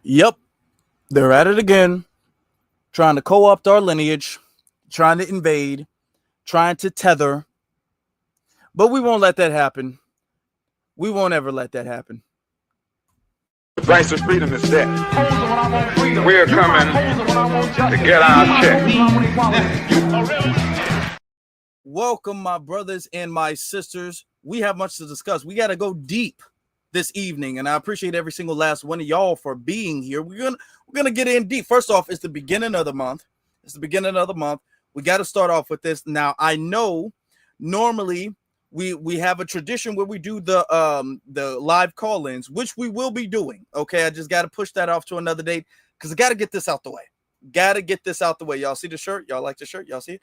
Yep, they're at it again, trying to co-opt our lineage, trying to invade, trying to tether. But we won't let that happen. We won't ever let that happen. The price of freedom is death. We're coming to get our check. Welcome, my brothers and my sisters. We have much to discuss. We got to go deep this evening, and I appreciate every single last one of y'all for being here. We're gonna get in deep. First off, it's the beginning of the month. We got to start off with this. Now, I know normally we have a tradition where we do the live call-ins, which we will be doing. Okay, I just got to push that off to another date because I got to get this out the way. Y'all see the shirt? Y'all like the shirt? Y'all see it?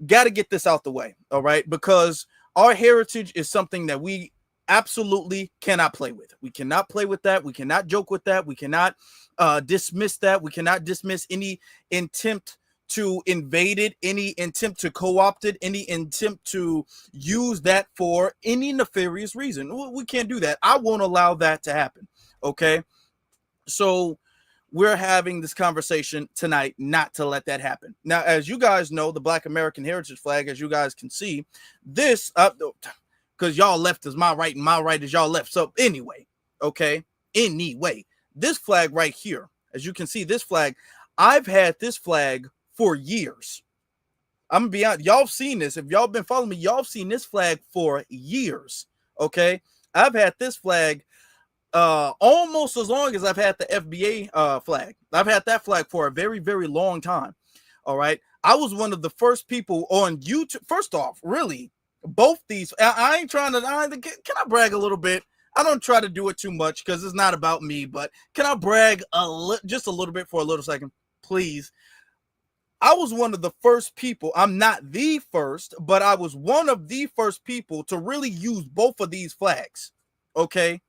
Got to get this out the way. All right, because our heritage is something that we absolutely cannot play with. We cannot play with that. We cannot joke with that. We cannot dismiss that. We cannot dismiss any attempt to invade it, any attempt to co-opt it, any attempt to use that for any nefarious reason. We can't do that. I won't allow that to happen. Okay, so we're having this conversation tonight not to let that happen. Now, as you guys know, the Black American Heritage flag, as you guys can see, this because y'all left is my right and my right is y'all left. So anyway, this flag right here, as you can see, this flag, I've had this flag for years. I'm gonna be honest, y'all seen this. If y'all been following me, y'all seen this flag for years. Okay, I've had this flag almost as long as I've had the FBA flag. I've had that flag for a very, very long time. All right, I was one of the first people on YouTube. First off, really, both these, I ain't trying to, can I brag a little bit? I don't try to do it too much because it's not about me, but can I brag just a little bit for a little second, please? I was one of the first people. I'm not the first, but I was one of the first people to really use both of these flags. Okay,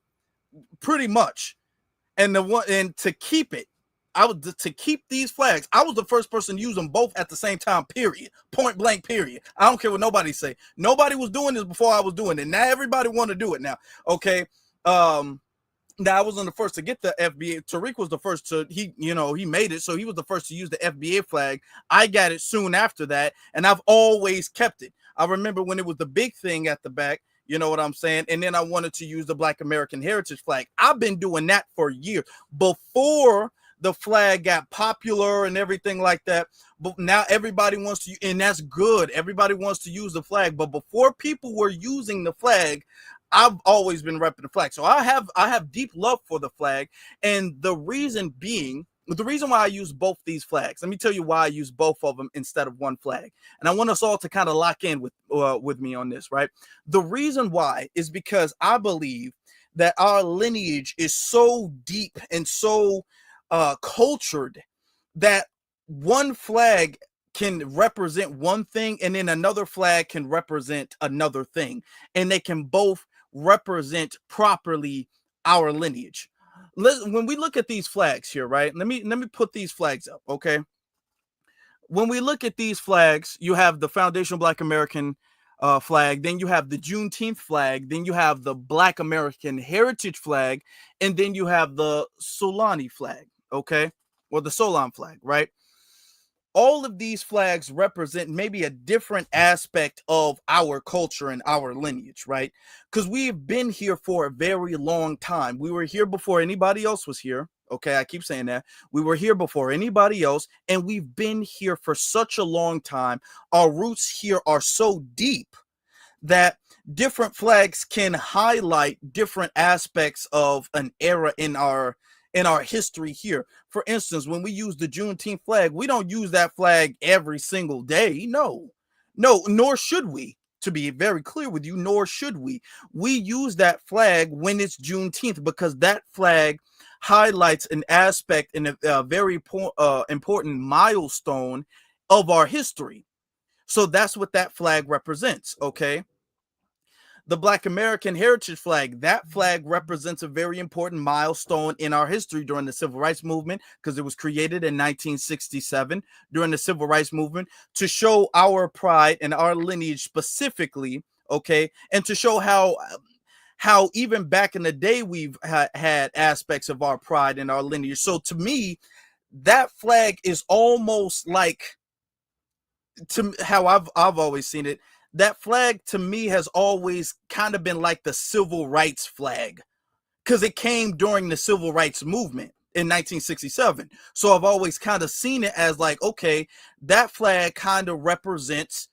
pretty much, and to keep it. To keep these flags. I was the first person to use them both at the same time, period. Point blank, period. I don't care what nobody say. Nobody was doing this before I was doing it. Now everybody want to do it now. Okay. Now I wasn't the first to get the FBA. Tariq was the first to, he made it. So he was the first to use the FBA flag. I got it soon after that. And I've always kept it. I remember when it was the big thing at the back. You know what I'm saying? And then I wanted to use the Black American Heritage flag. I've been doing that for years before the flag got popular and everything like that. But now everybody wants to, and that's good. Everybody wants to use the flag. But before people were using the flag, I've always been repping the flag. So I have deep love for the flag. And the reason why I use both these flags, let me tell you why I use both of them instead of one flag. And I want us all to kind of lock in with me on this, right? The reason why is because I believe that our lineage is so deep and so cultured that one flag can represent one thing and then another flag can represent another thing, and they can both represent properly our lineage. When we look at these flags here, right? Let me put these flags up, okay? When we look at these flags, you have the Foundational Black American flag, then you have the Juneteenth flag, then you have the Black American Heritage flag, and then you have the Sulon flag, okay? Or the Sulon flag, right? All of these flags represent maybe a different aspect of our culture and our lineage, right? Because we've been here for a very long time. We were here before anybody else was here. Okay, I keep saying that. We were here before anybody else, and we've been here for such a long time. Our roots here are so deep that different flags can highlight different aspects of an era in our history here. For instance, when we use the Juneteenth flag, we don't use that flag every single day. No, nor should we. To be very clear with you, nor should we. We use that flag when it's Juneteenth because that flag highlights an aspect and a very important milestone of our history. So that's what that flag represents, okay? The Black American Heritage flag, that flag represents a very important milestone in our history during the Civil Rights Movement because it was created in 1967 during the Civil Rights Movement to show our pride and our lineage specifically, okay, and to show how even back in the day we've had aspects of our pride and our lineage. So to me, that flag is almost like, to how I've always seen it, that flag to me has always kind of been like the civil rights flag, because it came during the civil rights movement in 1967. So I've always kind of seen it as like, okay, that flag kind of represents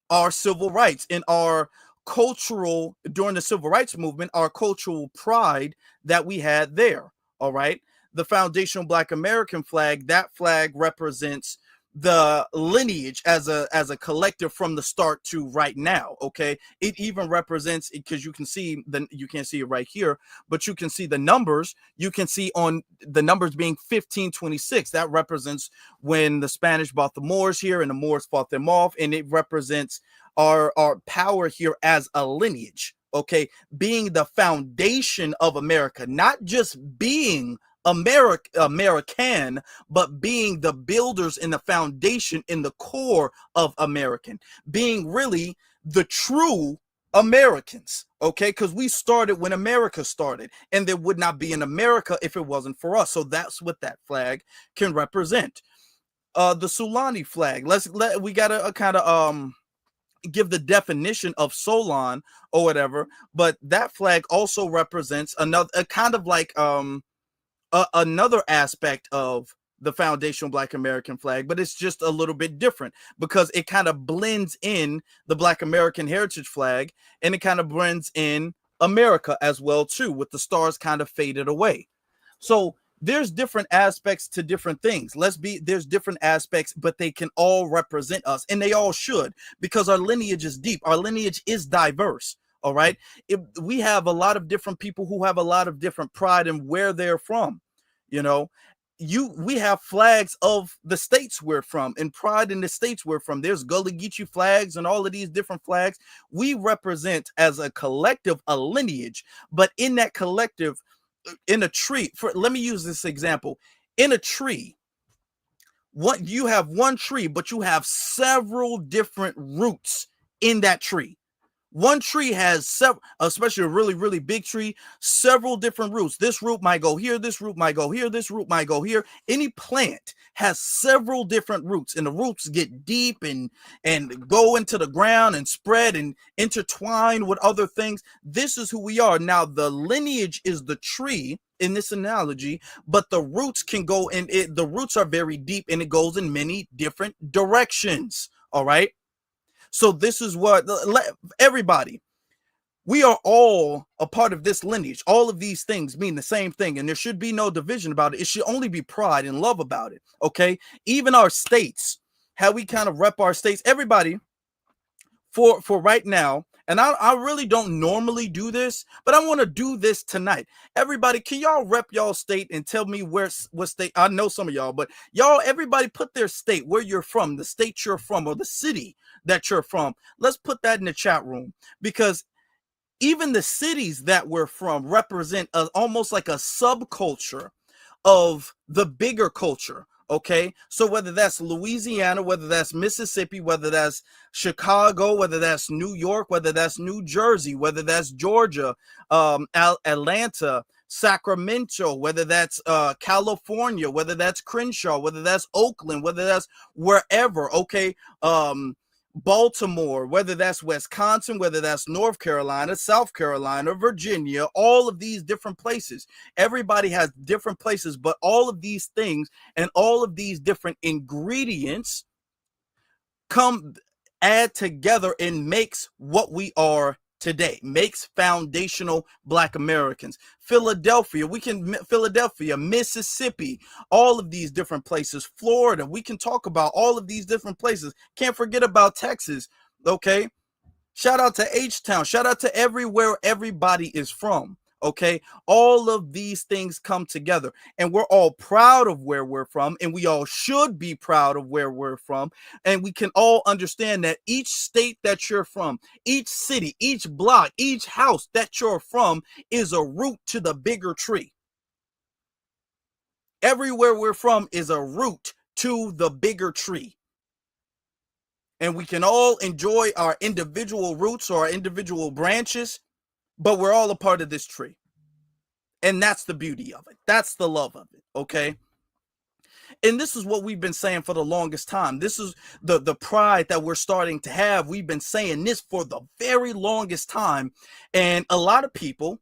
our civil rights and our cultural, during the civil rights movement, our cultural pride that we had there. All right. The foundational Black American flag, that flag represents the lineage as a collective from the start to right now. Okay, it even represents, because you can see you can't see it right here, but you can see the numbers. You can see on the numbers being 1526. That represents when the Spanish bought the Moors here and the Moors fought them off, and it represents our power here as a lineage. Okay, being the foundation of America, not just being American, but being the builders and the foundation in the core of American, being really the true Americans. Okay, because we started when America started, and there would not be an America if it wasn't for us. So that's what that flag can represent. The Sulani flag. We gotta kind of give the definition of Sulon or whatever, but that flag also represents another, a kind of like another aspect of the foundational Black American flag, but it's just a little bit different because it kind of blends in the Black American heritage flag, and it kind of blends in America as well too, with the stars kind of faded away. So there's different aspects to different things. There's different aspects, but they can all represent us, and they all should, because our lineage is deep. Our lineage is diverse. All right. We have a lot of different people who have a lot of different pride in where they're from. You know, we have flags of the states we're from and pride in the states we're from. There's Gullah Geechee flags and all of these different flags. We represent as a collective a lineage, but in that collective, in a tree, let me use this example. In a tree, what you have one tree, but you have several different roots in that tree. One tree has several, especially a really, really big tree, several different roots. This root might go here, this root might go here, this root might go here. Any plant has several different roots, and the roots get deep and go into the ground and spread and intertwine with other things. This is who we are. Now, the lineage is the tree in this analogy, but the roots can go in it. The roots are very deep, and it goes in many different directions. All right. So this is what, everybody, we are all a part of this lineage. All of these things mean the same thing, and there should be no division about it. It should only be pride and love about it. Okay. Even our states, how we kind of rep our states, everybody, for right now. And I really don't normally do this, but I want to do this tonight. Everybody, can y'all rep y'all state and tell me what state? I know some of y'all, but y'all, everybody put their state, where you're from, the state you're from, or the city that you're from. Let's put that in the chat room, because even the cities that we're from represent almost like a subculture of the bigger culture. Okay, so whether that's Louisiana, whether that's Mississippi, whether that's Chicago, whether that's New York, whether that's New Jersey, whether that's Georgia, Atlanta, Sacramento, whether that's California, whether that's Crenshaw, whether that's Oakland, whether that's wherever. Okay, Baltimore, whether that's Wisconsin, whether that's North Carolina, South Carolina, Virginia, all of these different places. Everybody has different places, but all of these things and all of these different ingredients add together and makes what we are today, makes foundational Black Americans. Philadelphia, Mississippi, all of these different places, Florida, we can talk about all of these different places. Can't forget about Texas. Okay, shout out to H-Town, shout out to everywhere everybody is from. Okay, all of these things come together, and we're all proud of where we're from, and we all should be proud of where we're from. And we can all understand that each state that you're from, each city, each block, each house that you're from is a root to the bigger tree. Everywhere we're from is a root to the bigger tree. And we can all enjoy our individual roots or our individual branches, but we're all a part of this tree. And that's the beauty of it. That's the love of it, okay? And this is what we've been saying for the longest time. This is the pride that we're starting to have. We've been saying this for the very longest time. And a lot of people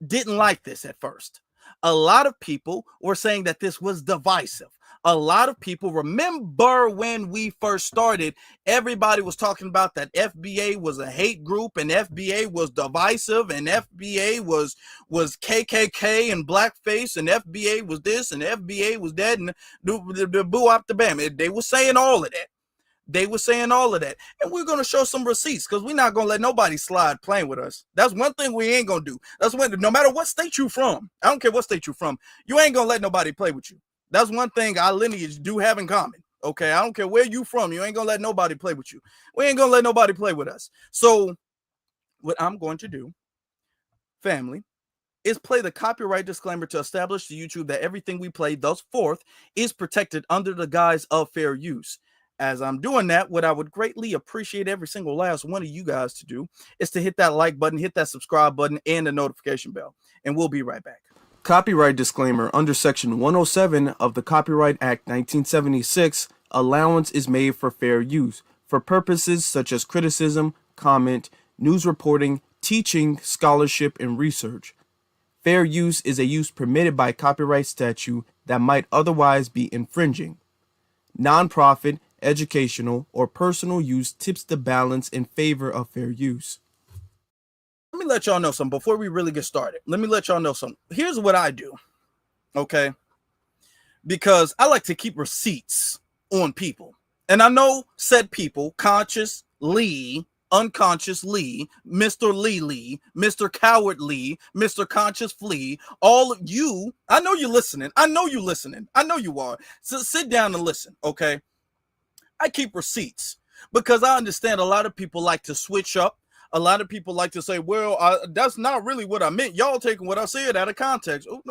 didn't like this at first. A lot of people were saying that this was divisive. A lot of people remember when we first started, everybody was talking about that FBA was a hate group and FBA was divisive and FBA was KKK and blackface and FBA was this and FBA was that and the boo up the bam. They were saying all of that. They were saying all of that. And we're going to show some receipts because we're not going to let nobody slide playing with us. That's one thing we ain't going to do. That's when, no matter what state you from, I don't care what state you from, you ain't going to let nobody play with you. That's one thing our lineage do have in common. Okay, I don't care where you from, you ain't going to let nobody play with you. We ain't going to let nobody play with us. So what I'm going to do, family, is play the copyright disclaimer to establish to YouTube that everything we play thus forth is protected under the guise of fair use. As I'm doing that, what I would greatly appreciate every single last one of you guys to do is to hit that like button, hit that subscribe button, and the notification bell. And we'll be right back. Copyright disclaimer. Under Section 107 of the Copyright Act 1976, allowance is made for fair use for purposes such as criticism, comment, news reporting, teaching, scholarship, and research. Fair use is a use permitted by copyright statute that might otherwise be infringing. Nonprofit, educational, or personal use tips the balance in favor of fair use. Let me let y'all know something before we really get started. Let me let y'all know something. Here's what I do, okay? Because I like to keep receipts on people. And I know said people, consciously, unconsciously, Mr. Lee, Mr. Coward Lee, Mr. Conscious Flea, all of you, I know you're listening. I know you're listening. I know you are. So sit down and listen, okay? I keep receipts because I understand a lot of people like to switch up. A lot of people like to say, well, that's not really what I meant. Y'all taking what I said out of context. Oh,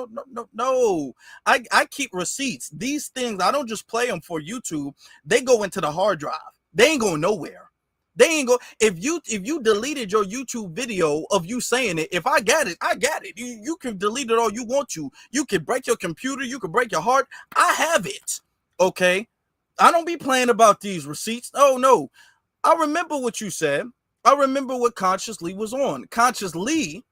no. I keep receipts. These things, I don't just play them for YouTube. They go into the hard drive. They ain't going nowhere. They ain't go. If you deleted your YouTube video of you saying it, if I got it, I got it. You can delete it all you want to. You can break your computer. You can break your heart. I have it. Okay. I don't be playing about these receipts. Oh, no. I remember what you said. I remember what Conscious Lee was on. Conscious Lee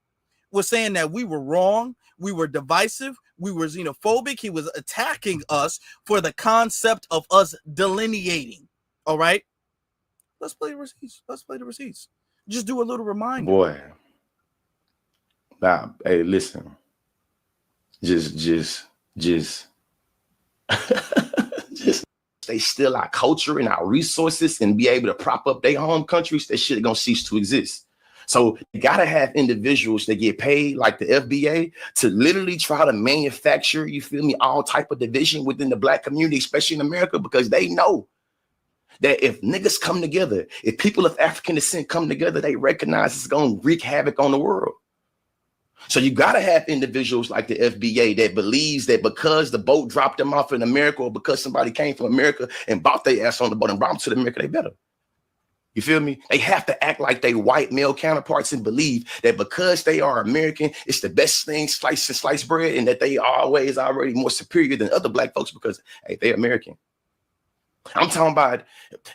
was saying that we were wrong. We were divisive. We were xenophobic. He was attacking us for the concept of us delineating. All right. Let's play the receipts. Let's play the receipts. Just do a little reminder. Boy. Now, hey, listen. Just they steal our culture and our resources and be able to prop up their home countries, that shit gonna cease to exist. So you gotta have individuals that get paid like the FBA to literally try to manufacture, you feel me, all type of division within the black community, especially in America, because they know that if niggas come together, if people of African descent come together, they recognize it's gonna wreak havoc on the world. So you got to have individuals like the FBA that believes that because the boat dropped them off in America or because somebody came from America and bought their ass on the boat and brought them to America, they better. You feel me? They have to act like they white male counterparts and believe that because they are American, it's the best thing, sliced bread, and that they are always already more superior than other black folks because, hey, they're American. I'm talking about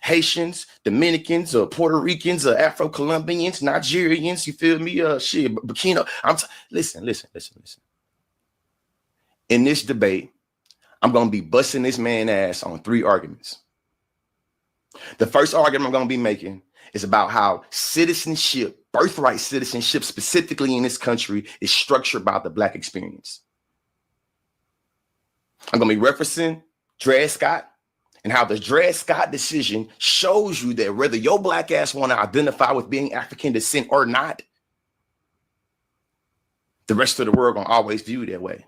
Haitians, Dominicans, or Puerto Ricans, or Afro-Colombians, Nigerians, you feel me? Shit, Burkina. Listen. In this debate, I'm going to be busting this man's ass on 3 arguments. The first argument I'm going to be making is about how citizenship, birthright citizenship specifically in this country, is structured by the black experience. I'm going to be referencing Dred Scott, and how the Dred Scott decision shows you that whether your black ass want to identify with being African descent or not, the rest of the world gonna always view you that way.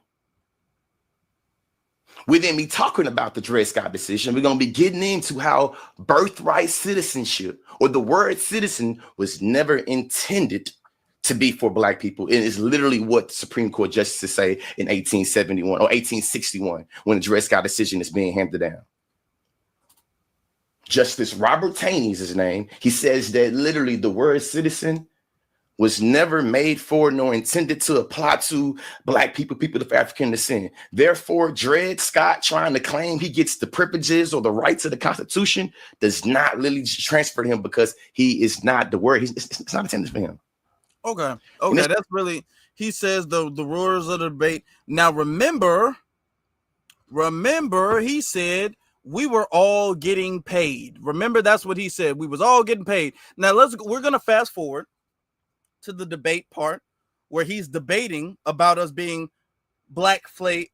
Within me talking about the Dred Scott decision, we're gonna be getting into how birthright citizenship, or the word citizen, was never intended to be for black people. It is literally what the Supreme Court justices say in 1871 or 1861 when the Dred Scott decision is being handed down. Justice Robert Taney is his name. He says that literally the word citizen was never made for nor intended to apply to Black people, people of African descent. Therefore, Dred Scott trying to claim he gets the privileges or the rights of the Constitution does not literally transfer to him because he is not the word. It's not intended for him. Okay. That's really, he says the rulers of the debate. Now, remember, he said we were all getting paid. Remember, that's what he said. We was all getting paid. Now, we're going to fast forward to the debate part where he's debating about us being blackface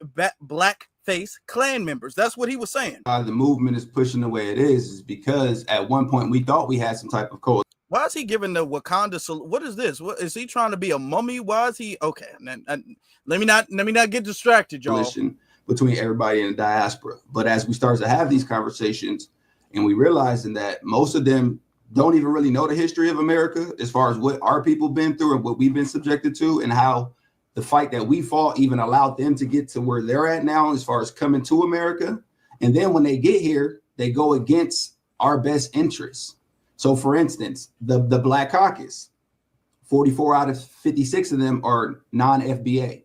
Klan members. That's what he was saying. The movement is pushing the way it is because at one point we thought we had some type of code. Why is he giving the Wakanda? What is this? What is he trying to be, a mummy? Why is he okay? Let me not get distracted, y'all. Between everybody in the diaspora. But as we start to have these conversations and we realizing that most of them don't even really know the history of America as far as what our people been through and what we've been subjected to and how the fight that we fought even allowed them to get to where they're at now as far as coming to America. And then when they get here, they go against our best interests. So for instance, the Black Caucus, 44 out of 56 of them are non-FBA.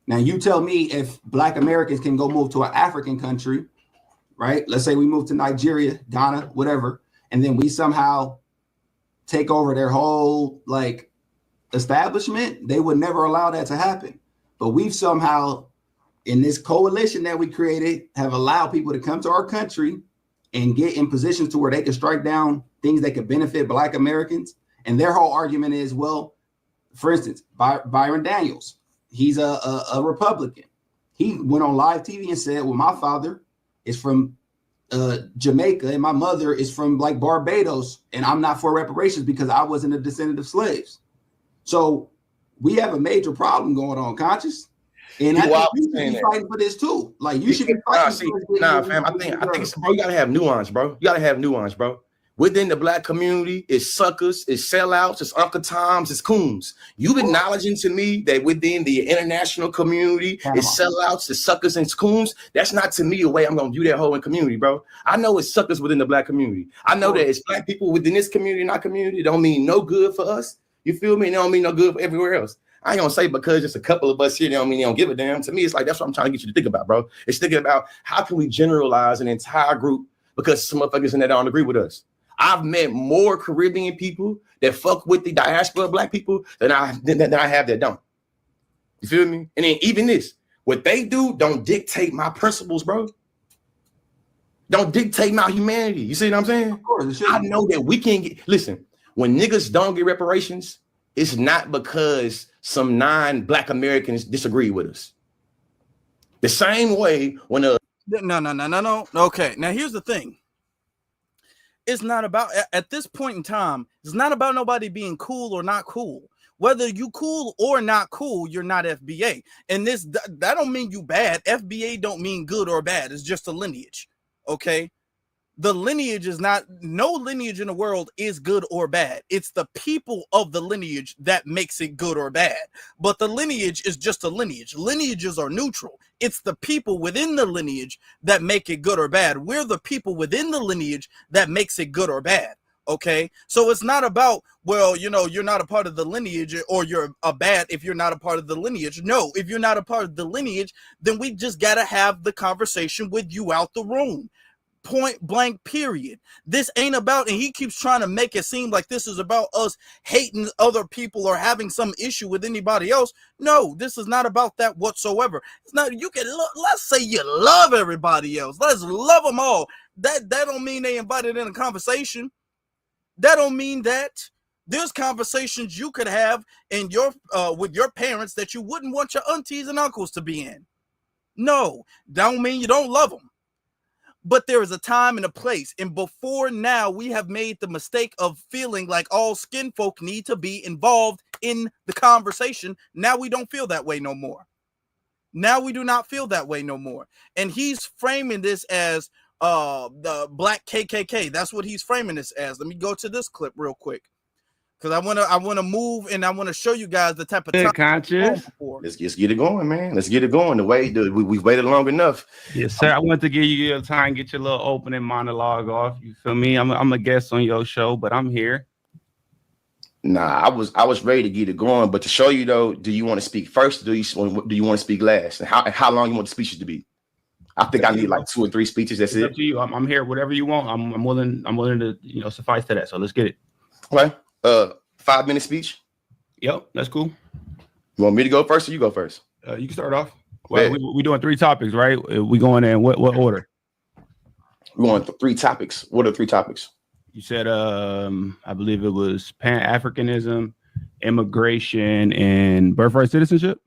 Now you tell me if Black Americans can go move to an African country, right? Let's say we move to Nigeria, Ghana, whatever, and then we somehow take over their whole like establishment, they would never allow that to happen. But we've somehow, in this coalition that we created, have allowed people to come to our country and get in positions to where they can strike down things that could benefit Black Americans. And their whole argument is, well, for instance, Byron Daniels, he's a Republican. He went on live TV and said, well, my father is from Jamaica and my mother is from like Barbados, and I'm not for reparations because I wasn't a descendant of slaves. So we have a major problem going on, Conscious. And I think you should be fighting for this too. Like you should be fighting for this. Fam. I think it's, bro, you gotta have nuance, bro. You gotta have nuance, bro. Within the Black community, it's suckers, it's sellouts, it's Uncle Toms, it's coons. You acknowledging to me that within the international community, it's sellouts, it's suckers, and it's coons. That's not to me a way I'm gonna view that whole community, bro. I know it's suckers within the Black community. I know that it's Black people within this community and our community. It don't mean no good for us. You feel me? It don't mean no good for everywhere else. I ain't gonna say because just a couple of us here, they don't mean they don't give a damn. To me, it's like that's what I'm trying to get you to think about, bro. It's thinking about how can we generalize an entire group because some motherfuckers in there don't agree with us. I've met more Caribbean people that fuck with the diaspora of Black people than I have that don't. You feel me? And then even this, what they do don't dictate my principles, bro. Don't dictate my humanity. You see what I'm saying? Of course, I know that we can get, listen, when niggas don't get reparations, it's not because some non-Black Americans disagree with us. The same way when No. Okay, now here's the thing. It's not about, at this point in time, it's not about nobody being cool or not cool. Whether you cool or not cool, you're not FBA. And that don't mean you bad. FBA don't mean good or bad. It's just a lineage. Okay. The lineage is not, no lineage in the world is good or bad. It's the people of the lineage that makes it good or bad. But the lineage is just a lineage. Lineages are neutral. It's the people within the lineage that make it good or bad. We're the people within the lineage that makes it good or bad. Okay. So it's not about, well, you know, you're not a part of the lineage or you're a bad if you're not a part of the lineage. No, if you're not a part of the lineage, then we just got to have the conversation with you out the room. Point blank, period. This ain't about, and he keeps trying to make it seem like this is about us hating other people or having some issue with anybody else. No, this is not about that whatsoever. It's not, you can, let's say you love everybody else. Let's love them all. That don't mean they invited in a conversation. That don't mean that. There's conversations you could have in your with your parents that you wouldn't want your aunties and uncles to be in. No, don't mean you don't love them. But there is a time and a place. And before now, we have made the mistake of feeling like all skin folk need to be involved in the conversation. Now we don't feel that way no more. Now we do not feel that way no more. And he's framing this as the Black KKK. That's what he's framing this as. Let me go to this clip real quick. Because I want to move and I want to show you guys the type of time. Conscious. Let's get it going, man. Let's get it going. We've waited long enough. Yes, sir. I want to give you your time, get your little opening monologue off. You feel me? I'm a guest on your show, but I'm here. Nah, I was ready to get it going, but to show you though, do you want to speak first? Or do you want to speak last? And how long you want the speeches to be? I think I need like 2 or 3 speeches. That's It's it. up to you. I'm here. Whatever you want. I'm willing to suffice to that. So let's get it. Okay. 5-minute speech. Yep, that's cool. You want me to go first or you go first? You can start off. Well, we doing 3 topics, right? We going in what order? We want 3 topics. What are 3 topics? You said I believe it was Pan-Africanism, immigration, and birthright citizenship.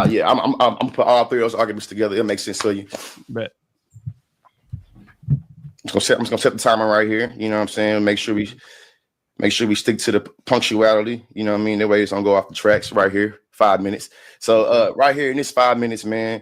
Yeah, I'm put all 3 of those arguments together. It makes sense to you. Bet. I'm just gonna set the timer right here. You know what I'm saying? Make sure we stick to the punctuality. You know what I mean? That way it's gonna go off the tracks right here. 5 minutes. So right here in this 5 minutes, man,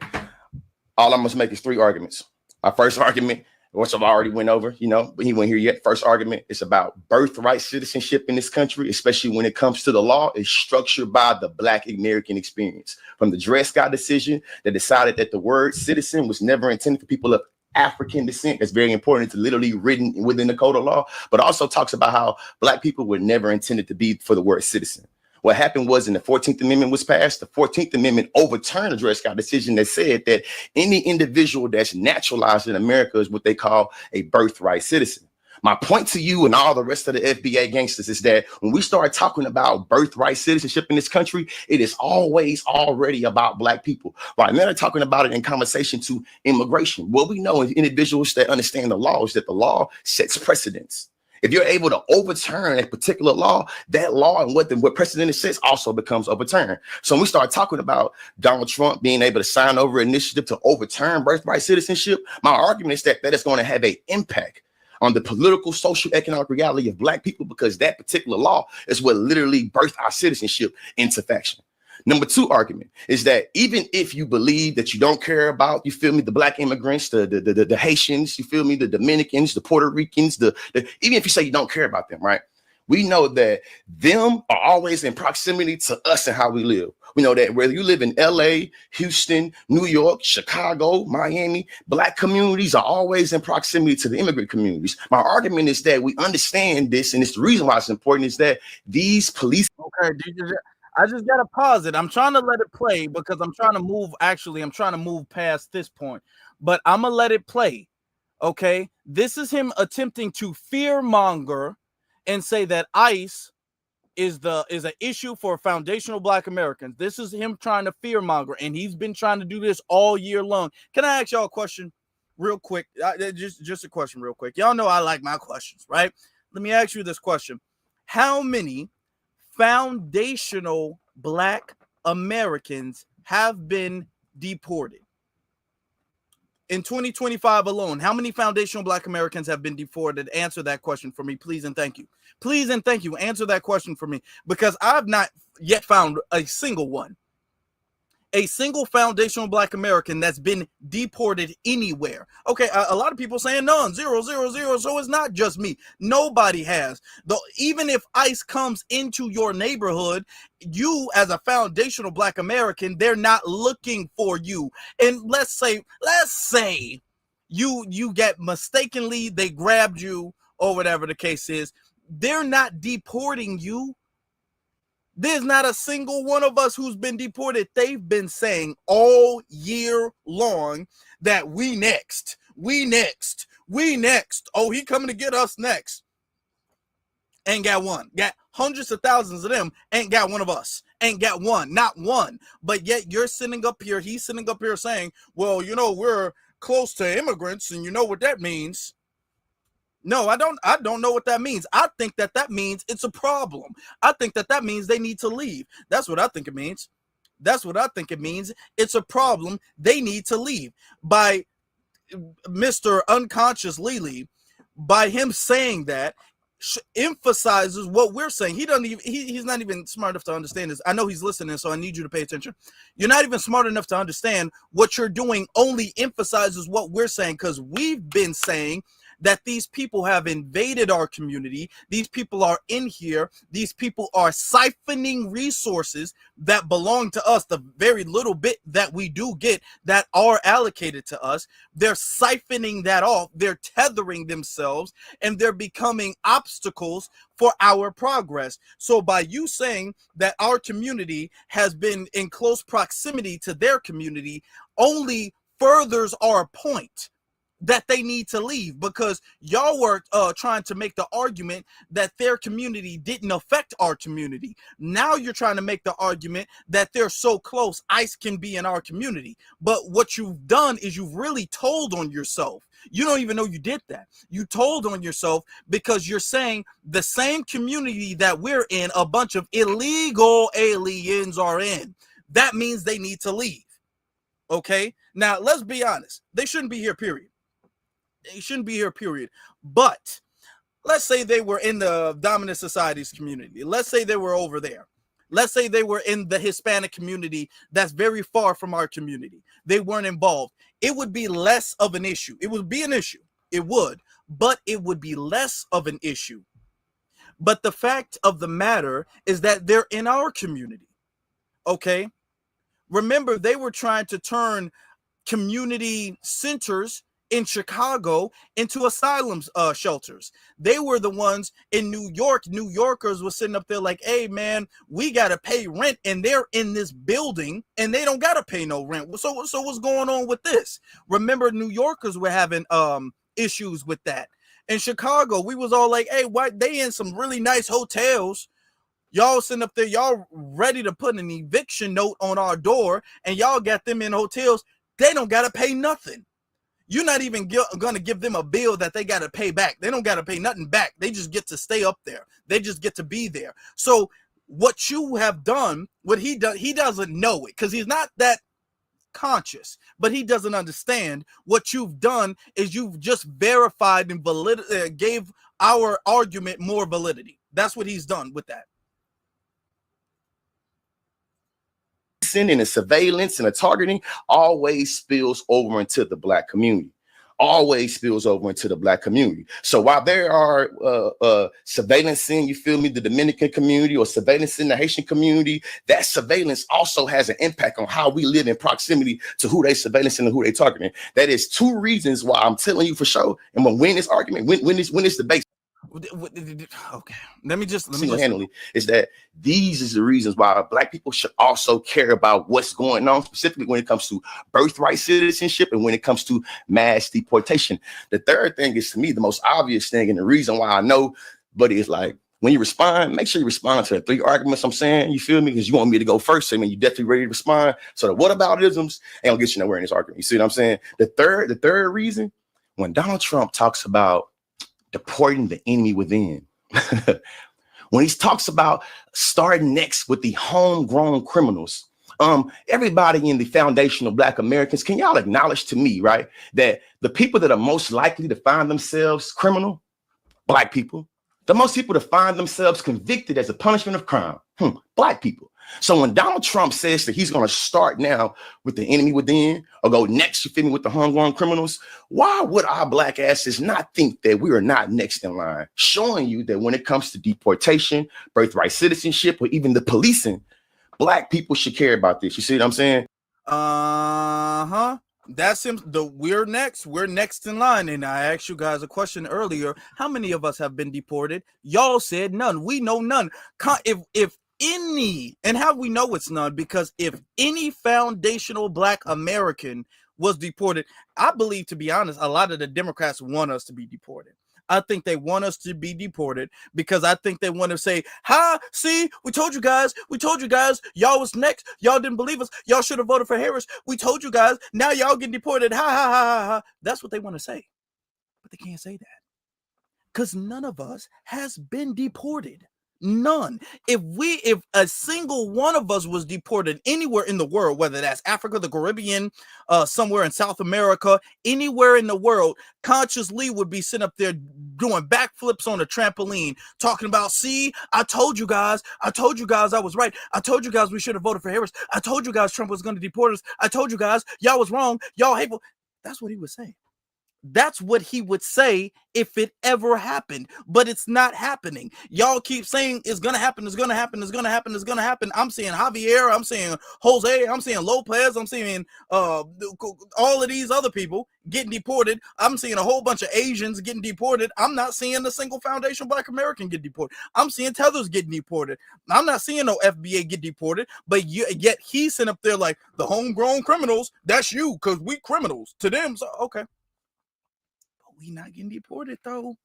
all I'm gonna make is 3 arguments. Our first argument, which I've already went over, but he went here yet. First argument is about birthright citizenship in this country, especially when it comes to the law, is structured by the Black American experience. From the Dred Scott decision that decided that the word citizen was never intended for people of African descent. That's very important. It's literally written within the code of law, but also talks about how Black people were never intended to be for the word citizen. What happened was in the 14th Amendment was passed. The 14th Amendment overturned the Dred Scott decision that said that any individual that's naturalized in America is what they call a birthright citizen. My point to you and all the rest of the FBA gangsters is that when we start talking about birthright citizenship in this country, it is always already about Black people. Right now, they're talking about it in conversation to immigration. What we know is individuals that understand the law is that the law sets precedents. If you're able to overturn a particular law, that law and what precedent it sets also becomes overturned. So when we start talking about Donald Trump being able to sign over an initiative to overturn birthright citizenship, my argument is that is going to have an impact on the political, social, economic reality of Black people, because that particular law is what literally birthed our citizenship into faction. Number 2 argument is that even if you believe that you don't care about, you feel me, the Black immigrants, the Haitians, you feel me, the Dominicans, the Puerto Ricans, even if you say you don't care about them, right? We know that them are always in proximity to us and how we live. We know that whether you live in LA, Houston, New York, Chicago, Miami, Black communities are always in proximity to the immigrant communities. My argument is that we understand this, and it's the reason why it's important, is that these police. Okay, I just gotta pause it. I'm trying to let it play because I'm trying to move past this point, but I'm gonna let it play. Okay, this is him attempting to fearmonger and say that ICE is an issue for foundational Black Americans. This is him trying to fearmonger, and he's been trying to do this all year long. Can I ask y'all a question real quick? Just a question real quick. Y'all know I like my questions, right? Let me ask you this question. How many foundational Black Americans have been deported? In 2025 alone, how many foundational Black Americans have been deported? Answer that question for me, please and thank you. Please and thank you. Answer that question for me, because I've not yet found a single one. A single foundational Black American that's been deported anywhere. Okay, a lot of people saying none, 0, 0, 0. So it's not just me. Nobody has. Though, even if ICE comes into your neighborhood, you as a foundational Black American, they're not looking for you. And let's say you get mistakenly, they grabbed you or whatever the case is. They're not deporting you. There's not a single one of us who's been deported. They've been saying all year long that we next. Oh, he coming to get us next. Ain't got one. Got hundreds of thousands of them. Ain't got one of us. Ain't got one. Not one. But yet you're sitting up here. He's sitting up here saying, well, we're close to immigrants, and you know what that means. No, I don't know what that means. I think that means it's a problem. I think that means they need to leave. That's what I think it means. It's a problem. They need to leave. By Mr. Unconscious Lily, by him saying that, emphasizes what we're saying. He's not even smart enough to understand this. I know he's listening, so I need you to pay attention. You're not even smart enough to understand what you're doing. Only emphasizes what we're saying, because we've been saying that these people have invaded our community. These people are in here. These people are siphoning resources that belong to us, the very little bit that we do get that are allocated to us. They're siphoning that off. They're tethering themselves, and they're becoming obstacles for our progress. So by you saying that our community has been in close proximity to their community only furthers our point that they need to leave, because y'all were trying to make the argument that their community didn't affect our community. Now you're trying to make the argument that they're so close, ICE can be in our community. But what you've done is you've really told on yourself. You don't even know you did that. You told on yourself, because you're saying the same community that we're in, a bunch of illegal aliens are in. That means they need to leave. Okay? Now, let's be honest. They shouldn't be here, period. They shouldn't be here, period. But let's say they were in the dominant societies community. Let's say they were over there. Let's say they were in the Hispanic community that's very far from our community. They weren't involved. It would be less of an issue. It would be an issue. It would. But it would be less of an issue. But the fact of the matter is that they're in our community. Okay? Remember, they were trying to turn community centers in Chicago into asylum shelters. They were the ones in New York. New Yorkers were sitting up there like, hey, man, we got to pay rent. And they're in this building and they don't got to pay no rent. So what's going on with this? Remember, New Yorkers were having issues with that. In Chicago, we was all like, hey, why they in some really nice hotels? Y'all sitting up there, y'all ready to put an eviction note on our door, and y'all got them in hotels. They don't got to pay nothing. You're not even going to give them a bill that they got to pay back. They don't got to pay nothing back. They just get to stay up there. They just get to be there. So what you have done, what he does, he doesn't know it because he's not that conscious, but he doesn't understand. What you've done is you've just verified and gave our argument more validity. That's what he's done with that. And a surveillance and a targeting always spills over into the Black community. Always spills over into the Black community. So while there are surveillance in, you feel me, the Dominican community or surveillance in the Haitian community, that surveillance also has an impact on how we live in proximity to who they surveillance and who they targeting. That is two reasons why I'm telling you for sure. And when win this argument, win this debate. Okay, let me just handle is that these is the reasons why Black people should also care about what's going on, specifically when it comes to birthright citizenship and when it comes to mass deportation. The third thing is, to me, the most obvious thing, and the reason why I know, but it's like, when you respond, make sure you respond to the three arguments I'm saying. You feel me? Because you want me to go first. I mean, you definitely ready to respond. So the whataboutisms ain't gonna get you nowhere in this argument. You see what I'm saying? The third reason, when Donald Trump talks about deporting the enemy within, when he talks about starting next with the homegrown criminals, everybody in the foundation of Black Americans, can y'all acknowledge to me, right, that the people that are most likely to find themselves criminal, Black people, the most people to find themselves convicted as a punishment of crime, Black people. So when Donald Trump says that he's going to start now with the enemy within or go next, you feel me, with the homegrown criminals, why would our Black asses not think that we are not next in line? Showing you that when it comes to deportation, birthright citizenship, or even the policing, Black people should care about this. You see what I'm saying? That's him. We're next in line. And I asked you guys a question earlier. How many of us have been deported? Y'all said none. We know none. If any, and how we know it's none, because if any foundational Black American was deported, I believe, to be honest, a lot of the Democrats want us to be deported. I think they want us to be deported because I think they want to say, see, we told you guys, y'all was next, y'all didn't believe us, y'all should have voted for Harris, we told you guys, now y'all getting deported, ha. That's what they want to say, but they can't say that because none of us has been deported. None. If a single one of us was deported anywhere in the world, whether that's Africa, the Caribbean, somewhere in South America, anywhere in the world, Conscious Lee would be sitting up there doing backflips on a trampoline, talking about, see, I told you guys I was right. I told you guys we should have voted for Harris. I told you guys Trump was going to deport us. I told you guys y'all was wrong. Y'all hateful. That's what he was saying. That's what he would say if it ever happened, but it's not happening. Y'all keep saying it's gonna happen, it's gonna happen, it's gonna happen, it's gonna happen. I'm seeing Javier, I'm seeing Jose, I'm seeing Lopez, I'm seeing all of these other people getting deported. I'm seeing a whole bunch of Asians getting deported. I'm not seeing a single foundation Black American get deported. I'm seeing tethers getting deported. I'm not seeing no FBA get deported, but yet he's sitting up there like the homegrown criminals. That's you, because we criminals to them. So okay. We not getting deported though.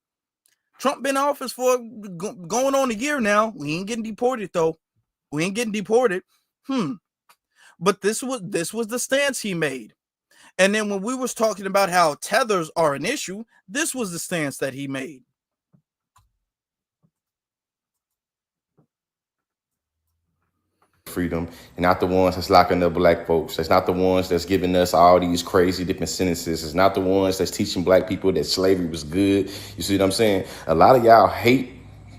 Trump been in office for going on a year now. We ain't getting deported though. We ain't getting deported. But this was the stance he made. And then when we was talking about how tethers are an issue, this was the stance that he made. Freedom, and not the ones that's locking up Black folks. That's not the ones that's giving us all these crazy different sentences. It's not the ones that's teaching Black people that slavery was good. You see what I'm saying? A lot of y'all hate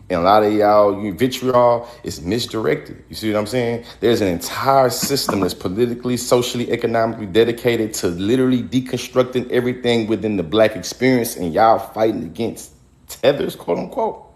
and a lot of y'all vitriol is misdirected. You see what I'm saying? There's an entire system that's politically, socially, economically dedicated to literally deconstructing everything within the Black experience, and y'all fighting against tethers, quote unquote.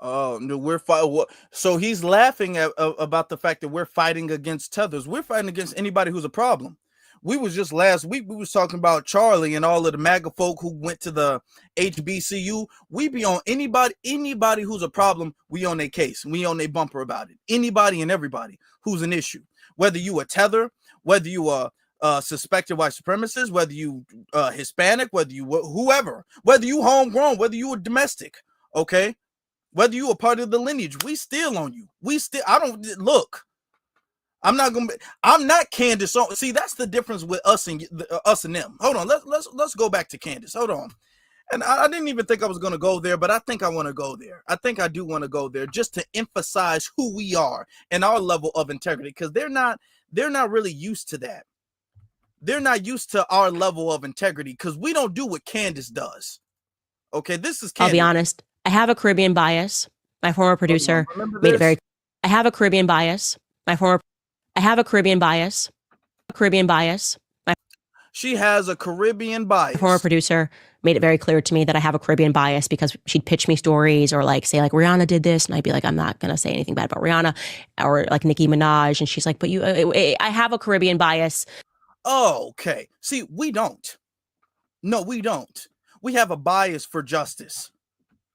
We're fighting. So he's laughing about the fact that we're fighting against tethers. We're fighting against anybody who's a problem. We was just last week, we was talking about Charlie and all of the MAGA folk who went to the HBCU. We be on anybody who's a problem. We on their case. We on their bumper about it. Anybody and everybody who's an issue, whether you a tether, whether you a suspected white supremacist, whether you Hispanic, whether you whoever, whether you homegrown, whether you a domestic, okay. Whether you a part of the lineage, we still on you. I don't look. I'm not Candace. See, that's the difference with us and them. Hold on. Let's go back to Candace. Hold on. And I didn't even think I was going to go there, but I think I want to go there. I think I do want to go there just to emphasize who we are and our level of integrity, because they're not really used to that. They're not used to our level of integrity because we don't do what Candace does. Okay, this is Candace. I'll be honest. I have a Caribbean bias. My former producer made it very. I have a Caribbean bias. I have a Caribbean bias. She has a Caribbean bias. My former producer made it very clear to me that I have a Caribbean bias because she'd pitch me stories or like say like Rihanna did this, and I'd be like, I'm not gonna say anything bad about Rihanna, or like Nicki Minaj, and she's like, but I have a Caribbean bias. Oh, okay. See, we don't. No, we don't. We have a bias for justice.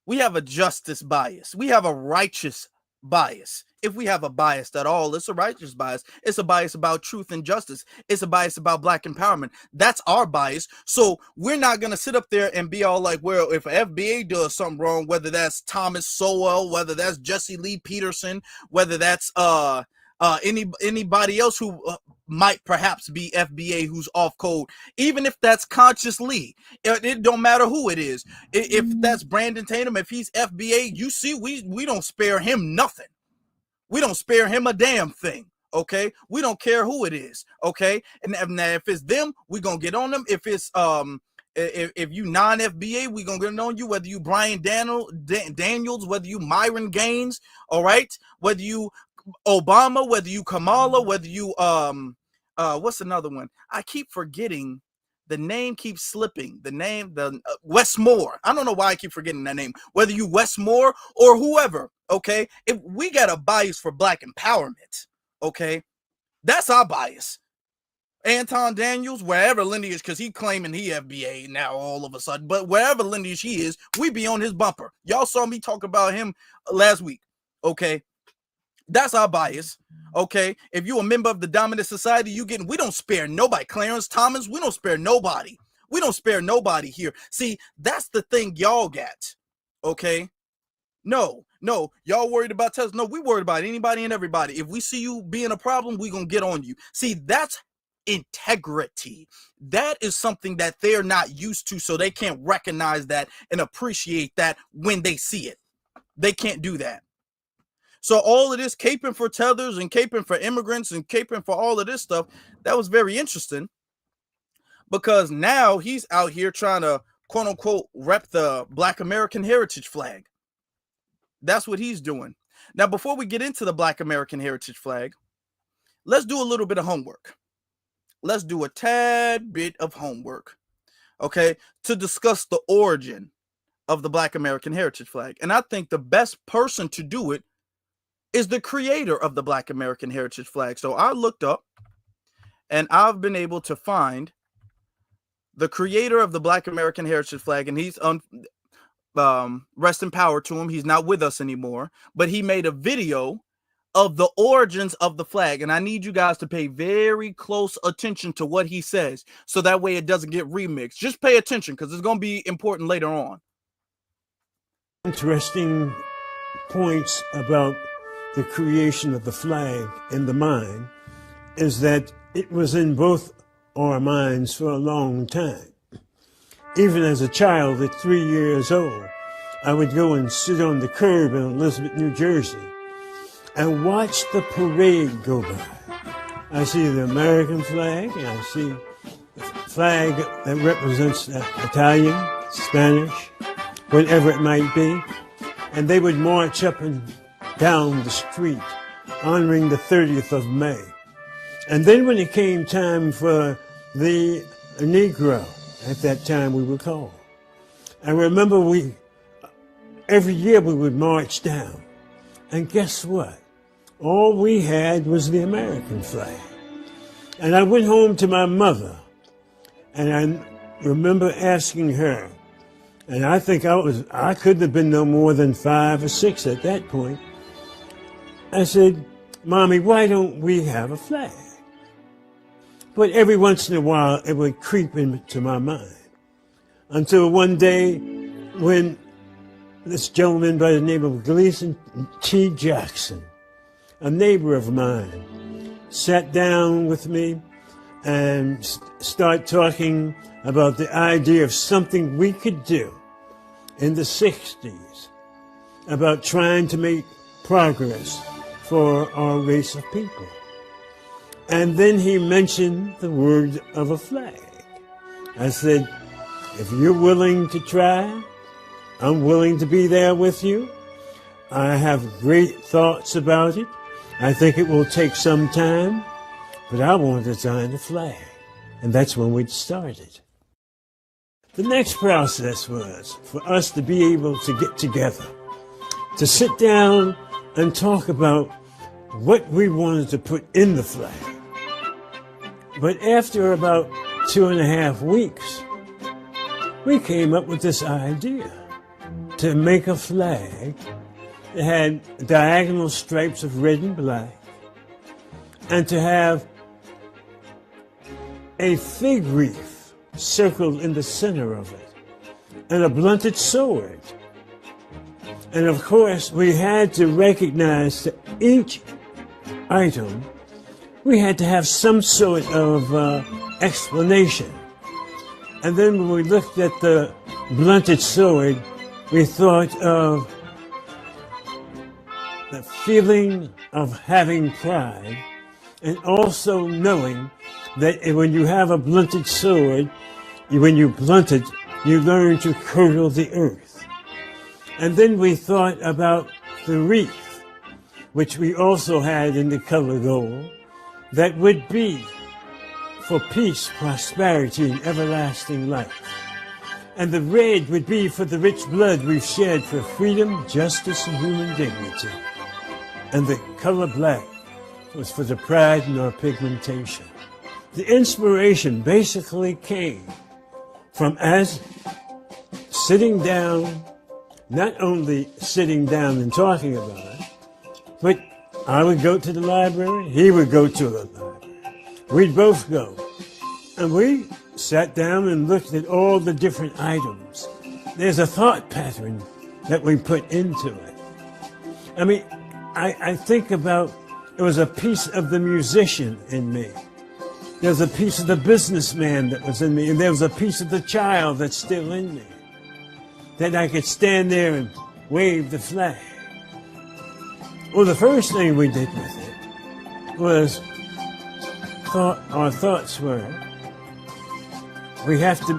We have a justice bias. We have a righteous bias. If we have a bias at all, it's a righteous bias. It's a bias about truth and justice. It's a bias about Black empowerment. That's our bias. So we're not going to sit up there and be all like, well, if FBA does something wrong, whether that's Thomas Sowell, whether that's Jesse Lee Peterson, whether that's anybody else who might perhaps be FBA who's off code, even if that's consciously, it don't matter who it is. If that's Brandon Tatum, if he's FBA, you see, we don't spare him nothing. We don't spare him a damn thing. Okay, we don't care who it is. Okay, and if it's them, we gonna get on them. If it's if you non-FBA, we gonna get on you. Whether you Brian Daniels, whether you Myron Gaines, all right, whether you Obama, whether you Kamala, whether you what's another one? I keep forgetting. The name keeps slipping. The Westmore. I don't know why I keep forgetting that name. Whether you Westmore or whoever, okay? If we got a bias for Black empowerment, okay? That's our bias. Anton Daniels, wherever lineage, because he claiming he FBA now all of a sudden, but wherever lineage he is, we be on his bumper. Y'all saw me talk about him last week, okay? That's our bias, okay? If you a member of the dominant society, we don't spare nobody. Clarence Thomas, we don't spare nobody. We don't spare nobody here. See, that's the thing y'all got, okay? No, y'all worried about test. No, we worried about anybody and everybody. If we see you being a problem, we gonna get on you. See, that's integrity. That is something that they're not used to, so they can't recognize that and appreciate that when they see it. They can't do that. So all of this caping for tethers and caping for immigrants and caping for all of this stuff, that was very interesting, because now he's out here trying to quote unquote rep the Black American heritage flag. That's what he's doing. Now, before we get into the Black American heritage flag, let's do a little bit of homework. let's do a tad bit of homework, okay, to discuss the origin of the Black American heritage flag. And I think the best person to do it is the creator of the Black American heritage flag. So I looked up and I've been able to find the creator of the Black American heritage flag, and he's rest in power to him. He's not with us anymore, but he made a video of the origins of the flag. And I need you guys to pay very close attention to what he says, so that way it doesn't get remixed. Just pay attention, because it's going to be important later on. Interesting points about the creation of the flag in the mind is that it was in both our minds for a long time. Even as a child at 3 years old, I would go and sit on the curb in Elizabeth, New Jersey, and watch the parade go by. I see the American flag, and I see the flag that represents Italian, Spanish, whatever it might be, and they would march up and down the street honoring the 30th of May. And then when it came time for the Negro, at that time we were called, I remember every year we would march down, and guess what? All we had was the American flag. And I went home to my mother, and I remember asking her, and I think I couldn't have been no more than 5 or 6 at that point. I said, Mommy, why don't we have a flag? But every once in a while, it would creep into my mind. Until one day, when this gentleman by the name of Gleason T. Jackson, a neighbor of mine, sat down with me and started talking about the idea of something we could do in the 60s about trying to make progress for our race of people. And then he mentioned the word of a flag. I said, if you're willing to try, I'm willing to be there with you. I have great thoughts about it. I think it will take some time, but I want to design a flag. And that's when we started. The next process was for us to be able to get together, to sit down and talk about what we wanted to put in the flag. But after about 2.5 weeks, we came up with this idea to make a flag that had diagonal stripes of red and black, and to have a fig wreath circled in the center of it, and a blunted sword. And of course, we had to recognize that each item, we had to have some sort of explanation. And then when we looked at the blunted sword, we thought of the feeling of having pride, and also knowing that when you have a blunted sword, when you blunt it, you learn to curdle the earth. And then we thought about the wreath, which we also had in the color gold, that would be for peace, prosperity, and everlasting life. And the red would be for the rich blood we've shed for freedom, justice, and human dignity. And the color black was for the pride in our pigmentation. The inspiration basically came from us sitting down, not only sitting down and talking about it, but I would go to the library, he would go to the library. We'd both go. And we sat down and looked at all the different items. There's a thought pattern that we put into it. I mean, I think about, there was a piece of the musician in me. There's a piece of the businessman that was in me, and there was a piece of the child that's still in me, that I could stand there and wave the flag. Well, the first thing we did with it was, our thoughts were, we have to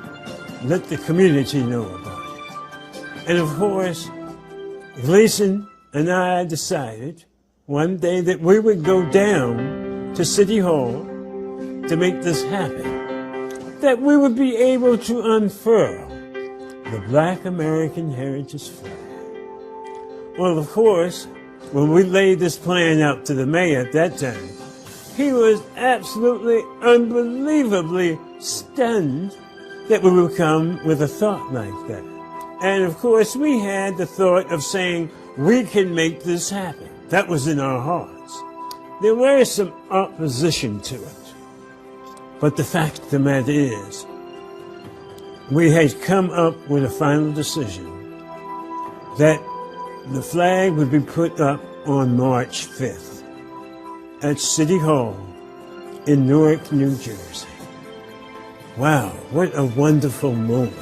let the community know about it. And of course, Gleason and I decided one day that we would go down to City Hall to make this happen, that we would be able to unfurl the Black American Heritage flag. Well, of course, when we laid this plan out to the mayor at that time, he was absolutely, unbelievably stunned that we would come with a thought like that. And of course, we had the thought of saying, we can make this happen. That was in our hearts. There was some opposition to it. But the fact of the matter is, we had come up with a final decision that the flag would be put up on March 5th at City Hall in Newark, New Jersey. Wow, what a wonderful moment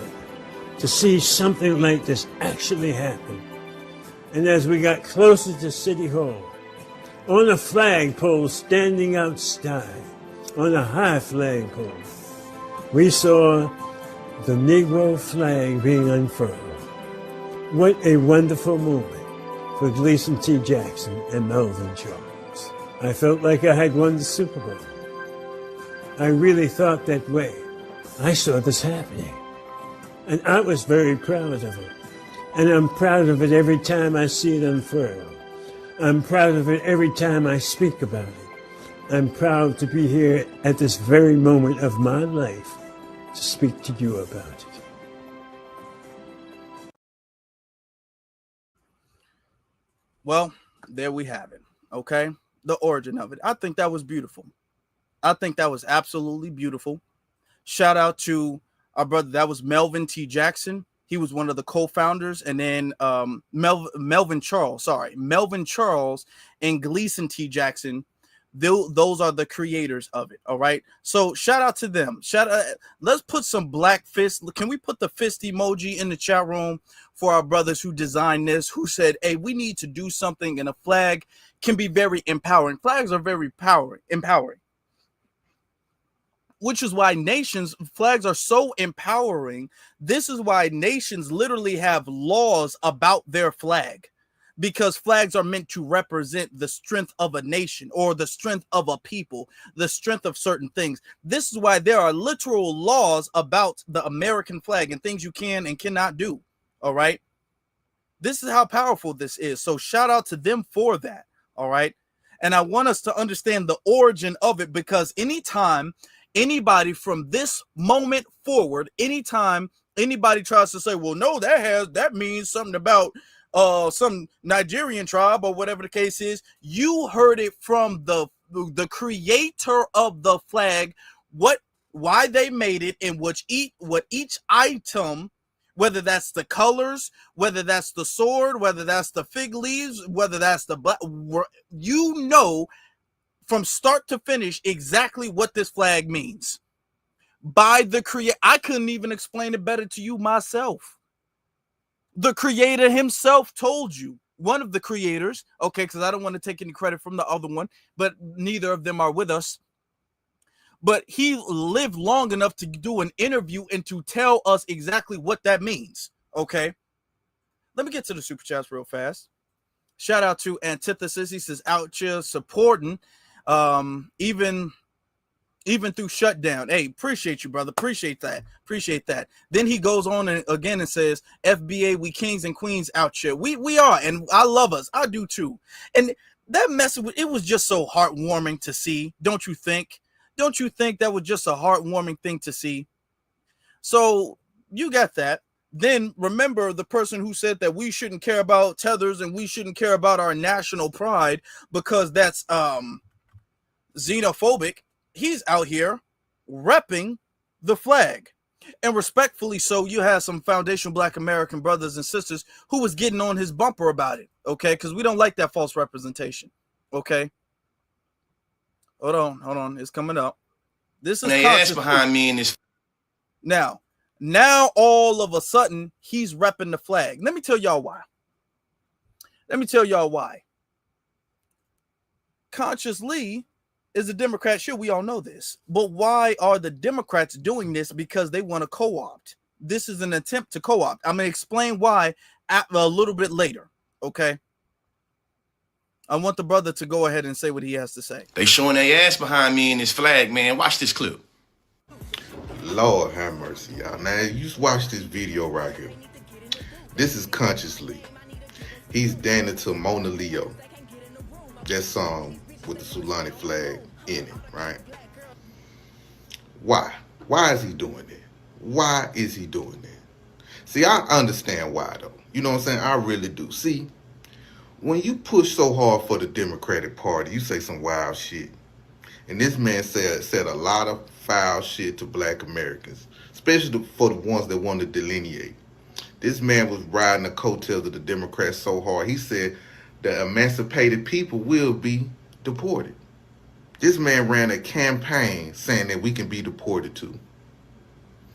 to see something like this actually happen. And as we got closer to City Hall, on a flagpole standing outside, on a high flagpole, we saw the Negro flag being unfurled. What a wonderful moment for Gleason T. Jackson and Melvin Charles. I felt like I had won the Super Bowl. I really thought that way. I saw this happening. And I was very proud of it. And I'm proud of it every time I see it unfurled. I'm proud of it every time I speak about it. I'm proud to be here at this very moment of my life to speak to you about it. Well, there we have it. Okay. The origin of it. I think that was beautiful. I think that was absolutely beautiful. Shout out to our brother. That was Melvin T. Jackson. He was one of the co-founders. And then Melvin Charles and Gleason T. Jackson. Those are the creators of it. All right. So shout out to them. Let's put some black fist. Can we put the fist emoji in the chat room for our brothers who designed this, who said, hey, we need to do something, and a flag can be very empowering. Flags are very empowering. Which is why flags are so empowering. This is why nations literally have laws about their flag, because flags are meant to represent the strength of a nation or the strength of a people, the strength of certain things. This is why there are literal laws about the American flag and things you can and cannot do. All right. This is how powerful this is. So shout out to them for that. All right. And I want us to understand the origin of it, because anytime anybody from this moment forward, anytime anybody tries to say, well, no, that means something about some Nigerian tribe or whatever the case is, you heard it from the creator of the flag, why they made it, and what each item, whether that's the colors, whether that's the sword, whether that's the fig leaves, whether that's the black, from start to finish exactly what this flag means by the creator. I couldn't even explain it better to you myself. The creator himself told you. One of the creators, okay, because I don't want to take any credit from the other one, but neither of them are with us. But he lived long enough to do an interview and to tell us exactly what that means. Okay. Let me get to the super chats real fast. Shout out to Antithesis. He says, out here supporting, even through shutdown. Hey, appreciate you, brother. Appreciate that. Then he goes on again and says, FBA, we kings and queens out here. We are, and I love us. I do too. And that message, it was just so heartwarming to see. Don't you think? Don't you think that was just a heartwarming thing to see? So you got that. Then remember the person who said that we shouldn't care about tethers and we shouldn't care about our national pride because that's xenophobic. He's out here repping the flag. And respectfully so, you have some foundational Black American brothers and sisters who was getting on his bumper about it, okay? Because we don't like that false representation, okay? Hold on. It's coming up. This is behind me in this. Now all of a sudden, he's repping the flag. Let me tell y'all why. Consciously is a Democrat. Sure, we all know this. But why are the Democrats doing this? Because they want to co-opt. This is an attempt to co-opt. I'm going to explain why a little bit later, okay? I want the brother to go ahead and say what he has to say. They showing their ass behind me in this flag, man. Watch this clip. Lord have mercy, y'all. Now, you watch this video right here. This is Consciously. He's dancing to Mona Leo. That song with the Sulon flag in it, right? Why? Why is he doing that? Why is he doing that? See, I understand why, though. You know what I'm saying? I really do. See, when you push so hard for the Democratic Party, you say some wild shit. And this man said a lot of foul shit to black Americans, especially for the ones that want to delineate. This man was riding the coattails of the Democrats so hard, he said the emancipated people will be deported. This man ran a campaign saying that we can be deported too.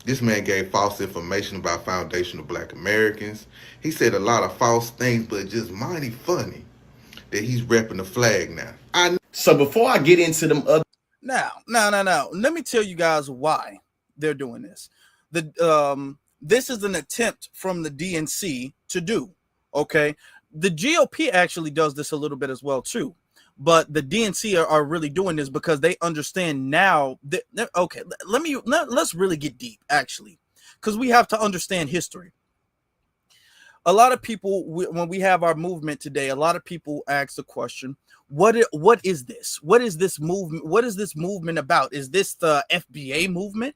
This man gave false information about foundational black Americans. He said a lot of false things, but just mighty funny that he's repping the flag now. So before I get into them other... Now, let me tell you guys why they're doing this. This is an attempt from the DNC to do, okay? The GOP actually does this a little bit as well too, but the DNC are really doing this because they understand now that, okay, let's really get deep actually, because we have to understand history. A lot of people, when we have our movement today, a lot of people ask the question, what is this? What is this movement? What is this movement about? Is this the FBA movement?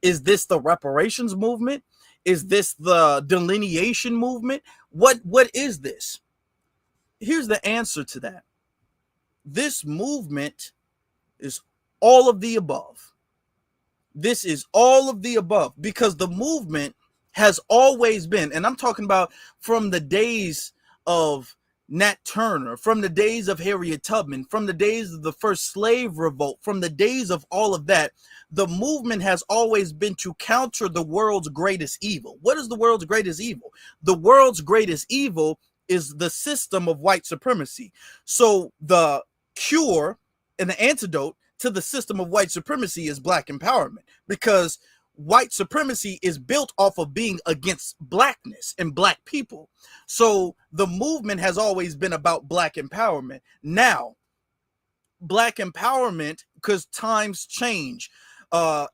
Is this the reparations movement? Is this the delineation movement? What is this? Here's the answer to that. This movement is all of the above. This is all of the above because the movement has always been, and I'm talking about from the days of Nat Turner, from the days of Harriet Tubman, from the days of the first slave revolt, from the days of all of that, the movement has always been to counter the world's greatest evil. What is the world's greatest evil? The world's greatest evil is the system of white supremacy. So the cure and the antidote to the system of white supremacy is black empowerment, because white supremacy is built off of being against blackness and black people. So the movement has always been about black empowerment. Now, black empowerment, because times change,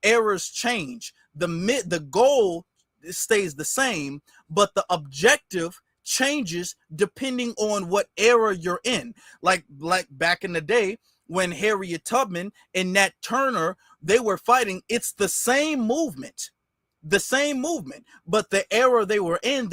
eras change, the goal stays the same, but the objective changes depending on what era you're in. Like back in the day when Harriet Tubman and Nat Turner, they were fighting, it's the same movement, but the era they were in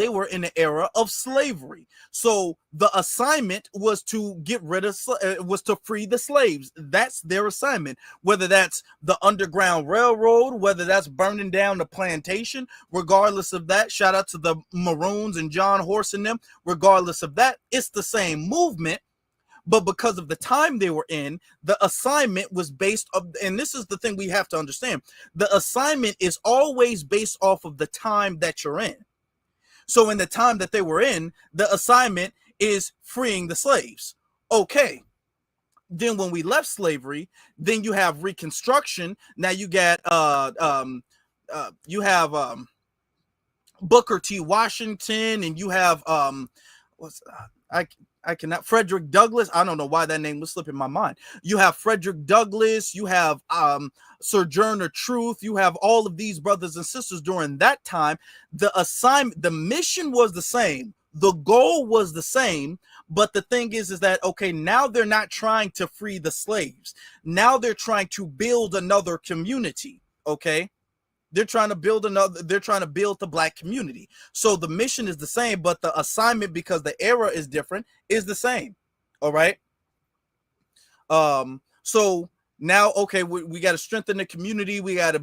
an era of slavery. So the assignment was to get rid of, was to free the slaves. That's their assignment, whether that's the Underground Railroad, whether that's burning down the plantation, regardless of that, shout out to the Maroons and John Horse and them, regardless of that, it's the same movement. But because of the time they were in, the assignment was based on, and this is the thing we have to understand, the assignment is always based off of the time that you're in. So in the time that they were in, the assignment is freeing the slaves. Okay. Then when we left slavery, then you have Reconstruction. Now you got Booker T. Washington, and you have I cannot, Frederick Douglass. I don't know why that name was slipping my mind. You have Frederick Douglass, you have Sojourner Truth, you have all of these brothers and sisters during that time. The assignment, the mission was the same, the goal was the same, but the thing is that, okay, now they're not trying to free the slaves. Now they're trying to build another community, okay? They're trying to build the black community. So the mission is the same, but the assignment, because the era is different, is the same. All right. So now, okay, we got to strengthen the community. We got to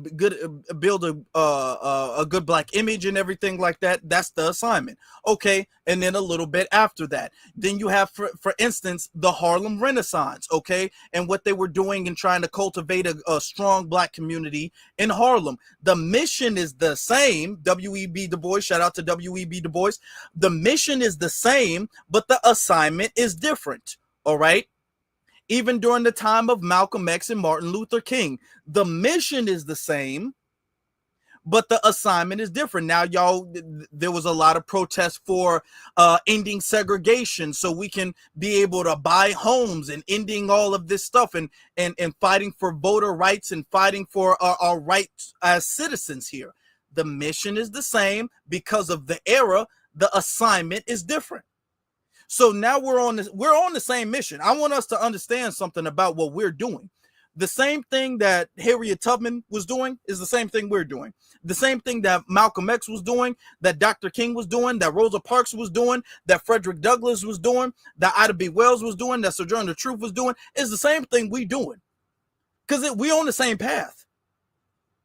build a good black image and everything like that. That's the assignment. Okay. And then a little bit after that, then you have, for instance, the Harlem Renaissance. Okay. And what they were doing and trying to cultivate a strong black community in Harlem. The mission is the same. W.E.B. Du Bois, shout out to W.E.B. Du Bois. The mission is the same, but the assignment is different. All right. Even during the time of Malcolm X and Martin Luther King, the mission is the same, but the assignment is different. Now, y'all, there was a lot of protests for ending segregation so we can be able to buy homes and ending all of this stuff and fighting for voter rights and fighting for our rights as citizens here. The mission is the same. Because of the era, the assignment is different. So now we're on the same mission. I want us to understand something about what we're doing. The same thing that Harriet Tubman was doing is the same thing we're doing. The same thing that Malcolm X was doing, that Dr. King was doing, that Rosa Parks was doing, that Frederick Douglass was doing, that Ida B. Wells was doing, that Sojourner Truth was doing, is the same thing we doing. Because we on the same path.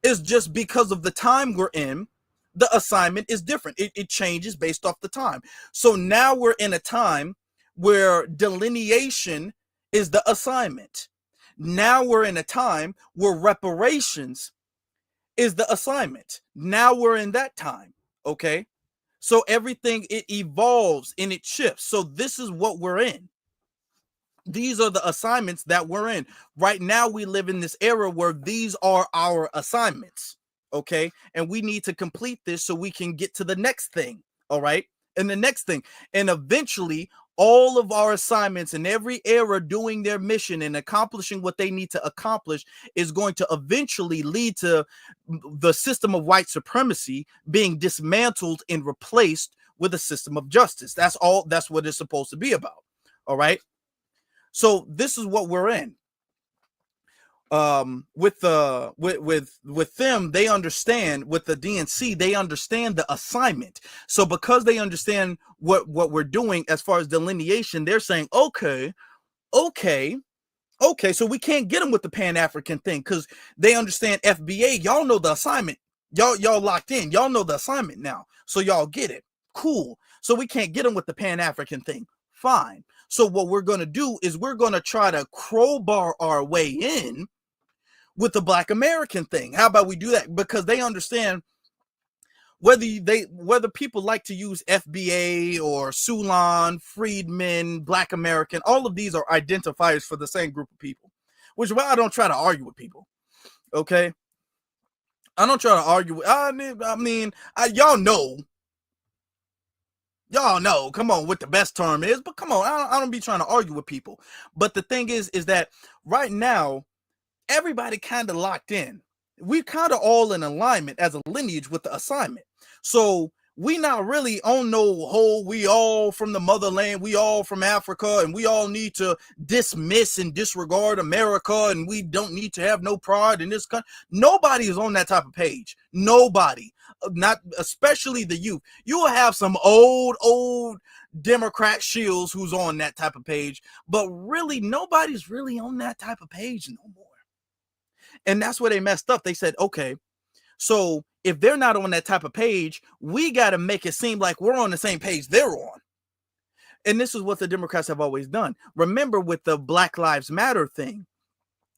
It's just because of the time we're in, the assignment is different. It changes based off the time. So now we're in a time where delineation is the assignment. Now we're in a time where reparations is the assignment. Now we're in that time, okay? So everything, it evolves and it shifts. So this is what we're in. These are the assignments that we're in. Right now we live in this era where these are our assignments, okay? And we need to complete this so we can get to the next thing, all right? And the next thing, and eventually all of our assignments in every era doing their mission and accomplishing what they need to accomplish is going to eventually lead to the system of white supremacy being dismantled and replaced with a system of justice. That's what it's supposed to be about. All right. So this is what we're in. With them, they understand. With the DNC, they understand the assignment. So because they understand what we're doing as far as delineation, they're saying, okay, so we can't get them with the Pan-African thing because they understand FBA. Y'all know the assignment. Y'all locked in. Y'all know the assignment now, so y'all get it. Cool. So we can't get them with the Pan-African thing. Fine. So what we're going to do is we're going to try to crowbar our way in with the Black American thing. How about we do that? Because they understand whether people like to use FBA or Sulon, Freedmen, Black American, all of these are identifiers for the same group of people, which is why I don't try to argue with people. Okay. I don't try to argue. Y'all know, come on, what the best term is, but come on, I don't be trying to argue with people. But the thing is that right now, everybody kind of locked in. We kind of all in alignment as a lineage with the assignment. So we not really on no whole, we all from the motherland, we all from Africa, and we all need to dismiss and disregard America, and we don't need to have no pride in this country. Nobody is on that type of page. Nobody. Not especially the youth. You will have some old Democrat shills who's on that type of page, but really nobody's really on that type of page no more. And that's where they messed up. They said, okay, so if they're not on that type of page, we got to make it seem like we're on the same page they're on. And this is what the Democrats have always done. Remember with the Black Lives Matter thing,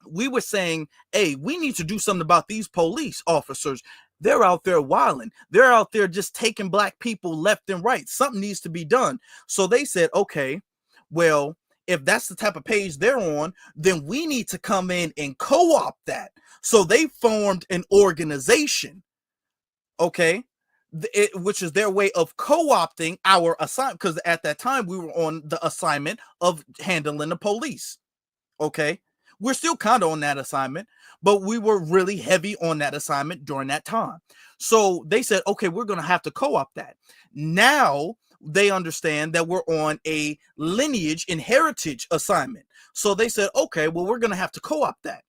we were saying, hey, we need to do something about these police officers. They're out there wilding. They're out there just taking Black people left and right. Something needs to be done. So they said, okay, well, if that's the type of page they're on, then we need to come in and co-opt that. So they formed an organization, okay, which is their way of co-opting our assignment. Because at that time, we were on the assignment of handling the police, okay? We're still kind of on that assignment, but we were really heavy on that assignment during that time. So they said, okay, we're going to have to co-opt that. Now they understand that we're on a lineage and heritage assignment. So they said, okay, well, we're going to have to co-opt that.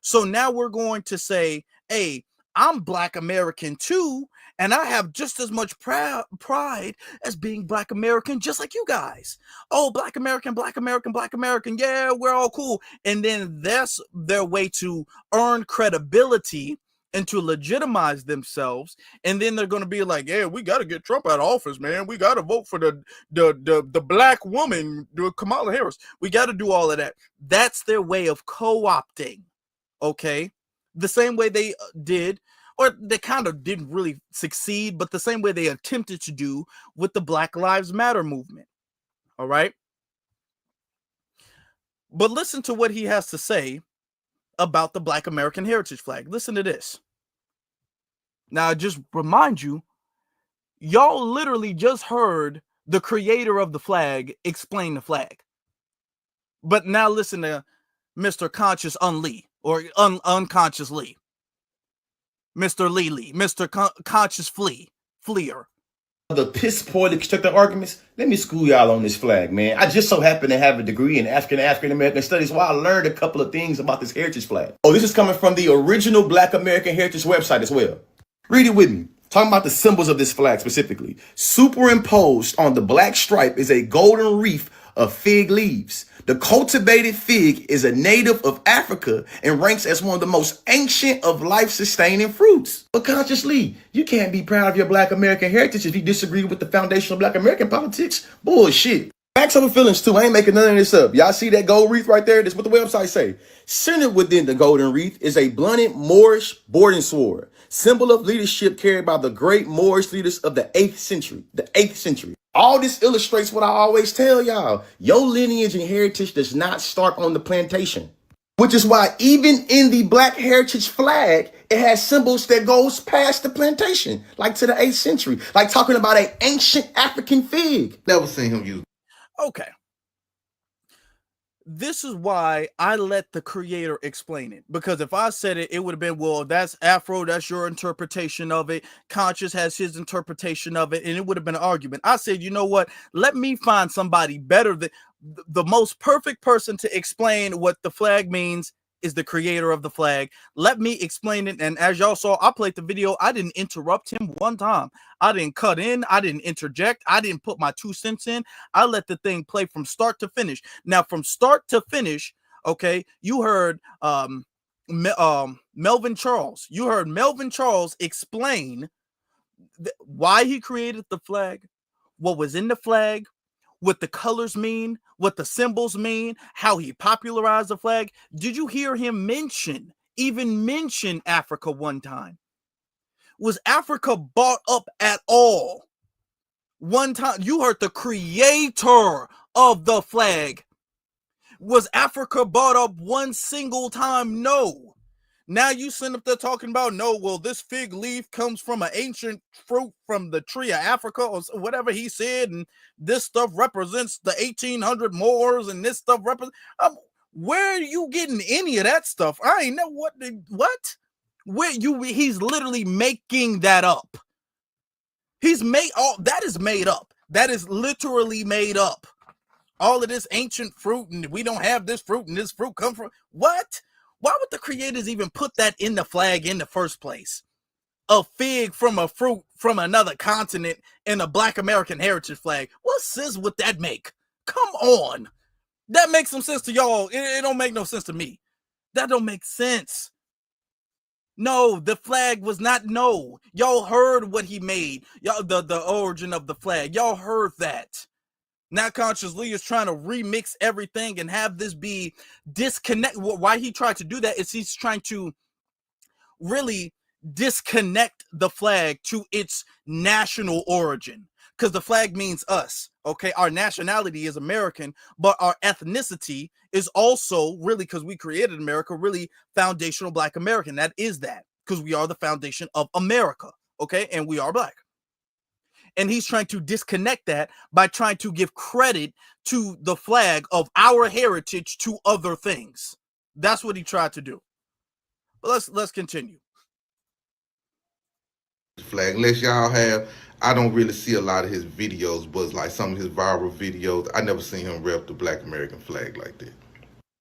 So now we're going to say, hey, I'm Black American too, and I have just as much pride as being Black American, just like you guys. Oh, Black American, Black American, Black American. Yeah, we're all cool. And then that's their way to earn credibility and to legitimize themselves. And then they're going to be like, yeah, we got to get Trump out of office, man. We got to vote for the Black woman, Kamala Harris. We got to do all of that. That's their way of co-opting. Okay. The same way they did, or they kind of didn't really succeed, but the same way they attempted to do with the Black Lives Matter movement. All right. But listen to what he has to say about the Black American heritage flag. Listen to this. Now, just remind you, y'all literally just heard the creator of the flag explain the flag. But now listen to Mr. Conscious Unlee, or Unconscious Lee. Mr. Lee, Mr. Conscious Fleer. The piss poor constructive arguments. Let me school y'all on this flag, man. I just so happen to have a degree in African American studies, while I learned a couple of things about this heritage flag. Oh, this is coming from the original Black American Heritage website as well. Read it with me. Talking about the symbols of this flag specifically. Superimposed on the black stripe is a golden wreath of fig leaves. The cultivated fig is a native of Africa and ranks as one of the most ancient of life-sustaining fruits. But consciously, you can't be proud of your Black American heritage if you disagree with the foundation of Black American politics. Bullshit. Facts over feelings too. I ain't making none of this up. Y'all see that gold wreath right there? That's what the website say. Centered within the golden wreath is a blunted Moorish boarding sword, symbol of leadership carried by the great Moorish leaders of the 8th century. The 8th century. All this illustrates what I always tell y'all. Your lineage and heritage does not start on the plantation. Which is why even in the Black heritage flag, it has symbols that goes past the plantation, like to the 8th century, like talking about an ancient African fig. Never seen him use. Okay. This is why I let the creator explain it. Because if I said it, it would have been, well, that's Afro, that's your interpretation of it. Conscious has his interpretation of it, and it would have been an argument. I said, you know what? Let me find somebody better than the most perfect person to explain what the flag means is the creator of the flag. Let me explain it. And as y'all saw, I played the video. I didn't interrupt him one time. I didn't cut in. I didn't interject. I didn't put my 2 cents in. I let the thing play from start to finish. Now, from start to finish, okay, you heard Melvin Charles. You heard Melvin Charles explain why he created the flag, what was in the flag, what the colors mean, what the symbols mean, how he popularized the flag. Did you hear him even mention Africa one time? Was Africa brought up at all? One time, you heard the creator of the flag. Was Africa brought up one single time? No. Now you send up there talking about, no, well, this fig leaf comes from an ancient fruit from the tree of Africa, or whatever he said, and this stuff represents the 1800 Moors, and this stuff represents... where are you getting any of that stuff? I ain't know what? He's literally making that up. That is made up. That is literally made up. All of this ancient fruit, and we don't have this fruit, and this fruit come from... What? Why would the creators even put that in the flag in the first place? A fig from a fruit from another continent in a Black American heritage flag. What sense would that make? Come on. That makes some sense to y'all. It don't make no sense to me. That don't make sense. No, the flag was not... No. Y'all heard what he made. Y'all, the origin of the flag. Y'all heard that. Now Conscious Lee is trying to remix everything and have this be disconnect. Why he tried to do that is he's trying to really disconnect the flag to its national origin, because the flag means us. Okay, our nationality is American, but our ethnicity is also really, because we created America, really foundational Black American. That is that, because we are the foundation of America. Okay, and we are Black. And he's trying to disconnect that by trying to give credit to the flag of our heritage to other things. That's what he tried to do. But let's continue. Flag, unless y'all have, I don't really see a lot of his videos, but like some of his viral videos, I never seen him rep the Black American flag like that.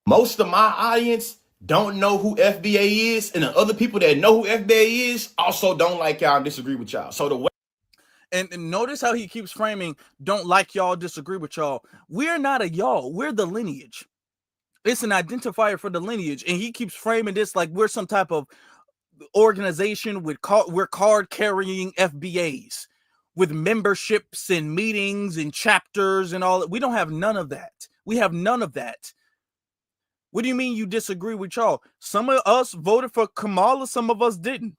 Most of my audience don't know who FBA is, and the other people that know who FBA is also don't like y'all and disagree with y'all. So the way... And notice how he keeps framing, don't like y'all, disagree with y'all. We're not a y'all. We're the lineage. It's an identifier for the lineage. And he keeps framing this like we're some type of organization with we're card-carrying FBAs with memberships and meetings and chapters and all that. We don't have none of that. We have none of that. What do you mean you disagree with y'all? Some of us voted for Kamala, some of us didn't.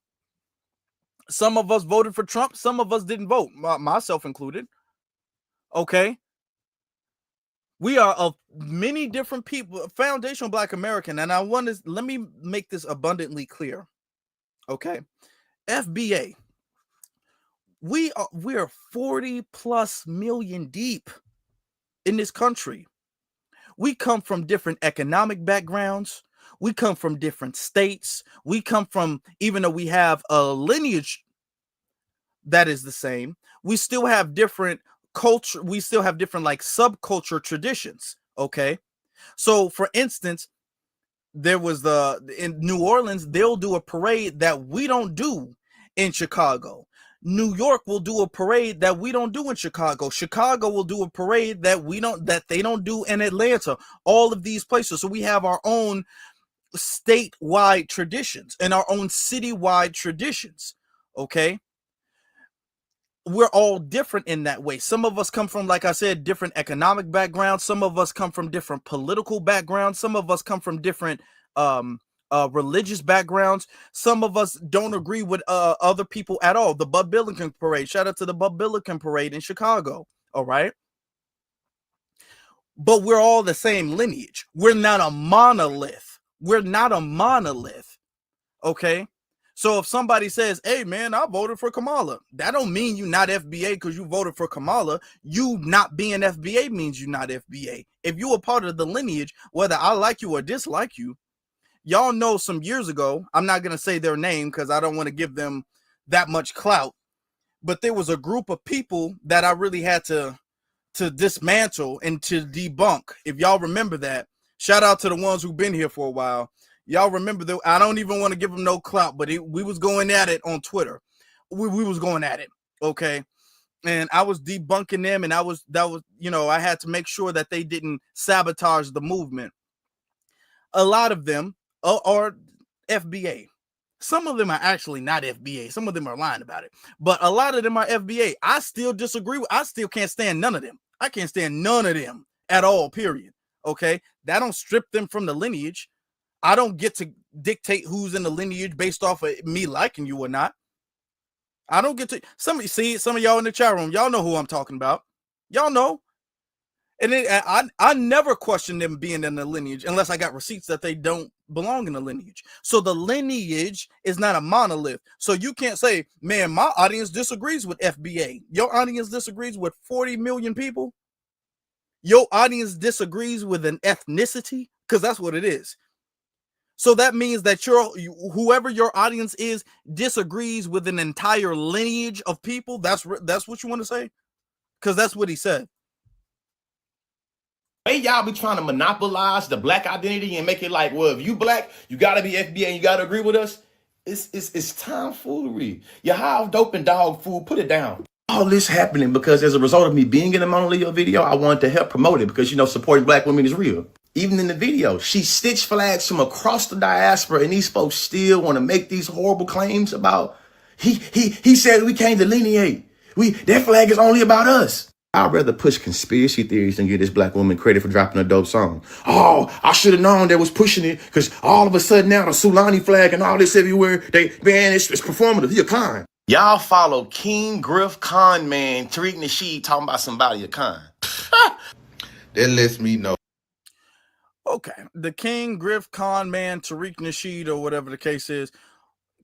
Some of us voted for Trump. Some of us didn't vote, myself included. Okay. We are of many different people, foundational Black American. And let me make this abundantly clear. Okay. FBA. We're 40 plus million deep in this country. We come from different economic backgrounds. We come from different states. We come from, even though we have a lineage that is the same, we still have different culture. We still have different like subculture traditions. Okay. So for instance, there was in New Orleans, they'll do a parade that we don't do in Chicago. New York will do a parade that we don't do in Chicago. Chicago will do a parade that they don't do in Atlanta. All of these places. So we have our own statewide traditions and our own citywide traditions. Okay. We're all different in that way. Some of us come from, like I said, different economic backgrounds. Some of us come from different political backgrounds. Some of us come from different religious backgrounds. Some of us don't agree with other people at all. The Debunking parade. Shout out to the Debunking parade in Chicago. All right. But we're all the same lineage. We're not a monolith. We're not a monolith. Okay. So if somebody says, hey, man, I voted for Kamala, that don't mean you not FBA because you voted for Kamala. You not being FBA means you not FBA. If you a part of the lineage, whether I like you or dislike you, y'all know some years ago, I'm not going to say their name because I don't want to give them that much clout, but there was a group of people that I really had to dismantle and to debunk. If y'all remember that, shout out to the ones who've been here for a while. Y'all remember that? I don't even want to give them no clout, but we was going at it on Twitter. We was going at it, okay? And I was debunking them, and that was I had to make sure that they didn't sabotage the movement. A lot of them are FBA. Some of them are actually not FBA. Some of them are lying about it, but a lot of them are FBA. I still disagree with. I still can't stand none of them. I can't stand none of them at all. Period. Okay, that don't strip them from the lineage. I don't get to dictate who's in the lineage based off of me liking you or not. I don't get to. Some of y'all in the chat room, y'all know who I'm talking about. Y'all know. And then I never question them being in the lineage unless I got receipts that they don't belong in the lineage. So the lineage is not a monolith. So you can't say, man, my audience disagrees with FBA. Your audience disagrees with 40 million people. Your audience disagrees with an ethnicity, because that's what it is. So that means that whoever your audience is disagrees with an entire lineage of people. That's what you want to say? Because that's what he said. Hey, y'all be trying to monopolize the black identity and make it like, well, if you black, you gotta be FBA and you gotta agree with us. It's tomfoolery. You have dope and dog food, put it down. All this happening because as a result of me being in a Monoleo video, I wanted to help promote it because, supporting black women is real. Even in the video, she stitched flags from across the diaspora, and these folks still want to make these horrible claims about he said we can't delineate. That flag is only about us. I'd rather push conspiracy theories than give this black woman credit for dropping a dope song. Oh, I should have known they was pushing it because all of a sudden now the Sulon flag and all this everywhere, it's performative. He a con. Y'all follow King Griff Con Man Tariq Nasheed talking about somebody a con. That lets me know. Okay, the King Griff Con Man Tariq Nasheed or whatever the case is.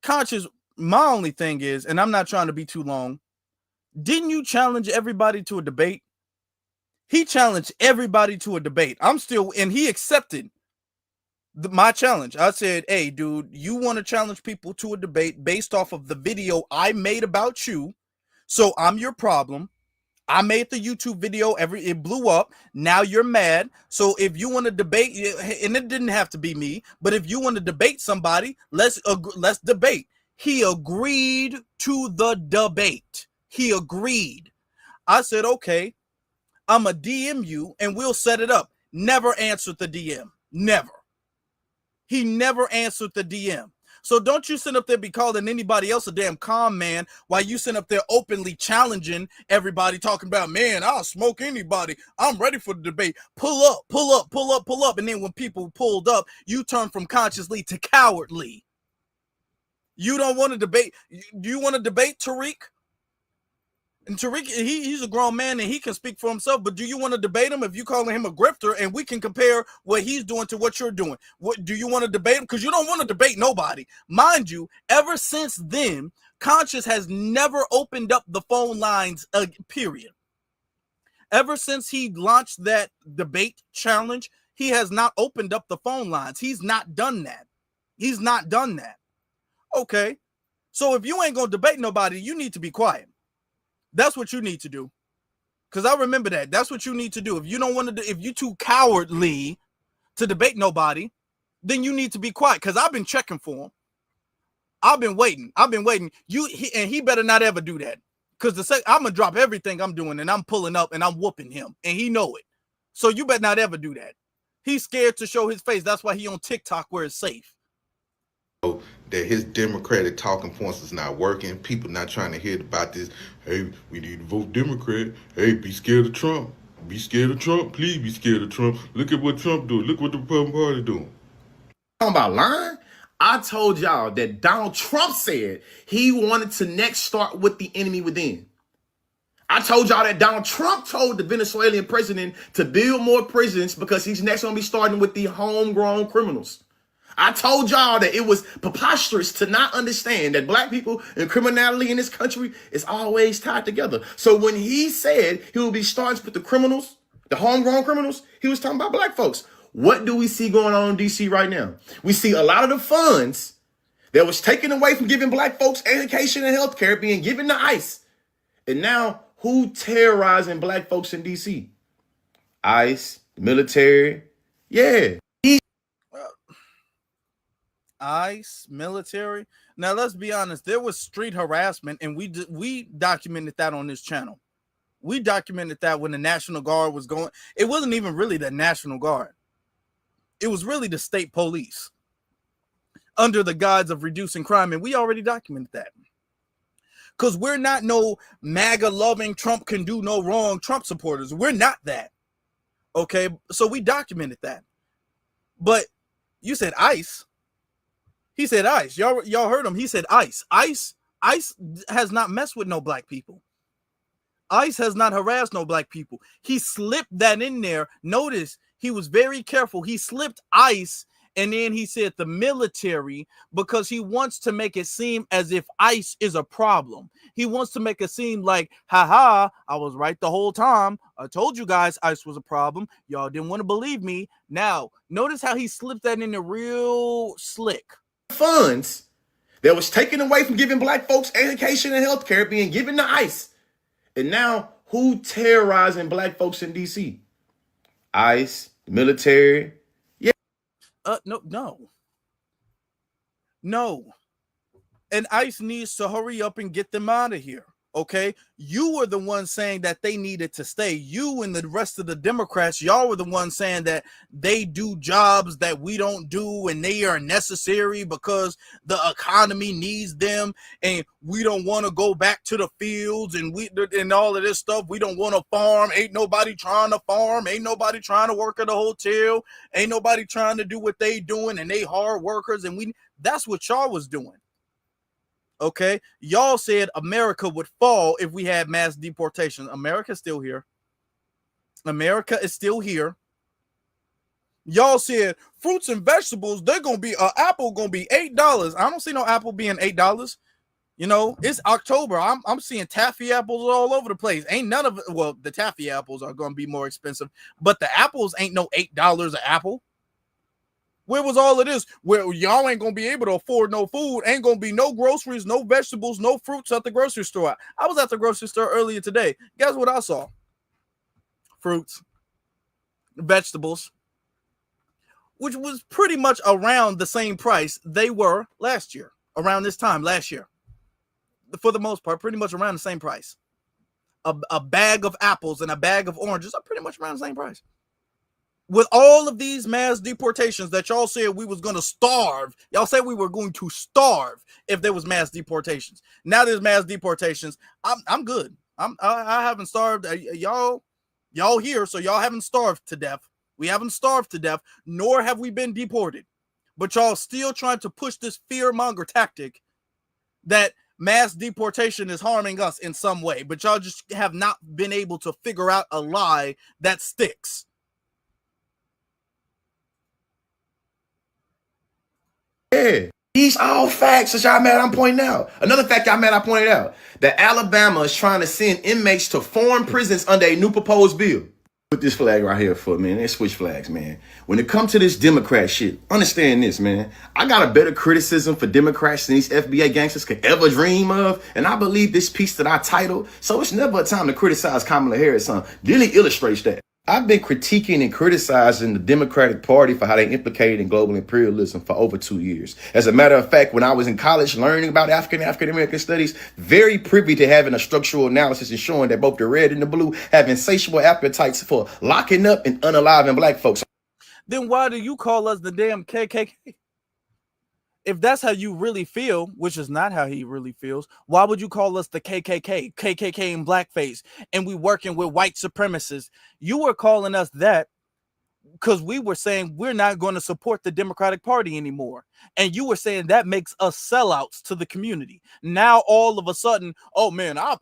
Conscious, my only thing is, and I'm not trying to be too long, didn't you challenge everybody to a debate? He challenged everybody to a debate. And he accepted my challenge. I said, hey, dude, you want to challenge people to a debate based off of the video I made about you. So I'm your problem. I made the YouTube video. It blew up. Now you're mad. So if you want to debate, and it didn't have to be me, but if you want to debate somebody, let's debate. He agreed to the debate. He agreed. I said, okay, I'm a DM you and we'll set it up. Never answered the DM. Never. He never answered the DM. So don't you sit up there be calling anybody else a damn con man while you sit up there openly challenging everybody, talking about, man, I'll smoke anybody. I'm ready for the debate. Pull up, pull up, pull up, pull up. And then when people pulled up, you turn from consciously to cowardly. You don't want to debate. Do you want to debate Tariq? And Tariq, he's a grown man and he can speak for himself, but do you want to debate him if you calling him a grifter and we can compare what he's doing to what you're doing? What do you want to debate him? Because you don't want to debate nobody. Mind you, ever since then, Conscious has never opened up the phone lines, period. Ever since he launched that debate challenge, he has not opened up the phone lines. He's not done that. He's not done that. Okay. So if you ain't going to debate nobody, you need to be quiet. That's what you need to do. Because I remember that. That's what you need to do. If you don't want to, if you're too cowardly to debate nobody, then you need to be quiet. Because I've been checking for him. I've been waiting. He better not ever do that. Because I'm going to drop everything I'm doing and I'm pulling up and I'm whooping him. And he know it. So you better not ever do that. He's scared to show his face. That's why he on TikTok where it's safe. That his Democratic talking points is not working. People not trying to hear about this. Hey, we need to vote Democrat. Hey, be scared of Trump. Be scared of Trump. Please be scared of Trump. Look at what Trump doing. Look what the Republican Party doing. Talking about lying? I told y'all that Donald Trump said he wanted to next start with the enemy within. I told y'all that Donald Trump told the Venezuelan president to build more prisons because he's next going to be starting with the homegrown criminals. I told y'all that it was preposterous to not understand that black people and criminality in this country is always tied together. So when he said he will be starting with the criminals, the homegrown criminals, he was talking about black folks. What do we see going on in D.C. right now? We see a lot of the funds that was taken away from giving black folks education and healthcare being given to ICE. And now who terrorizing black folks in D.C.? ICE, military. Yeah. ICE, military. Now, let's be honest. There was street harassment, and we documented that on this channel. We documented that when the National Guard was going. It wasn't even really the National Guard. It was really the state police under the guise of reducing crime, and we already documented that. Because we're not no MAGA-loving, Trump can do no wrong Trump supporters. We're not that. Okay? So we documented that. But you said ICE. He said ICE. Y'all heard him. He said ICE. ICE has not messed with no black people. ICE has not harassed no black people. He slipped that in there. Notice he was very careful. He slipped ICE and then he said the military because he wants to make it seem as if ICE is a problem. He wants to make it seem like, haha, I was right the whole time. I told you guys ICE was a problem. Y'all didn't want to believe me. Now, notice how he slipped that in there real slick. Funds that was taken away from giving black folks education and healthcare being given to ICE. And now who terrorizing black folks in D.C.? ICE, military. Yeah. No. And ICE needs to hurry up and get them out of here. Okay, you were the ones saying that they needed to stay. You and the rest of the Democrats, y'all were the ones saying that they do jobs that we don't do and they are necessary because the economy needs them and we don't want to go back to the fields and all of this stuff. We don't want to farm. Ain't nobody trying to farm. Ain't nobody trying to work at a hotel. Ain't nobody trying to do what they doing and they hard workers. And that's what y'all was doing. Okay, y'all said America would fall if we had mass deportation. America's still here. America is still here. Y'all said fruits and vegetables, they're gonna be apple gonna be $8. I don't see no apple being $8. You know, it's October. I'm seeing taffy apples all over the place. Ain't none of it. Well, the taffy apples are gonna be more expensive, but the apples ain't no $8 an apple. Where was all of this? Where y'all ain't gonna be able to afford no food, ain't gonna be no groceries, no vegetables, no fruits at the grocery store. I was at the grocery store earlier today. Guess what I saw? Fruits, vegetables, which was pretty much around the same price they were last year, around this time last year. For the most part, pretty much around the same price. A bag of apples and a bag of oranges are pretty much around the same price. With all of these mass deportations that y'all said we was going to starve, y'all said we were going to starve if there was mass deportations. Now there's mass deportations. I'm good. I haven't starved. Y'all here, so y'all haven't starved to death. We haven't starved to death, nor have we been deported. But y'all still trying to push this fearmonger tactic that mass deportation is harming us in some way. But y'all just have not been able to figure out a lie that sticks. Yeah. These all facts that y'all mad I'm pointing out. Another fact y'all mad I pointed out, that Alabama is trying to send inmates to foreign prisons under a new proposed bill. Put this flag right here for a minute. Let's switch flags, man. When it comes to this Democrat shit, understand this, man. I got a better criticism for Democrats than these FBA gangsters could ever dream of. And I believe this piece that I titled, So It's Never a Time to Criticize Kamala Harris, really illustrates that. I've been critiquing and criticizing the Democratic Party for how they implicated in global imperialism for over 2 years. As a matter of fact, when I was in college learning about African-American studies, very privy to having a structural analysis and showing that both the red and the blue have insatiable appetites for locking up and unaliving black folks. Then why do you call us the damn KKK? If that's how you really feel, which is not how he really feels, why would you call us the KKK? KKK in blackface, and we working with white supremacists. You were calling us that because we were saying we're not going to support the Democratic Party anymore. And you were saying that makes us sellouts to the community. Now, all of a sudden, oh man, I've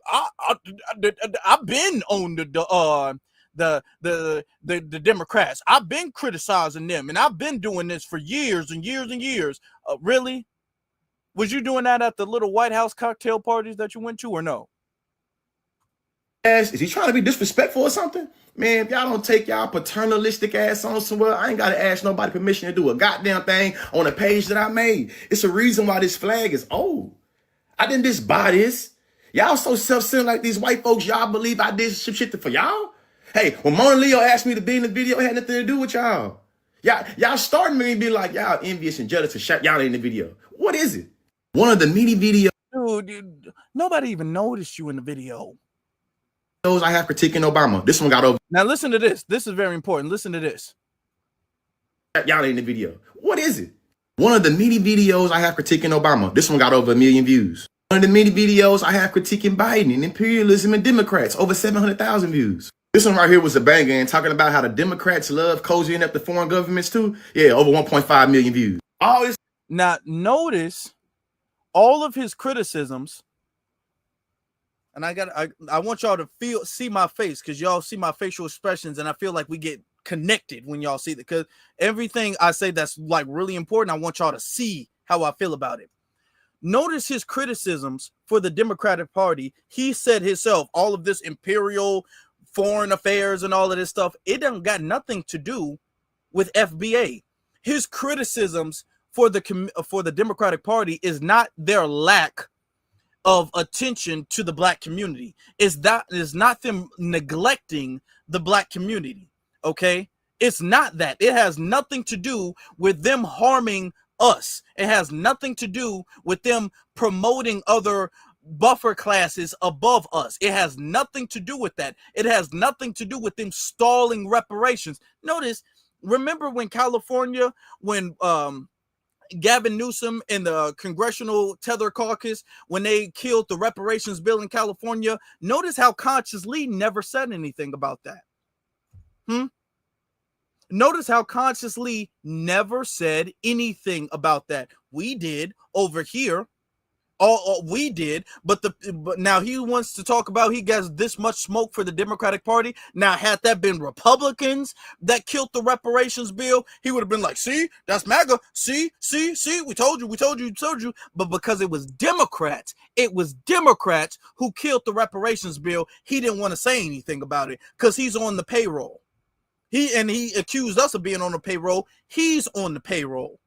been on the Democrats. I've been criticizing them, and I've been doing this for years and years and years. Really? Was you doing that at the little White House cocktail parties that you went to, or no? Is he trying to be disrespectful or something? Man, if y'all don't take y'all paternalistic ass on somewhere, I ain't got to ask nobody permission to do a goddamn thing on a page that I made. It's a reason why this flag is old. I didn't just buy this. Y'all so self-centered like these white folks, y'all believe I did some shit for y'all? Hey, when Mona Leo asked me to be in the video, it had nothing to do with y'all. Y'all starting me to be like, y'all envious and jealous and y'all in the video. What is it? One of the many videos. Dude, nobody even noticed you in the video. I have critiquing Obama. This one got over. Now listen to this. This is very important. Listen to this. Y'all in the video. What is it? One of the many videos I have critiquing Obama. This one got over 1 million views. One of the many videos I have critiquing Biden and imperialism and Democrats. Over 700,000 views. This one right here was a banger and talking about how the Democrats love cozying up the foreign governments too. Yeah, over 1.5 million views. All this. Now notice all of his criticisms, and I want y'all to see my face, because y'all see my facial expressions, and I feel like we get connected when y'all see that, because everything I say that's like really important, I want y'all to see how I feel about it. Notice his criticisms for the Democratic Party. He said himself, all of this imperial foreign affairs and all of this stuff, it doesn't got nothing to do with FBA. His criticisms for the Democratic Party is not their lack of attention to the black community. Is not them neglecting the black community. Okay, it's not that. It has nothing to do with them harming us. It has nothing to do with them promoting other buffer classes above us. It has nothing to do with that. It has nothing to do with them stalling reparations. Notice, remember when California, when Gavin Newsom and the Congressional Tether Caucus, when they killed the reparations bill in California, notice how Conscious Lee never said anything about that. Notice how Conscious Lee never said anything about that. We did over here. We did, but now he wants to talk about he gets this much smoke for the Democratic Party. Now, had that been Republicans that killed the reparations bill, he would have been like, see, that's MAGA. See, we told you. But because it was Democrats who killed the reparations bill, he didn't want to say anything about it because he's on the payroll. He accused us of being on the payroll. He's on the payroll.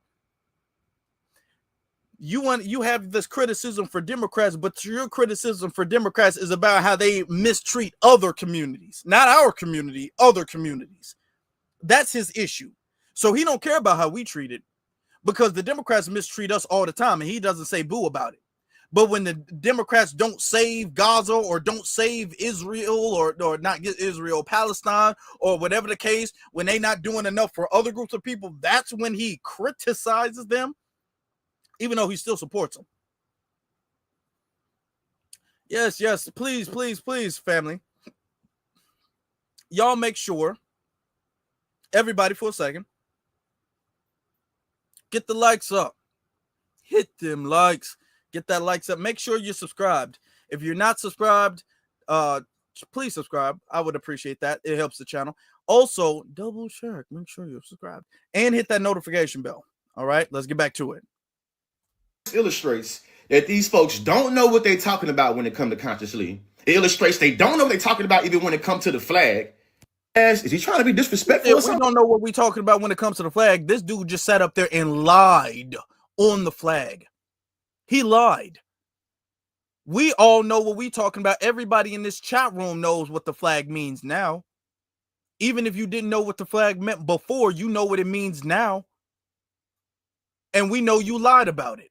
You have this criticism for Democrats, but your criticism for Democrats is about how they mistreat other communities, not our community, other communities. That's his issue. So he don't care about how we treat it, because the Democrats mistreat us all the time, and he doesn't say boo about it. But when the Democrats don't save Gaza or don't save Israel or not get Israel, Palestine, or whatever the case, when they not doing enough for other groups of people, that's when he criticizes them, even though he still supports them. Yes, please, family. Y'all make sure, everybody for a second, get the likes up. Hit them likes. Get that likes up. Make sure you're subscribed. If you're not subscribed, please subscribe. I would appreciate that. It helps the channel. Also, double check. Make sure you're subscribed. And hit that notification bell. All right, let's get back to it. illustrates that these folks don't know what they're talking about when it comes to consciously. It illustrates they don't know what they're talking about even when it comes to the flag. Is he trying to be disrespectful or something? We don't know what we're talking about when it comes to the flag. This dude just sat up there and lied on the flag. He lied. We all know what we're talking about. Everybody in this chat room knows what the flag means now. Even if you didn't know what the flag meant before, you know what it means now. And we know you lied about it.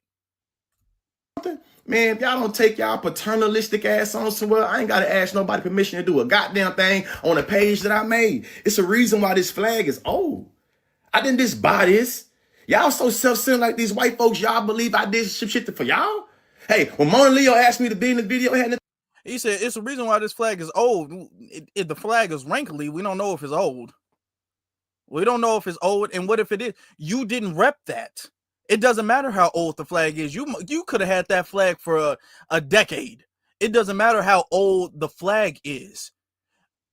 Man, if y'all don't take y'all paternalistic ass on somewhere, I ain't got to ask nobody permission to do a goddamn thing on a page that I made. It's a reason why this flag is old. I didn't just buy this. Y'all so self-centered like these white folks, y'all believe I did some shit for y'all? Hey, when Mona Leo asked me to be in the video, he said, it's the reason why this flag is old. If the flag is wrinkly, we don't know if it's old. We don't know if it's old. And what if it is? You didn't rep that. It doesn't matter how old the flag is. You could have had that flag for a decade. It doesn't matter how old the flag is.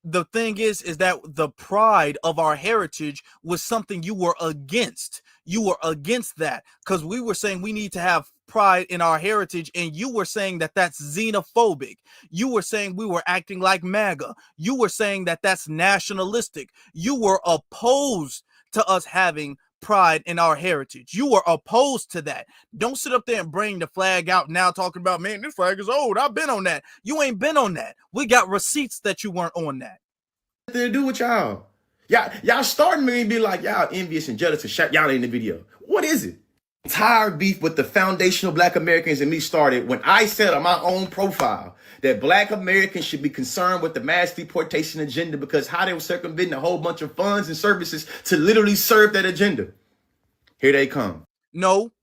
The thing is that the pride of our heritage was something you were against. You were against that because we were saying we need to have pride in our heritage, and you were saying that that's xenophobic. You were saying we were acting like MAGA. You were saying that that's nationalistic. You were opposed to us having pride in our heritage. You were opposed to that. Don't sit up there and bring the flag out now talking about, man, this flag is old. I've been on that. You ain't been on that. We got receipts that you weren't on that. To do with y'all. Y'all starting me to be like, y'all envious and jealous and shut y'all in the video. What is it? Entire beef with the foundational Black Americans and me started when I said on my own profile that Black Americans should be concerned with the mass deportation agenda because how they were circumventing a whole bunch of funds and services to literally serve that agenda. Here they come. No.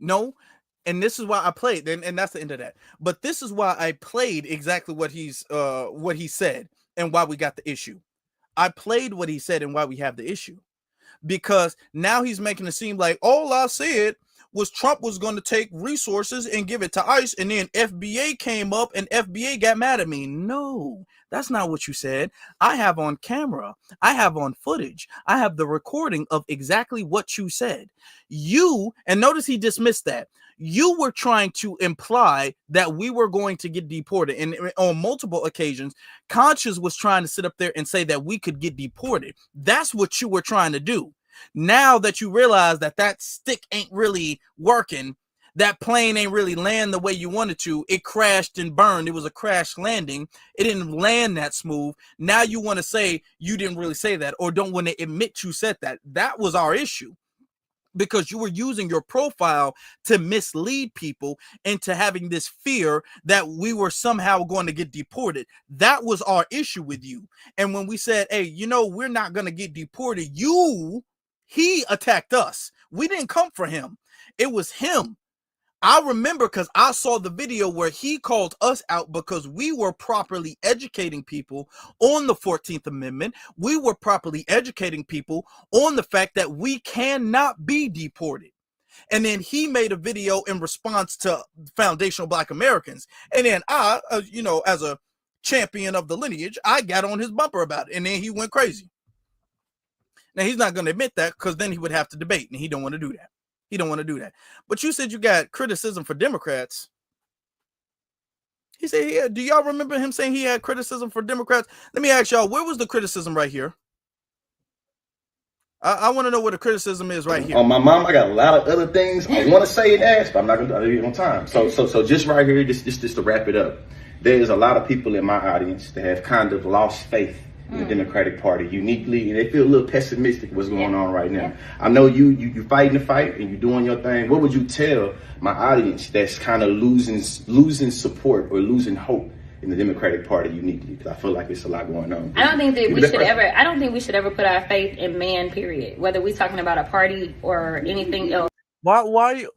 And this is why I played, and that's the end of that. But this is why I played exactly what he said and why we got the issue. I played what he said and why we have the issue. Because now he's making it seem like all I said was Trump was going to take resources and give it to ICE, and then FBA came up and FBA got mad at me. No, that's not what you said. I have on camera. I have on footage. I have the recording of exactly what you said. You, and notice he dismissed that. You were trying to imply that we were going to get deported. And on multiple occasions, Conscious was trying to sit up there and say that we could get deported. That's what you were trying to do. Now that you realize that that stick ain't really working, that plane ain't really land the way you wanted to, it crashed and burned. It was a crash landing. It didn't land that smooth. Now you want to say you didn't really say that or don't want to admit you said that. That was our issue. Because you were using your profile to mislead people into having this fear that we were somehow going to get deported. That was our issue with you. And when we said, hey, you know, we're not going to get deported, he attacked us. We didn't come for him. It was him. I remember because I saw the video where he called us out because we were properly educating people on the 14th Amendment. We were properly educating people on the fact that we cannot be deported. And then he made a video in response to foundational Black Americans. And then I, as a champion of the lineage, I got on his bumper about it. And then he went crazy. Now, he's not going to admit that because then he would have to debate, and he don't want to do that. He don't want to do that. But you said you got criticism for Democrats. He said, do y'all remember him saying he had criticism for Democrats? Let me ask y'all, where was the criticism right here? I want to know what the criticism is right here. On my mom, I got a lot of other things I want to say and ask, but I'm not going to do it on time. So just right here, just to wrap it up, there's a lot of people in my audience that have kind of lost faith in the Democratic Party uniquely, and they feel a little pessimistic what's going on right now. I know you fighting the fight and you're doing your thing. What would you tell my audience that's kind of losing support or losing hope in the Democratic Party uniquely? Because I feel like it's a lot going on. I don't think we should ever put our faith in man, period. Whether we're talking about a party or anything else. Why you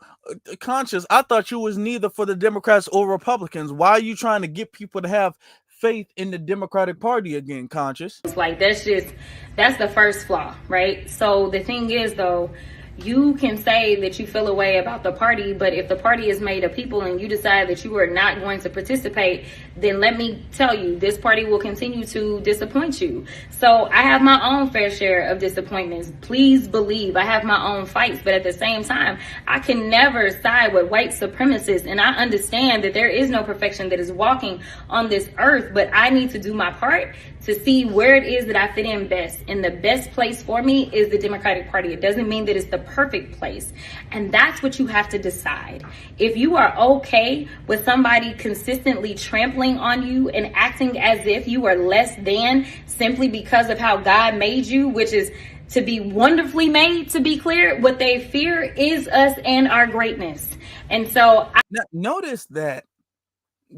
Conscious? I thought you was neither for the Democrats or Republicans. Why are you trying to get people to have faith in the Democratic Party again, Conscious? It's like that's the first flaw, right? So the thing is, though, You can say that you feel a way about the party, but if the party is made of people and you decide that you are not going to participate, then let me tell you, this party will continue to disappoint you. So I have my own fair share of disappointments. Please believe I have my own fights, but at the same time, I can never side with white supremacists. And I understand that there is no perfection that is walking on this earth, but I need to do my part to see where it is that I fit in best. And the best place for me is the Democratic Party. It doesn't mean that it's the perfect place. And that's what you have to decide. If you are okay with somebody consistently trampling on you and acting as if you are less than simply because of how God made you, which is to be wonderfully made, to be clear, what they fear is us and our greatness. And so now, notice that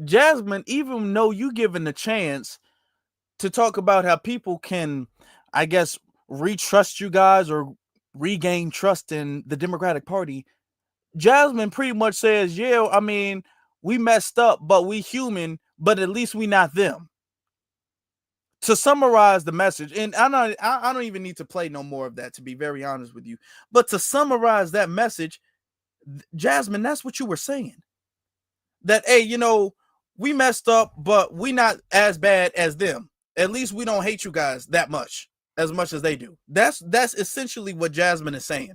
Jasmine, even though you given the chance to talk about how people can, I guess, retrust you guys or regain trust in the Democratic Party, Jasmine pretty much says, yeah, I mean, we messed up, but we human, but at least we not them. To summarize the message, and I don't even need to play no more of that, to be very honest with you, but to summarize that message, Jasmine, that's what you were saying. That, hey, you know, we messed up, but we not as bad as them. At least we don't hate you guys that much as they do. That's essentially what Jasmine is saying.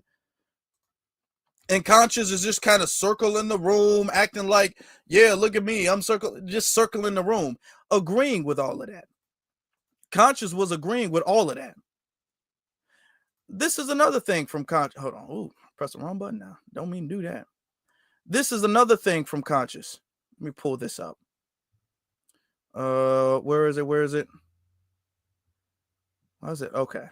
And Conscious is just kind of circling the room, acting like, yeah, look at me, I'm just circling the room, agreeing with all of that. Conscious was agreeing with all of that. This is another thing from Conscious. Hold on. Ooh, press the wrong button now. Don't mean to do that. This is another thing from Conscious. Let me pull this up. Where is it? Where is it? Okay.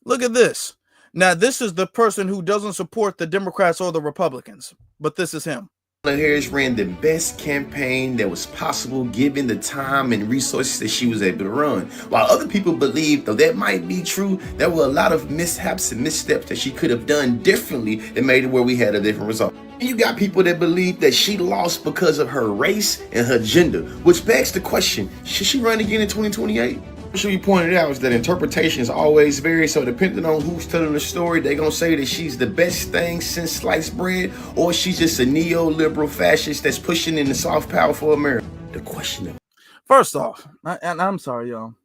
Look at this. Now, this is the person who doesn't support the Democrats or the Republicans, but this is him. Kamala Harris ran the best campaign that was possible given the time and resources that she was able to run. While other people believe, though that might be true, there were a lot of mishaps and missteps that she could have done differently that made it where we had a different result. You got people that believe that she lost because of her race and her gender, which begs the question, should she run again in 2028? What should be pointed out is that interpretations always vary, so depending on who's telling the story, they're going to say that she's the best thing since sliced bread, or she's just a neoliberal fascist that's pushing in the soft power for America. The question of... First off, and I'm sorry, y'all.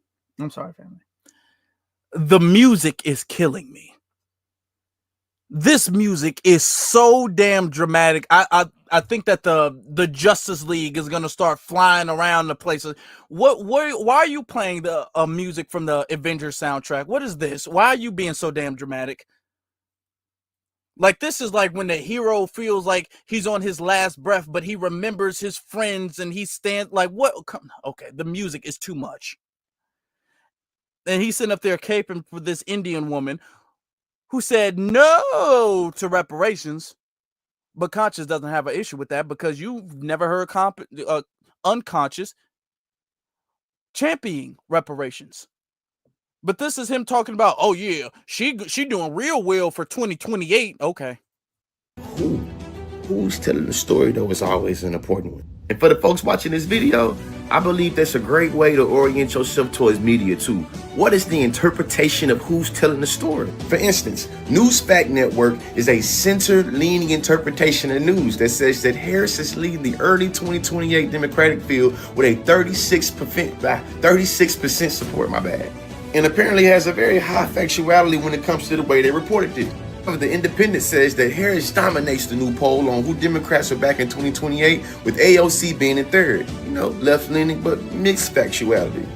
I'm sorry, family. The music is killing me. This music is so damn dramatic. I think that the Justice League is gonna start flying around the places. Why are you playing the music from the Avengers soundtrack? What is this? Why are you being so damn dramatic? Like, this is like when the hero feels like he's on his last breath, but he remembers his friends and he stands like, what? Okay, the music is too much. And he's sitting up there caping for this Indian woman who said no to reparations, but Conscious doesn't have an issue with that because you've never heard Unconscious championing reparations. But this is him talking about, oh yeah, she doing real well for 2028. Okay. Who's telling the story, though, is always an important one. And for the folks watching this video, I believe that's a great way to orient yourself towards media too. What is the interpretation of who's telling the story? For instance, News Fact Network is a center-leaning interpretation of news that says that Harris is leading the early 2028 Democratic field with a 36% support, and apparently has a very high factuality when it comes to the way they reported it. The Independent says that Harris dominates the new poll on who Democrats are back in 2028, with AOC being in third. You know, left-leaning but mixed factuality.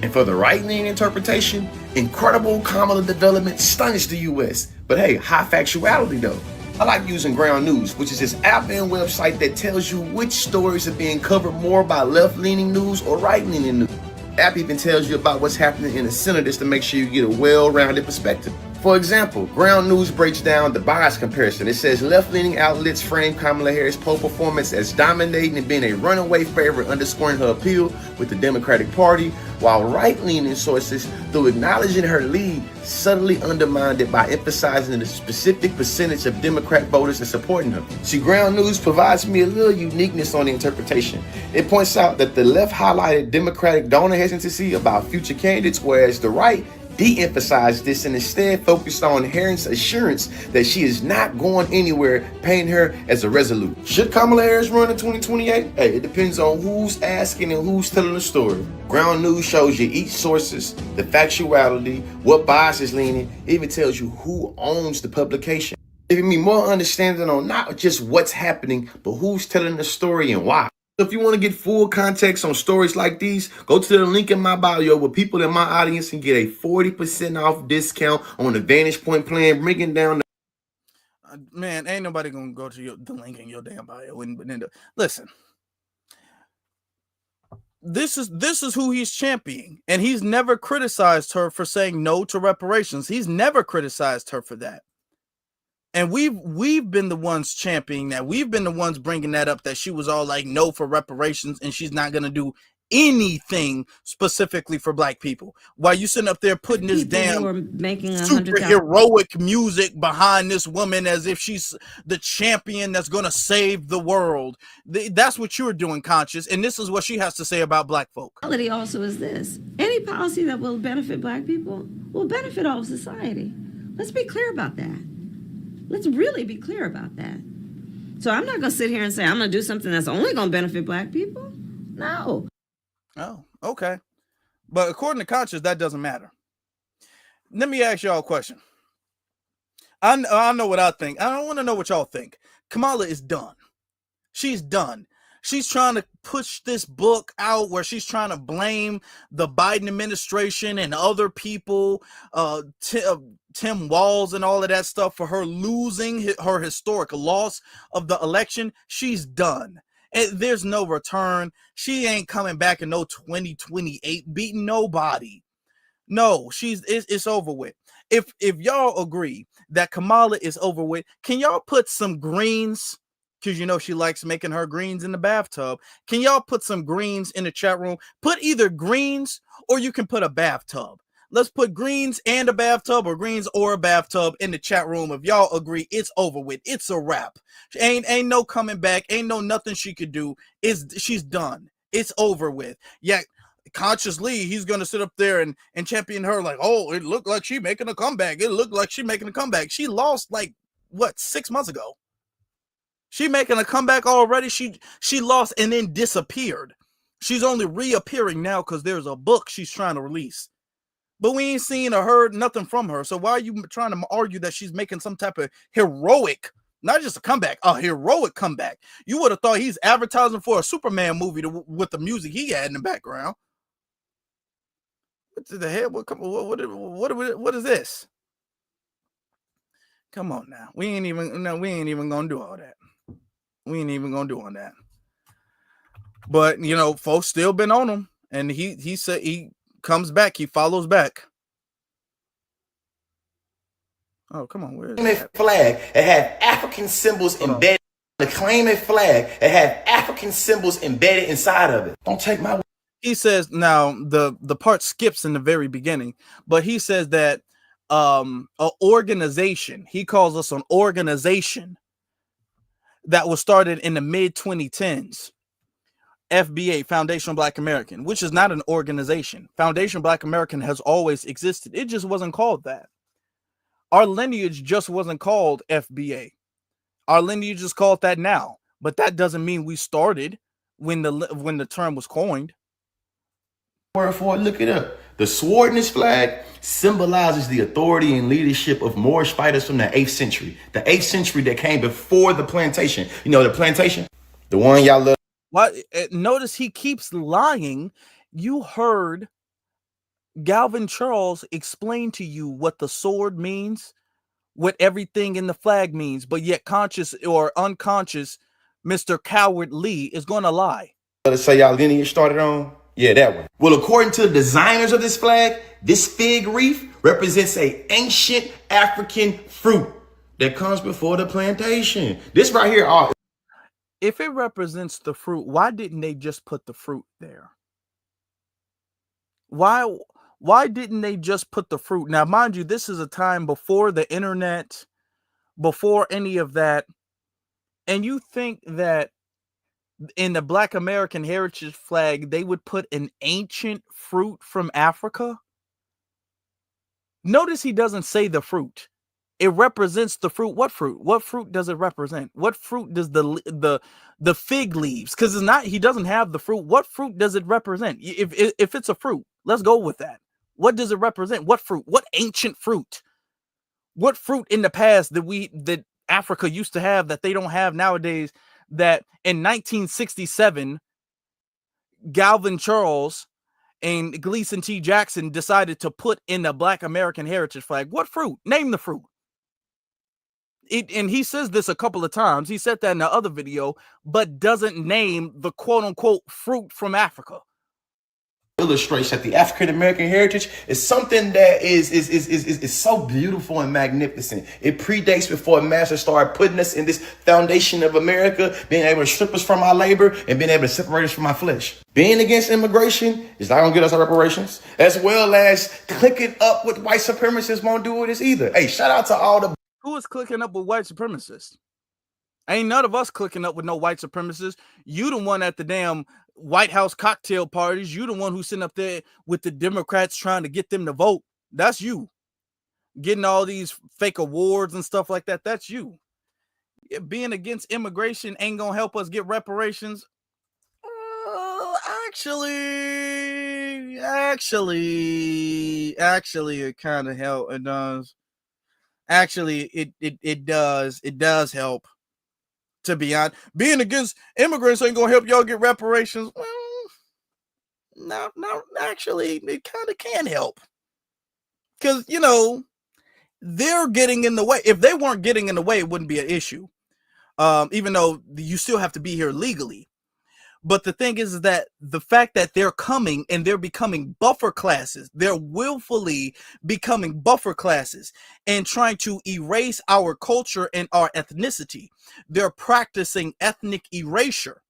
And for the right-leaning interpretation, incredible Kamala development stuns the U.S. But hey, high factuality though. I like using Ground News, which is this app and website that tells you which stories are being covered more by left-leaning news or right-leaning news. The app even tells you about what's happening in the center just to make sure you get a well-rounded perspective. For example, Ground News breaks down the bias comparison. It says left-leaning outlets frame Kamala Harris' poll performance as dominating and being a runaway favorite, underscoring her appeal with the Democratic Party, while right-leaning sources, through acknowledging her lead, subtly undermined it by emphasizing the specific percentage of Democrat voters and supporting her. See, Ground News provides me a little uniqueness on the interpretation. It points out that the left highlighted Democratic donor hesitancy about future candidates, whereas the right de-emphasized this and instead focused on Harris' assurance that she is not going anywhere, painting her as a resolute. Should Kamala Harris run in 2028? Hey, it depends on who's asking and who's telling the story. Ground News shows you each sources, the factuality, what bias is leaning, it even tells you who owns the publication, giving me more understanding on not just what's happening, but who's telling the story and why. If you want to get full context on stories like these, go to the link in my bio where people in my audience can get a 40% off discount on the Vantage Point plan, bringing down the man, ain't nobody gonna go to the link in your damn bio. Listen, this is who he's championing, and he's never criticized her for saying no to reparations. He's never criticized her for that. And we've been the ones championing that. We've been the ones bringing that up, that she was all like no for reparations and she's not going to do anything specifically for black people. While you sitting up there putting this damn making super heroic music behind this woman as if she's the champion that's going to save the world. That's what you're doing, Conscious. And this is what she has to say about black folk. The reality also is this: any policy that will benefit black people will benefit all of society. Let's be clear about that. Let's really be clear about that. So I'm not going to sit here and say I'm going to do something that's only going to benefit black people. No. Oh, okay. But according to Conscious, that doesn't matter. Let me ask y'all a question. I know what I think. I don't want to know what y'all think. Kamala is done. She's done. She's trying to push this book out where she's trying to blame the Biden administration and other people, Tim Walz and all of that stuff, for her losing her historic loss of the election. She's done. And there's no return. She ain't coming back in no 2028 beating nobody. No, it's over with. If y'all agree that Kamala is over with, can y'all put some greens? Because you know she likes making her greens in the bathtub. Can y'all put some greens in the chat room? Put either greens or you can put a bathtub. Let's put greens and a bathtub, or greens or a bathtub in the chat room. If y'all agree, it's over with. It's a wrap. Ain't no coming back. Ain't no nothing she could do. She's done. It's over with. Yeah, consciously he's gonna sit up there and champion her like, oh, it looked like she making a comeback. It looked like she making a comeback. She lost like what, 6 months ago. She making a comeback already. She lost and then disappeared. She's only reappearing now because there's a book she's trying to release. But we ain't seen or heard nothing from her. So why are you trying to argue that she's making some type of heroic, not just a comeback, a heroic comeback? You would have thought he's advertising for a Superman movie with the music he had in the background. What the hell? What is this? Come on now. We ain't even gonna do all that. We ain't even gonna do all that. But you know, folks still been on him, and he said he comes back, he follows back. Oh, come on, where is that flag? It had African symbols embedded. The claimant flag, it had African symbols embedded inside of it. Don't take my. He says now the part skips in the very beginning, but he says that an organization, he calls us an organization that was started in the mid 2010s. FBA, Foundation Black American, which is not an organization. Foundation Black American has always existed. It just wasn't called that. Our lineage just wasn't called FBA. Our lineage is called that now, but that doesn't mean we started when the term was coined. Word for it, look it up. The sword in this flag symbolizes the authority and leadership of Moorish fighters from the 8th century. The 8th century that came before the plantation. You know the plantation? The one y'all love. Why? Notice he keeps lying. You heard Galvin Charles explain to you what the sword means, what everything in the flag means, but yet conscious or unconscious, Mr. Coward Lee is going to lie. Let's say y'all lineage started on. Yeah, that one. Well, according to the designers of this flag, this fig wreath represents an ancient African fruit that comes before the plantation. This right here. If it represents the fruit, why didn't they just put the fruit there? Why didn't they just put the fruit? Now, mind you, this is a time before the internet, before any of that. And you think that in the Black American heritage flag, they would put an ancient fruit from Africa? Notice he doesn't say the fruit. It represents the fruit. What fruit? What fruit does it represent? What fruit does the fig leaves? Because it's not. He doesn't have the fruit. What fruit does it represent? If it's a fruit, let's go with that. What does it represent? What fruit? What ancient fruit? What fruit in the past that Africa used to have that they don't have nowadays? That in 1967, Galvin Charles and Gleason T. Jackson decided to put in the Black American heritage flag. What fruit? Name the fruit. And he says this a couple of times. He said that in the other video, but doesn't name the quote unquote fruit from Africa. Illustrates that the African American heritage is something that is so beautiful and magnificent. It predates before masters started putting us in this foundation of America, being able to strip us from our labor and being able to separate us from our flesh. Being against immigration is not gonna get us our reparations, as well as clicking up with white supremacists won't do this either. Hey, shout out to all the Who is clicking up with white supremacists? Ain't none of us clicking up with no white supremacists. You the one at the damn White House cocktail parties. You the one who's sitting up there with the Democrats trying to get them to vote. That's you. Getting all these fake awards and stuff like that. That's you. Being against immigration ain't gonna help us get reparations. Actually, it kind of help. It does. Actually, it does help. To be honest, being against immigrants ain't gonna help y'all get reparations. Well, no, actually, it kind of can help. Because, they're getting in the way. If they weren't getting in the way, it wouldn't be an issue. Even though you still have to be here legally. But the thing is that the fact that they're coming and they're becoming buffer classes, they're willfully becoming buffer classes and trying to erase our culture and our ethnicity. They're practicing ethnic erasure.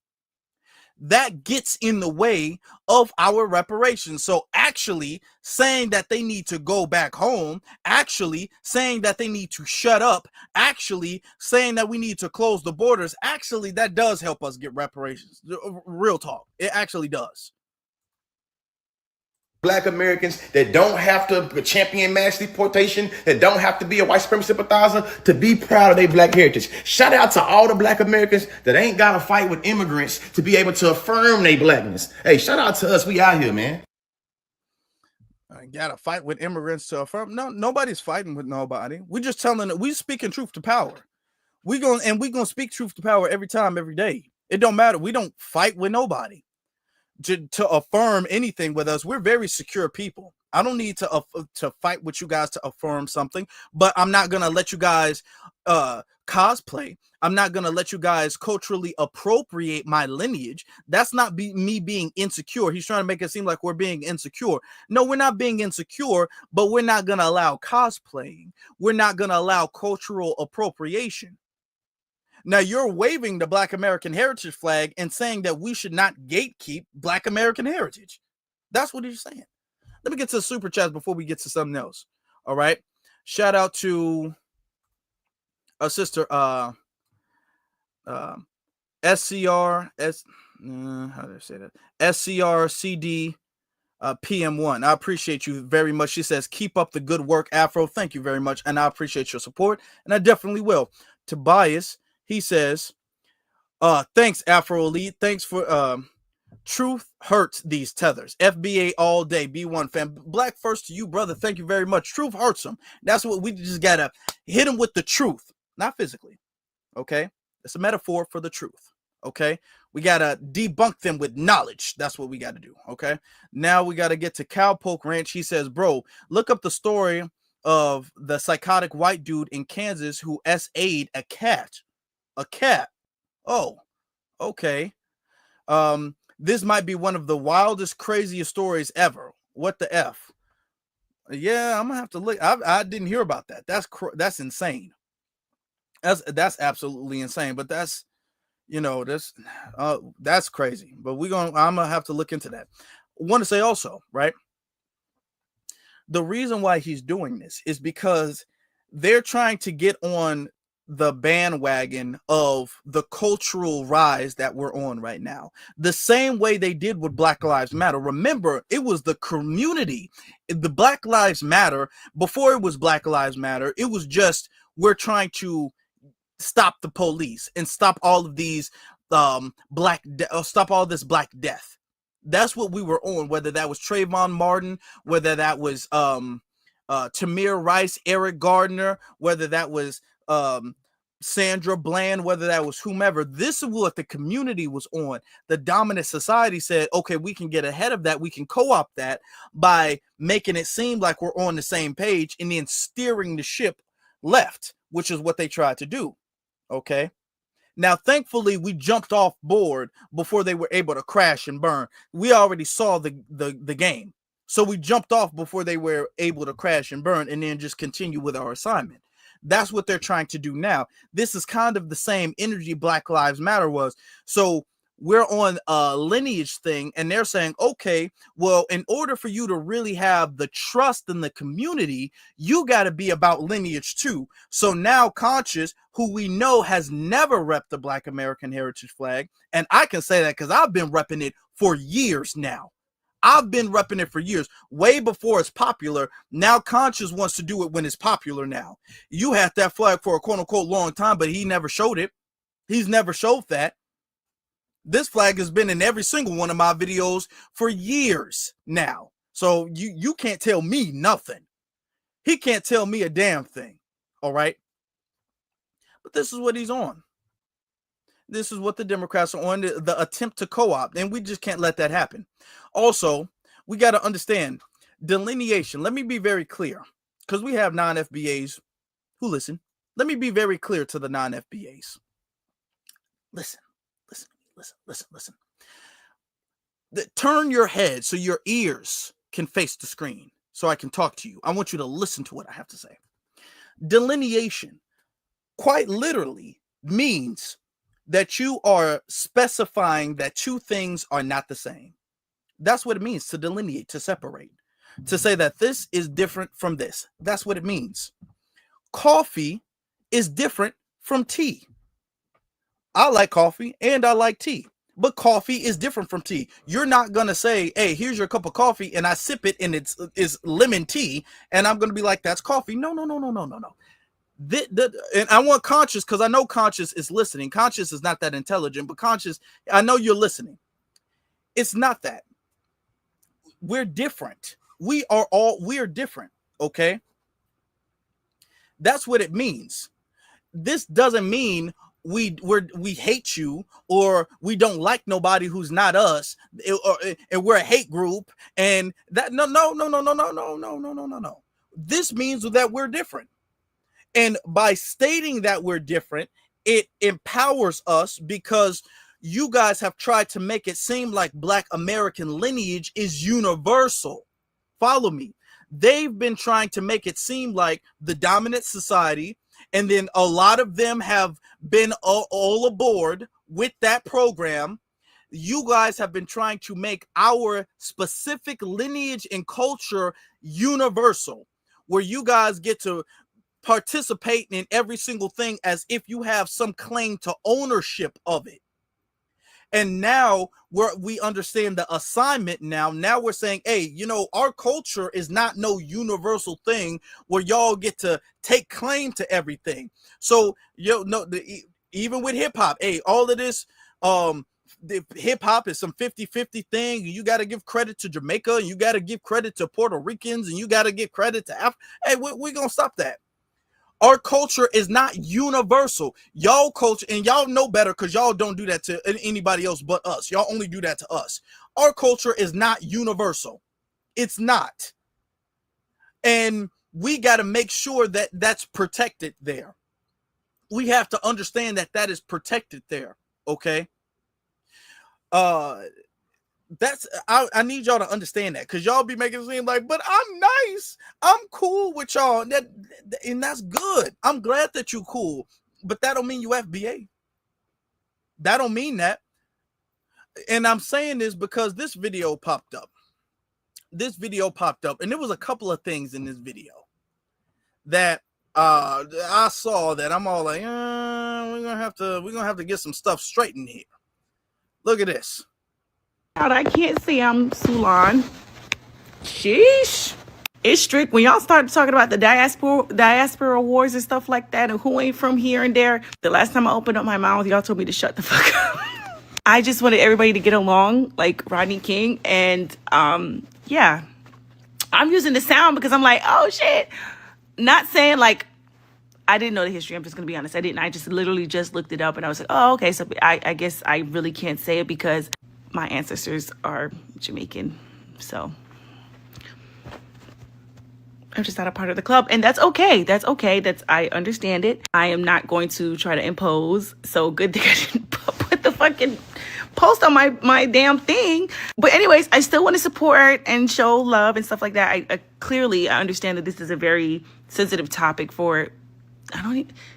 That gets in the way of our reparations. So actually saying that they need to go back home, actually saying that they need to shut up, actually saying that we need to close the borders, actually that does help us get reparations. Real talk. It actually does. Black Americans that don't have to champion mass deportation, that don't have to be a white supremacist sympathizer to be proud of their Black heritage. Shout out to all the Black Americans that ain't got to fight with immigrants to be able to affirm their Blackness. Hey, shout out to us. We out here, man. I got to fight with immigrants to affirm. No, nobody's fighting with nobody. We just telling it. We speaking truth to power. We gonna speak truth to power every time, every day. It don't matter. We don't fight with nobody. To affirm anything with us. We're very secure people. I don't need to fight with you guys to affirm something, but I'm not gonna let you guys cosplay. I'm not gonna let you guys culturally appropriate my lineage. That's not me being insecure. He's trying to make it seem like we're being insecure. No, we're not being insecure, but we're not gonna allow cosplaying. We're not gonna allow cultural appropriation. Now you're waving the Black American heritage flag and saying that we should not gatekeep Black American heritage. That's what he's saying. Let me get to the super chats before we get to something else. All right. Shout out to a sister, SCR, how do I say that? SCRCD PM1. I appreciate you very much. She says, keep up the good work, Afro. Thank you very much. And I appreciate your support. And I definitely will. Tobias, he says, thanks, Afro Elite. Thanks for truth hurts these tethers. FBA all day. B1 fam. Black first to you, brother. Thank you very much. Truth hurts them. That's what we just gotta hit them with the truth, not physically. Okay, it's a metaphor for the truth. Okay, we gotta debunk them with knowledge. That's what we gotta do. Okay, now we gotta get to Cowpoke Ranch. He says, bro, look up the story of the psychotic white dude in Kansas who SA'd a cat. A cat. Oh, okay. This might be one of the wildest, craziest stories ever. What the F? Yeah, I'm gonna have to look. I didn't hear about that. That's insane. That's absolutely insane. But that's, that's crazy. But I'm gonna have to look into that. I want to say also, right? The reason why he's doing this is because they're trying to get on the bandwagon of the cultural rise that we're on right now, the same way they did with Black Lives Matter. Remember, it was the community. The Black Lives Matter, before it was Black Lives Matter, it was just, we're trying to stop the police and stop all of these stop all this Black death. That's what we were on, whether that was Trayvon Martin, whether that was Tamir Rice, Eric Gardner, whether that was Sandra Bland, whether that was whomever. This is what the community was on. The dominant society said, okay, we can get ahead of that. We can co-opt that by making it seem like we're on the same page and then steering the ship left, which is what they tried to do. Okay. Now, thankfully, we jumped off board before they were able to crash and burn. We already saw the game. So we jumped off before they were able to crash and burn and then just continue with our assignment. That's what they're trying to do now. This is kind of the same energy Black Lives Matter was. So we're on a Lineage thing, and they're saying, okay, well, in order for you to really have the trust in the community, you got to be about Lineage too. So now Conscious, who we know has never repped the Black American heritage flag, and I can say that because I've been repping it for years now. I've been repping it for years, way before it's popular. Now Conscious wants to do it when it's popular now. You had that flag for a quote-unquote long time, but he never showed it. He's never showed that. This flag has been in every single one of my videos for years now. So you can't tell me nothing. He can't tell me a damn thing. All right. But this is what he's on. This is what the Democrats are on, the attempt to co-opt, and we just can't let that happen. Also, we got to understand delineation. Let me be very clear, because we have non-FBAs who listen. Let me be very clear to the non-FBAs. Listen. Turn your head so your ears can face the screen so I can talk to you. I want you to listen to what I have to say. Delineation quite literally means that you are specifying that two things are not the same. That's what it means to delineate, to separate, to say that this is different from this. That's what it means. Coffee is different from tea. I like coffee and I like tea, but coffee is different from tea. You're not going to say, hey, here's your cup of coffee, and I sip it and it's lemon tea, and I'm going to be like, that's coffee. No. And I want Conscious, because I know Conscious is listening. Conscious is not that intelligent, but Conscious, I know you're listening. It's not that. We're different. We're different. Okay. That's what it means. This doesn't mean we hate you or we don't like nobody who's not us, and we're a hate group, and that no. This means that we're different. And by stating that we're different, it empowers us, because you guys have tried to make it seem like Black American lineage is universal. Follow me. They've been trying to make it seem like the dominant society, and then a lot of them have been all aboard with that program. You guys have been trying to make our specific lineage and culture universal, where you guys get to participate in every single thing as if you have some claim to ownership of it. And now we understand the assignment now. Now we're saying, hey, our culture is not no universal thing where y'all get to take claim to everything. So, even with hip hop, hey, all of this, the hip hop is some 50-50 thing. You got to give credit to Jamaica, and you got to give credit to Puerto Ricans, and you got to give credit to Africa. Hey, we're going to stop that. Our culture is not universal. Y'all culture, and y'all know better because y'all don't do that to anybody else but us. Y'all only do that to us. Our culture is not universal. It's not. And we got to make sure that that's protected there. We have to understand that that is protected there. Okay. I need y'all to understand that, because y'all be making it seem like, but I'm nice, I'm cool with y'all, and that's good. I'm glad that you cool, but that don't mean you FBA. That don't mean that. And I'm saying this because this video popped up, and there was a couple of things in this video that I saw that. I'm all like, we're gonna have to get some stuff straightened here. Look at this. I can't say I'm Sulon. Sheesh. It's strict. When y'all started talking about the diaspora wars and stuff like that, and who ain't from here and there, the last time I opened up my mouth, y'all told me to shut the fuck up. I just wanted everybody to get along like Rodney King. And yeah, I'm using the sound because I'm like, oh shit. Not saying like, I didn't know the history. I'm just going to be honest. I didn't. I just literally just looked it up and I was like, oh, okay. So I guess I really can't say it because my ancestors are Jamaican. So I'm just not a part of the club. And that's okay. That's okay. I understand it. I am not going to try to impose. So good thing I didn't put the fucking post on my damn thing. But anyways, I still want to support and show love and stuff like that. I clearly understand that this is a very sensitive topic for,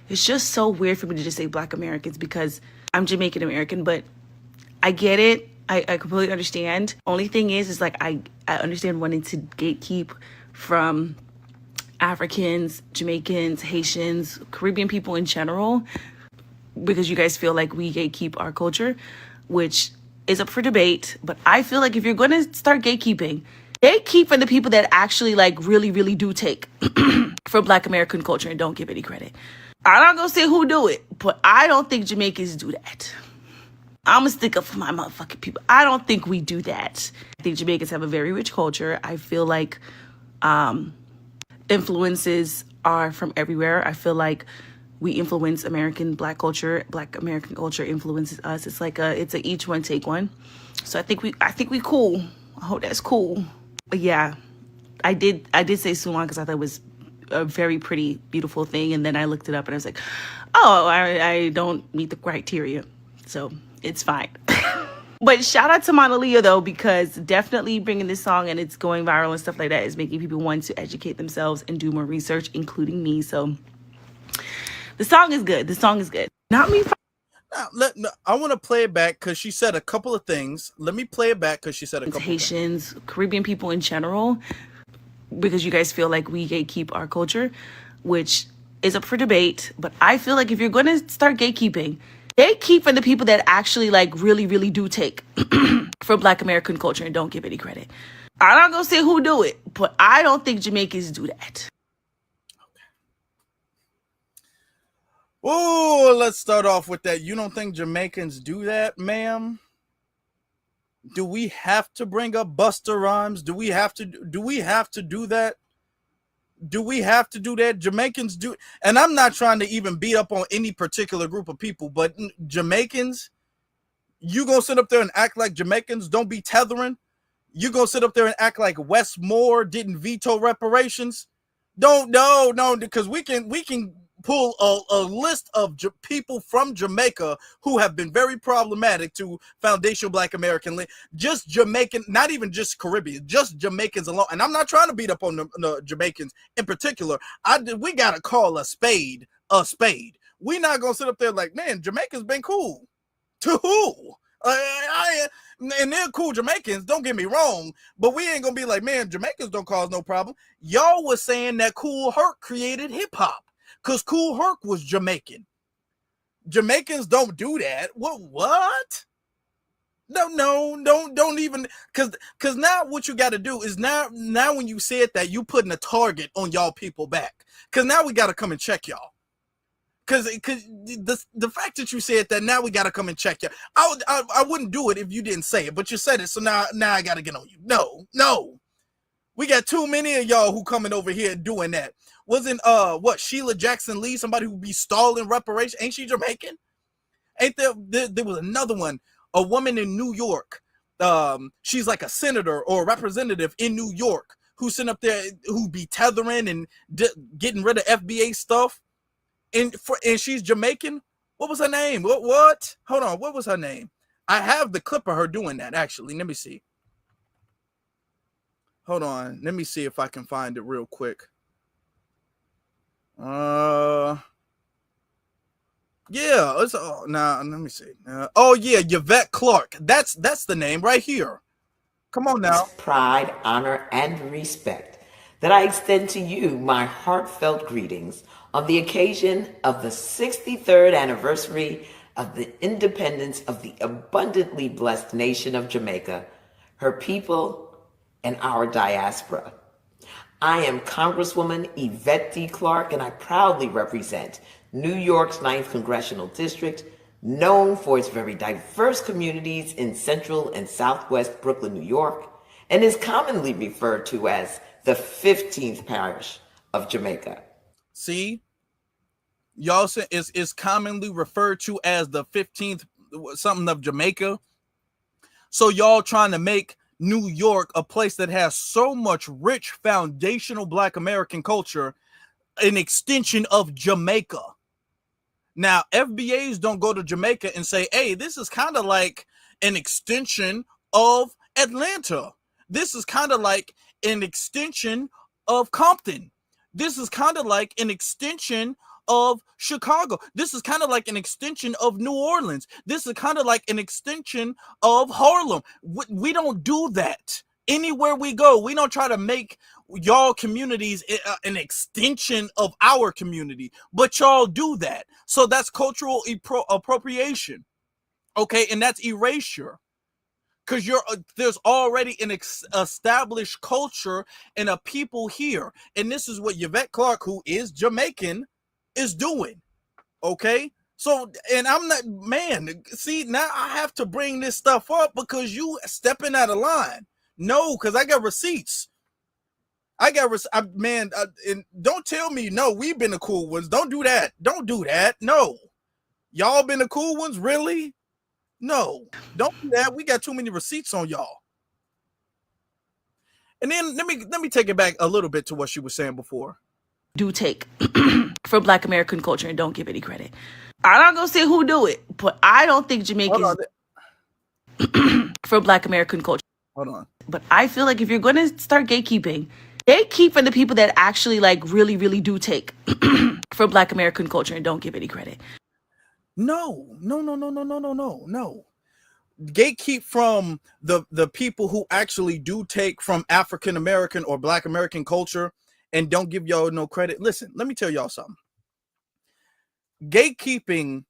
it's just so weird for me to just say Black Americans because I'm Jamaican American, but I get it. I completely understand. Only thing is like, I understand wanting to gatekeep from Africans, Jamaicans, Haitians, Caribbean people in general, because you guys feel like we gatekeep our culture, which is up for debate. But I feel like if you're going to start gatekeeping, gatekeep from the people that actually like really, really do take from Black American culture and don't give any credit. I'm not going to say who do it, but I don't think Jamaicans do that. I'm going to stick up for my motherfucking people. I don't think we do that. I think Jamaicans have a very rich culture. I feel like influences are from everywhere. I feel like we influence American Black culture. Black American culture influences us. It's like it's a each one take one. So I think we cool. I hope that's cool. But yeah, I did say Sulon because I thought it was a very pretty, beautiful thing. And then I looked it up and I was like, oh, I don't meet the criteria. So it's fine. But shout out to Monaleo though, because definitely bringing this song and it's going viral and stuff like that is making people want to educate themselves and do more research, including me. So the song is good. The song is good. Not me. I want to play it back because she said a couple of things. Let me play it back because she said a couple Haitians, of things. Caribbean people in general, because you guys feel like we gatekeep our culture, which is up for debate. But I feel like if you're going to start gatekeeping, gatekeep from the people that actually like really, really do take from Black American culture and don't give any credit. I'm not going to say who do it, but I don't think Jamaicans do that. Oh, let's start off with that. You don't think Jamaicans do that, ma'am? Do we have to bring up Busta Rhymes? Do we have to do that? Do we have to do that? Jamaicans do. And I'm not trying to even beat up on any particular group of people, but Jamaicans, you gonna sit up there and act like Jamaicans don't be tethering? You gonna sit up there and act like Westmore didn't veto reparations? No, because we can pull a list of people from Jamaica who have been very problematic to foundational Black American land. Just Jamaican, not even just Caribbean, just Jamaicans alone. And I'm not trying to beat up on the Jamaicans in particular. We got to call a spade a spade. We not going to sit up there like, man, Jamaica's been cool. To who? And they're cool Jamaicans, don't get me wrong, but we ain't going to be like, man, Jamaicans don't cause no problem. Y'all was saying that Kool Herc created hip hop. Because Kool Herc was Jamaican. Jamaicans don't do that. What? No, don't even, because now what you got to do is now when you said that, you putting a target on y'all people back. Because now we got to come and check y'all. Because the fact that you said that, now we got to come and check y'all. I wouldn't do it if you didn't say it, but you said it, so now I got to get on you. No. We got too many of y'all who coming over here doing that. Wasn't Sheila Jackson Lee somebody who be stalling reparation? Ain't she Jamaican? Ain't there was another one, a woman in New York. She's like a senator or a representative in New York who's sitting up there who be tethering and getting rid of FBA stuff. And she's Jamaican. What was her name? What? Hold on. What was her name? I have the clip of her doing that actually. Let me see. Hold on. Let me see if I can find it real quick. Yeah, it's let me see. Yvette Clarke. That's the name right here. Come on now. Pride, honor, and respect that I extend to you my heartfelt greetings On the occasion of the 63rd anniversary of the independence of the abundantly blessed nation of Jamaica, her people, and our diaspora. I am Congresswoman Yvette D. Clarke, and I proudly represent New York's 9th Congressional District, known for its very diverse communities in central and southwest Brooklyn, New York, and is commonly referred to as the 15th parish of Jamaica. See, y'all say is commonly referred to as the 15th something of Jamaica. So y'all trying to make New York a place that has so much rich foundational Black American culture, an extension of Jamaica. Now, FBAs don't go to Jamaica and say, hey, this is kind of like an extension of Atlanta. This is kind of like an extension of Compton. This is kind of like an extension of Chicago. This is kind of like an extension of New Orleans. This is kind of like an extension of Harlem. We don't do that. Anywhere we go, we don't try to make y'all communities an extension of our community, but y'all do that. So that's cultural appropriation. Okay, and that's erasure. Because there's already an established culture and a people here. And this is what Yvette Clarke, who is Jamaican, is doing. Okay? So, and I'm not, man, see, now I have to bring this stuff up because you stepping out of line. No, because I got receipts. And don't tell me, no, we've been the cool ones. Don't do that. Don't do that. No. Y'all been the cool ones? Really? No, don't do that. We got too many receipts on y'all. And then let me take it back a little bit to what she was saying before. Do take for Black American culture and don't give any credit. I'm not gonna say who do it, but I don't think Jamaicans for Black American culture. Hold on. But I feel like if you're gonna start gatekeeping, gatekeep for the people that actually like really, really do take for Black American culture and don't give any credit. No. Gatekeep from the people who actually do take from African American or Black American culture and don't give y'all no credit. Listen, let me tell y'all something. Gatekeeping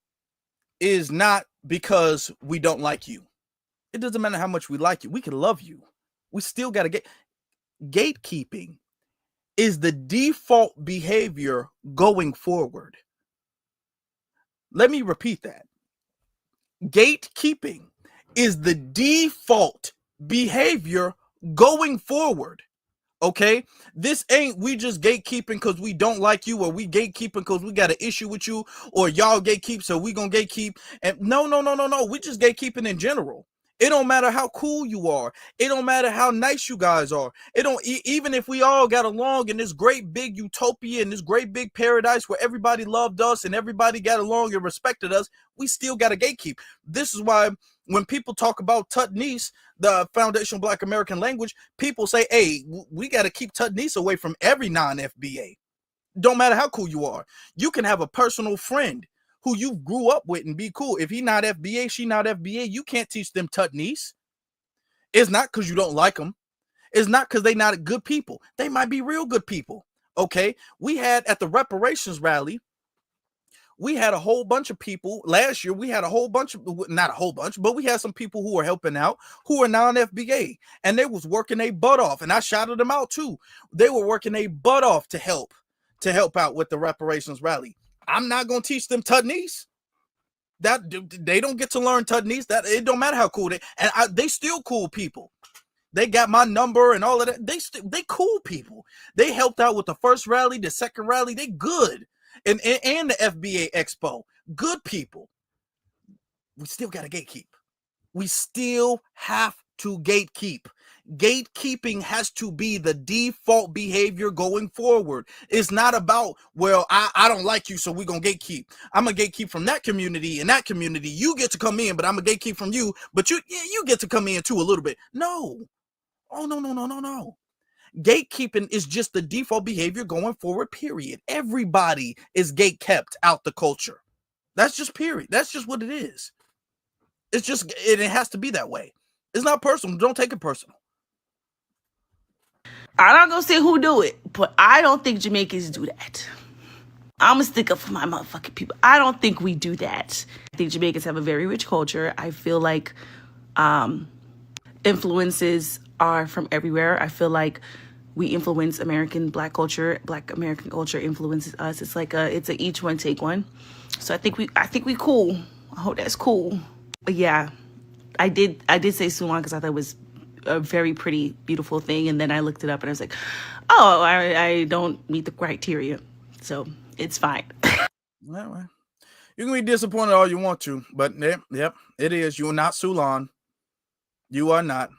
is not because we don't like you. It doesn't matter how much we like you. We can love you. We still got to get. Gatekeeping is the default behavior going forward. Let me repeat that. Gatekeeping is the default behavior going forward. Okay? This ain't we just gatekeeping because we don't like you, or we gatekeeping because we got an issue with you, or y'all gatekeep, so we gonna gatekeep. And no. We just gatekeeping in general. It don't matter how cool you are. It don't matter how nice you guys are. It don't even if we all got along in this great big utopia and this great big paradise where everybody loved us and everybody got along and respected us, we still got to gatekeep. This is why when people talk about Tutnese, the foundational Black American language, people say, hey, we got to keep Tutnese away from every non-FBA. Don't matter how cool you are. You can have a personal friend who you grew up with and be cool. If he not FBA, she not FBA, you can't teach them Tutnese. It's not because you don't like them. It's not because they not good people. They might be real good people. Okay. We had at the Reparations rally, we had a whole bunch of people. Last year, we had a whole bunch of, not a whole bunch, but we had some people who were helping out who are non-FBA. And they was working their butt off. And I shouted them out too. They were working their butt off to help out with the Reparations rally. I'm not gonna teach them Tutnese. That they don't get to learn Tutnese. That it don't matter how cool they still cool people. They got my number and all of that. They cool people. They helped out with the first rally, the second rally. They good, and the FBA Expo. Good people. We still got to gatekeep. We still have to gatekeep. Gatekeeping has to be the default behavior going forward. It's not about, well, I don't like you, so we're going to gatekeep. I'm going to gatekeep from that community and that community. You get to come in, but I'm going to gatekeep from you, but you get to come in too a little bit. No. Oh, no. Gatekeeping is just the default behavior going forward, period. Everybody is gate kept out the culture. That's just period. That's just what it is. It's just, it has to be that way. It's not personal. Don't take it personal. I'm not gonna say who do it, but I don't think Jamaicans do that. I'm gonna stick up for my motherfucking people. I don't think we do that. I think Jamaicans have a very rich culture. I feel like influences are from everywhere. I feel like we influence Black American culture influences us. It's like it's a each one take one. So I think we cool. I hope that's cool. But yeah, I did say Sulon because I thought it was a very pretty, beautiful thing. And then I looked it up and I was like, oh, I don't meet the criteria. So it's fine. Well, you can be disappointed all you want to, but yep, it is. You are not Sulon. You are not.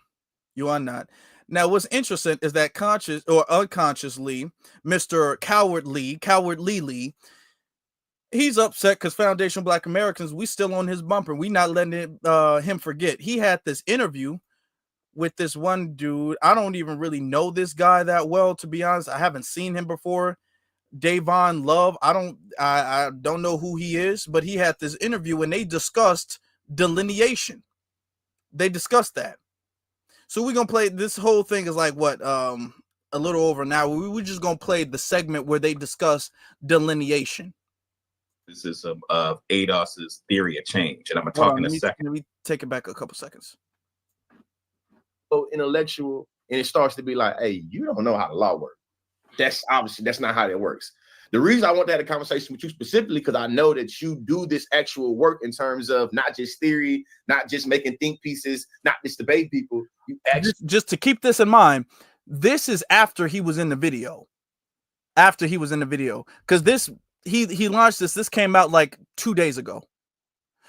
You are not. Now, what's interesting is that conscious or unconsciously, Mr. Cowardly Lee, he's upset because Foundation Black Americans, we still on his bumper. We not letting him forget. He had this interview with this one dude. I don't even really know this guy that well, to be honest. I haven't seen him before. Davon Love. I don't know who he is, but he had this interview and they discussed delineation. They discussed that. So we're gonna play this whole thing is like what a little over an hour. We're just gonna play the segment where they discuss delineation. This is of Adolph's theory of change, and I'm gonna talk in a second. Let me take it back a couple seconds. So intellectual, and it starts to be like, hey, you don't know how the law works. That's not how that works. The reason I want to have a conversation with you specifically because I know that you do this actual work in terms of not just theory, not just making think pieces, not just debate people. You actually just to keep this in mind, this is after he was in the video. After he was in the video, because this he launched this. This came out like 2 days ago.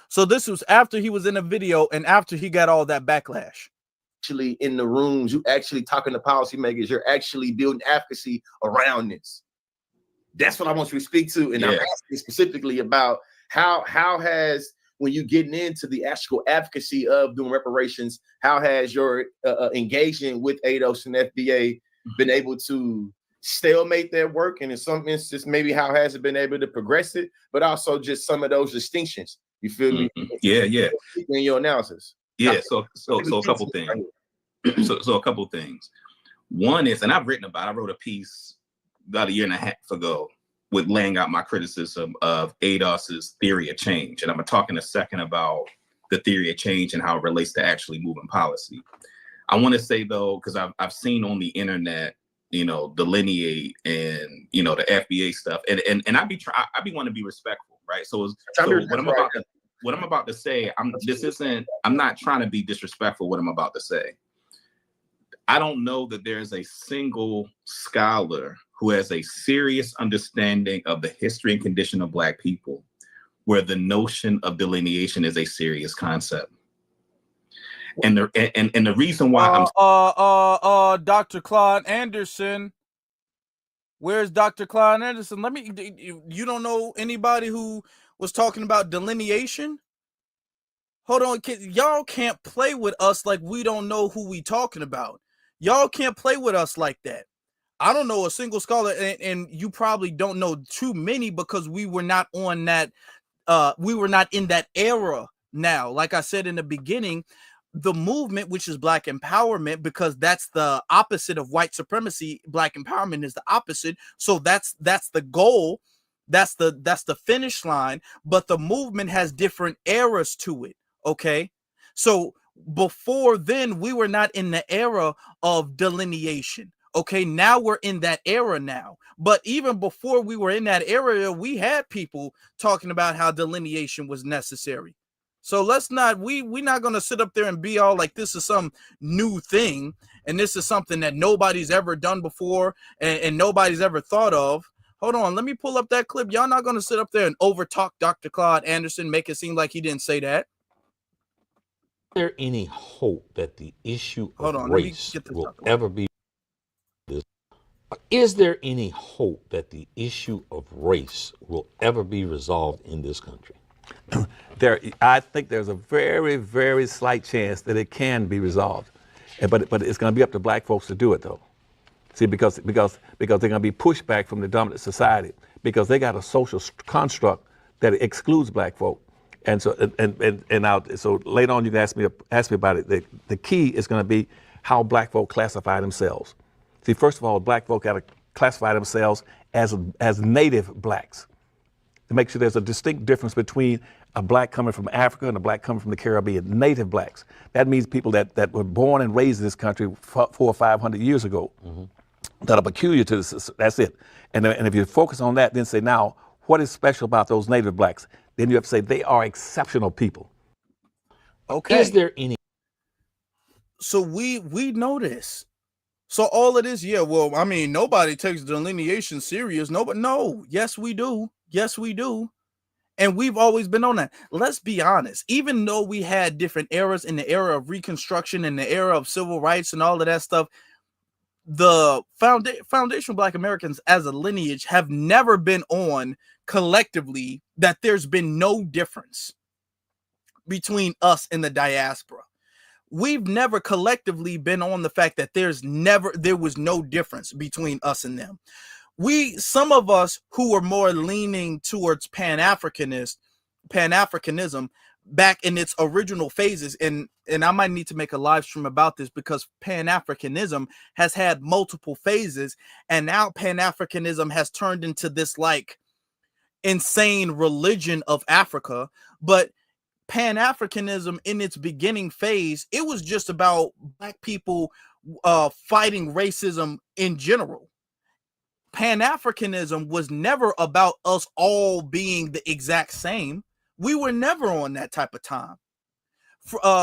So this was after he was in a video and after he got all that backlash. Actually in the rooms, you actually talking to policymakers, you're actually building advocacy around this. That's what I want you to speak to. And I'm asking specifically about how has, when you're getting into the actual advocacy of doing reparations, how has your engagement with ADOS and FBA been able to stalemate their work? And in some instances, maybe how has it been able to progress it, but also just some of those distinctions. You feel me? Yeah. In your analysis. Yeah. So a couple things. So a couple things. One is, and I wrote a piece about 1.5 years ago with laying out my criticism of ADOS's theory of change. And I'm going to talk in a second about the theory of change and how it relates to actually moving policy. I want to say though, because I've seen on the internet, Delineate and, the FBA stuff. And I be want to be respectful, right? So what I'm about to say, I'm not trying to be disrespectful what I'm about to say. I don't know that there's a single scholar who has a serious understanding of the history and condition of Black people where the notion of delineation is a serious concept. And the reason why Dr. Claude Anderson. Where's Dr. Claude Anderson? You don't know anybody who was talking about delineation? Hold on, y'all can't play with us like we don't know who we talking about. Y'all can't play with us like that. I don't know a single scholar, and you probably don't know too many because we were not on that. We were not in that era. Now, like I said in the beginning, the movement, which is Black empowerment, because that's the opposite of white supremacy. Black empowerment is the opposite. So that's the goal. That's the finish line. But the movement has different eras to it. Okay, so before then, we were not in the era of delineation. Okay, now we're in that era now. But even before we were in that area, we had people talking about how delineation was necessary. So we're not going to sit up there and be all like this is some new thing. And this is something that nobody's ever done before and nobody's ever thought of. Hold on, let me pull up that clip. Y'all not going to sit up there and overtalk Dr. Claude Anderson, make it seem like he didn't say that. Is there any hope that the issue of race will ever be this? Is there any hope that the issue of race will ever be resolved in this country? I think there's a very, very slight chance that it can be resolved, but it's going to be up to Black folks to do it, though. See, because they're going to be pushed back from the dominant society because they got a social construct that excludes Black folk. And so so later on you can ask me about it. The key is going to be how Black folk classify themselves. See, first of all, Black folk got to classify themselves as native Blacks. to make sure there's a distinct difference between a black coming from Africa and a black coming from the Caribbean, native blacks. That means people that were born and raised in this country 400 or 500 years ago that are peculiar to this. That's it. And if you focus on that, then say, now, what is special about those native blacks? Then you have to say they are exceptional people. Okay. Is there any? So we know this. So all it is, yeah, well, I mean, nobody takes delineation serious. Nobody, no, yes, we do. Yes, we do. And we've always been on that. Let's be honest. Even though we had different eras in the era of Reconstruction and the era of civil rights and all of that stuff, the foundational Black Americans as a lineage have never been on collectively that there's been no difference between us and the diaspora. We've never collectively been on the fact that there was no difference between us and them. Some of us who are more leaning towards Pan-Africanism back in its original phases, and I might need to make a live stream about this because Pan-Africanism has had multiple phases, and now Pan-Africanism has turned into this like insane religion of Africa. But Pan-Africanism in its beginning phase, it was just about Black people fighting racism in general. Pan-Africanism was never about us all being the exact same. We were never on that type of time.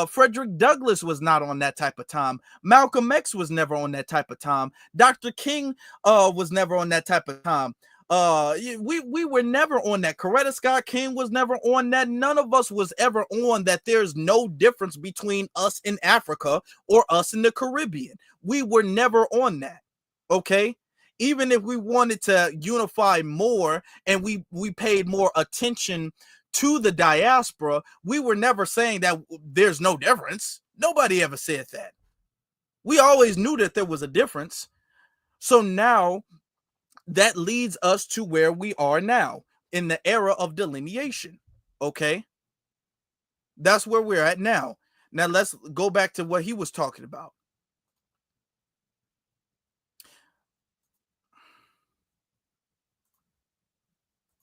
Frederick Douglass was not on that type of time. Malcolm X was never on that type of time. Dr. King was never on that type of time. We were never on that. Coretta Scott King was never on that. None of us was ever on that. There's no difference between us in Africa or us in the Caribbean. We were never on that. Okay. Even if we wanted to unify more and we paid more attention to the diaspora, we were never saying that there's no difference. Nobody ever said that. We always knew that there was a difference. So now that leads us to where we are now in the era of delineation. Okay. That's where we're at now. Now let's go back to what he was talking about.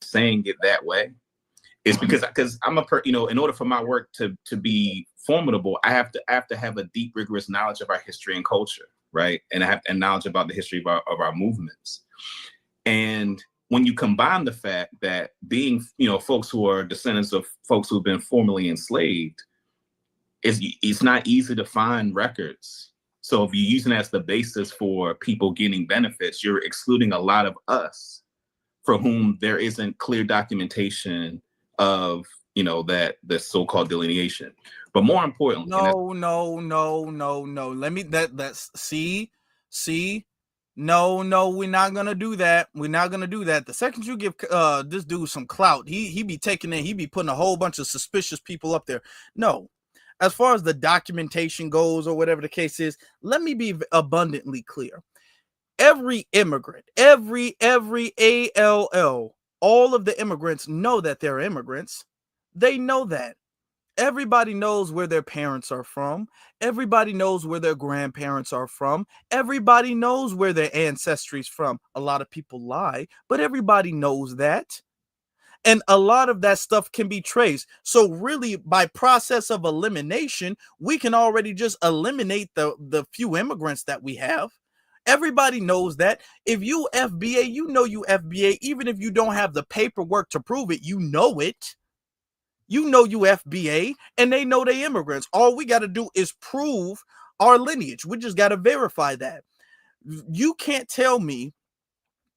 Saying it that way is because I'm in order for my work to be formidable, I have to have a deep, rigorous knowledge of our history and culture, right? And I have knowledge about the history of our movements. And when you combine the fact that being, folks who are descendants of folks who've been formerly enslaved, it's not easy to find records. So if you're using that as the basis for people getting benefits, you're excluding a lot of us for whom there isn't clear documentation of, that the so-called delineation. But more importantly, no. Let me see. No, we're not gonna do that. We're not gonna do that. The second you give this dude some clout, he be taking it, he be putting a whole bunch of suspicious people up there. No, as far as the documentation goes or whatever the case is, let me be abundantly clear. Every immigrant, every ALL, all of the immigrants know that they're immigrants. They know that. Everybody knows where their parents are from. Everybody knows where their grandparents are from. Everybody knows where their ancestry is from. A lot of people lie, but everybody knows that. And a lot of that stuff can be traced. So really, by process of elimination, we can already just eliminate the few immigrants that we have. Everybody knows that. If you FBA, you know you FBA. Even if you don't have the paperwork to prove it, you know it. You know you FBA, and they know they immigrants. All we got to do is prove our lineage. We just got to verify that. You can't tell me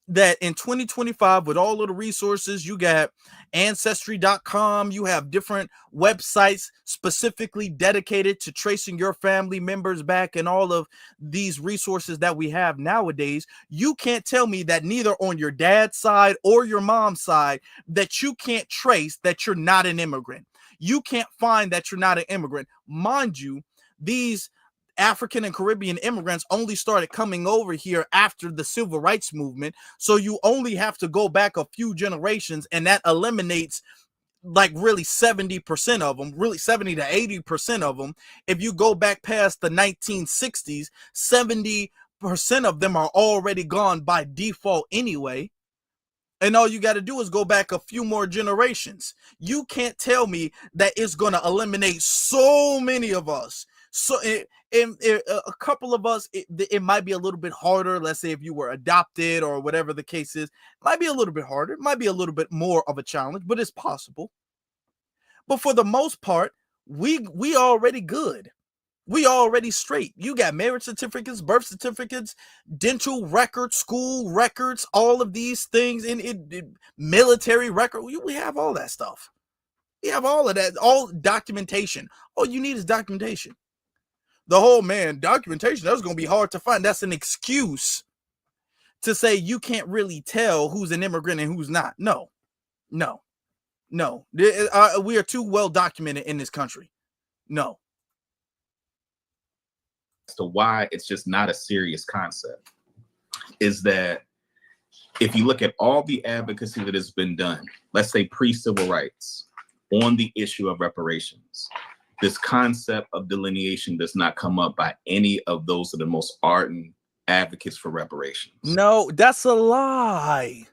that in 2025, with all of the resources, you got ancestry.com, you have different websites specifically dedicated to tracing your family members back, and all of these resources that we have nowadays. You can't tell me that neither on your dad's side or your mom's side that you can't trace that you're not an immigrant. You can't find that you're not an immigrant. Mind you, these African and Caribbean immigrants only started coming over here after the civil rights movement. So you only have to go back a few generations, and that eliminates like really 70% of them, really 70 to 80% of them. If you go back past the 1960s, 70% of them are already gone by default anyway. And all you got to do is go back a few more generations. You can't tell me that it's going to eliminate so many of us. So a couple of us, it might be a little bit harder. Let's say if you were adopted or whatever the case is, it might be a little bit harder. It might be a little bit more of a challenge, but it's possible. But for the most part, we already good. We already straight. You got marriage certificates, birth certificates, dental records, school records, all of these things in military record. We have all that stuff. We have all of that, all documentation. All you need is documentation. The whole documentation, that's going to be hard to find. That's an excuse to say you can't really tell who's an immigrant and who's not. No. We are too well documented in this country. No. As to why it's just not a serious concept is that if you look at all the advocacy that has been done, let's say pre-civil rights, on the issue of reparations, this concept of delineation does not come up by any of those that are the most ardent advocates for reparations. No, that's a lie.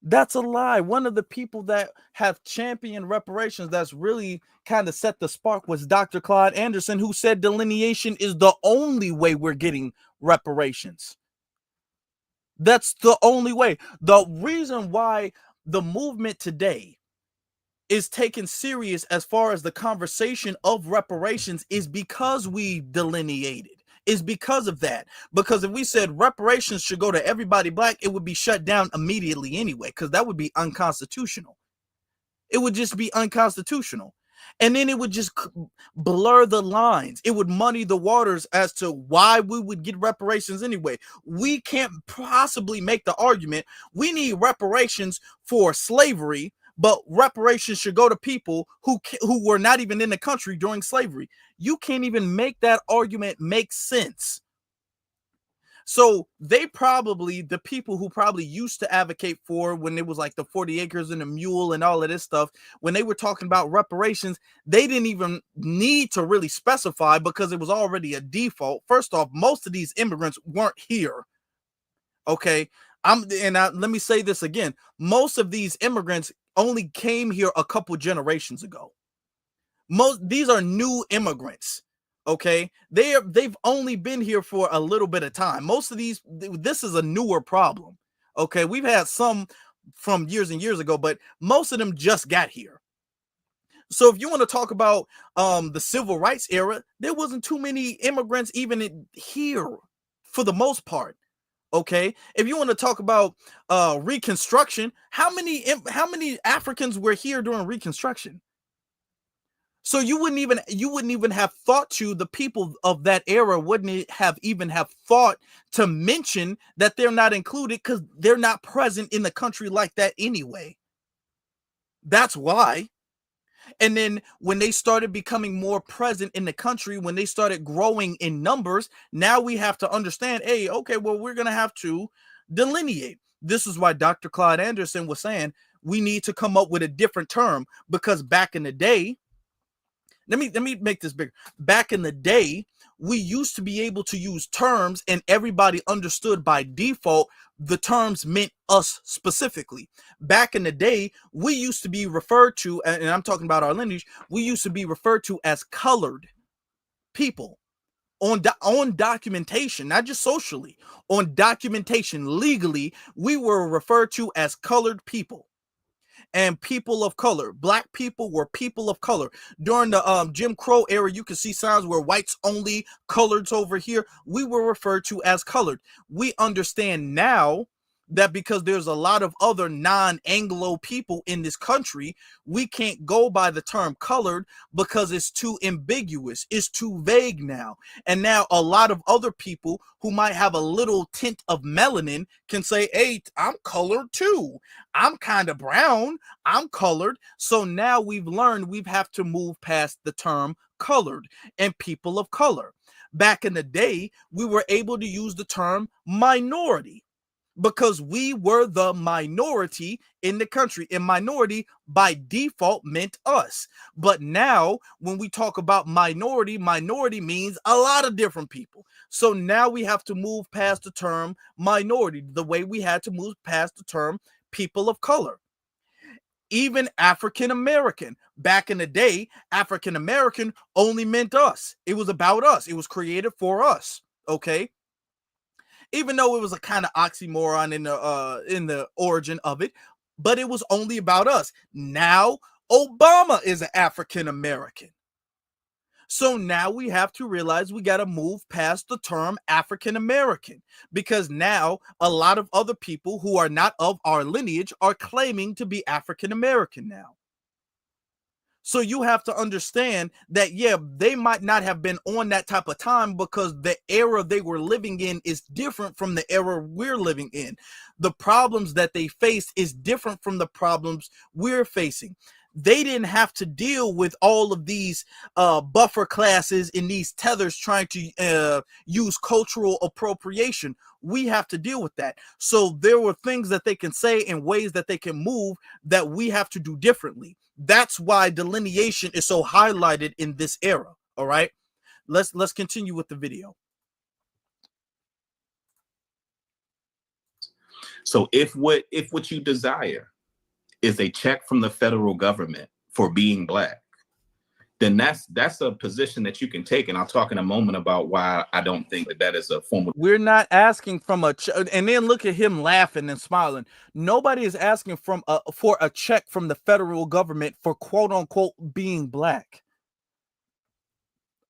That's a lie. One of the people that have championed reparations that's really kind of set the spark was Dr. Claude Anderson, who said delineation is the only way we're getting reparations. That's the only way. The reason why the movement today is taken serious as far as the conversation of reparations is because we delineated. Is because of that. Because if we said reparations should go to everybody black, it would be shut down immediately anyway, because that would be unconstitutional. It would just be unconstitutional. And then it would just blur the lines. It would muddy the waters as to why we would get reparations anyway. We can't possibly make the argument we need reparations for slavery, but reparations should go to people who were not even in the country during slavery. You can't even make that argument make sense. So they probably, the people who probably used to advocate for when it was like the 40 acres and a mule and all of this stuff, when they were talking about reparations, they didn't even need to really specify because it was already a default. First off, most of these immigrants weren't here. Okay. Let me say this again. Most of these immigrants only came here a couple generations ago. These are new immigrants. Okay, they've only been here for a little bit of time. Most of these, this is a newer problem. Okay, we've had some from years and years ago, but most of them just got here. So if you want to talk about the civil rights era, there wasn't too many immigrants even here for the most part. Okay, if you want to talk about Reconstruction, how many Africans were here during Reconstruction? So you wouldn't even have thought to, the people of that era wouldn't have thought to mention that they're not included because they're not present in the country like that anyway. That's why. And then when they started becoming more present in the country, when they started growing in numbers, now we have to understand, hey, okay, well, we're going to have to delineate. This is why Dr. Claude Anderson was saying we need to come up with a different term, because back in the day, let me make this bigger. Back in the day, we used to be able to use terms and everybody understood by default the terms meant us specifically. Back in the day, we used to be referred to, and I'm talking about our lineage, we used to be referred to as colored people on documentation, not just socially. On documentation, legally, we were referred to as colored people. And people of color, black people were people of color. During the Jim Crow era, you can see signs where whites only, coloreds over here. We were referred to as colored. We understand now that because there's a lot of other non-Anglo people in this country, we can't go by the term colored because it's too ambiguous. It's too vague now. And now a lot of other people who might have a little tint of melanin can say, hey, I'm colored too. I'm kind of brown. I'm colored. So now we've learned we have to move past the term colored and people of color. Back in the day, we were able to use the term minority, because we were the minority in the country, and minority by default meant us. But now when we talk about minority means a lot of different people. So now we have to move past the term minority, the way we had to move past the term people of color, even African American. Back in the day, African American only meant us. It was about us. It was created for us. Okay. Even though it was a kind of oxymoron in the origin of it, but it was only about us. Now Obama is an African American. So now we have to realize we got to move past the term African American, because now a lot of other people who are not of our lineage are claiming to be African American now. So you have to understand that, yeah, they might not have been on that type of time because the era they were living in is different from the era we're living in. The problems that they faced is different from the problems we're facing. They didn't have to deal with all of these buffer classes and these tethers trying to use cultural appropriation. We have to deal with that. So there were things that they can say and ways that they can move that we have to do differently. That's why delineation is so highlighted in this era. All right, let's continue with the video. So if what you desire is a check from the federal government for being Black, then that's a position that you can take. And I'll talk in a moment about why I don't think that is a form of. We're not asking from a and then look at him laughing and smiling. Nobody is asking for a check from the federal government for quote unquote being Black.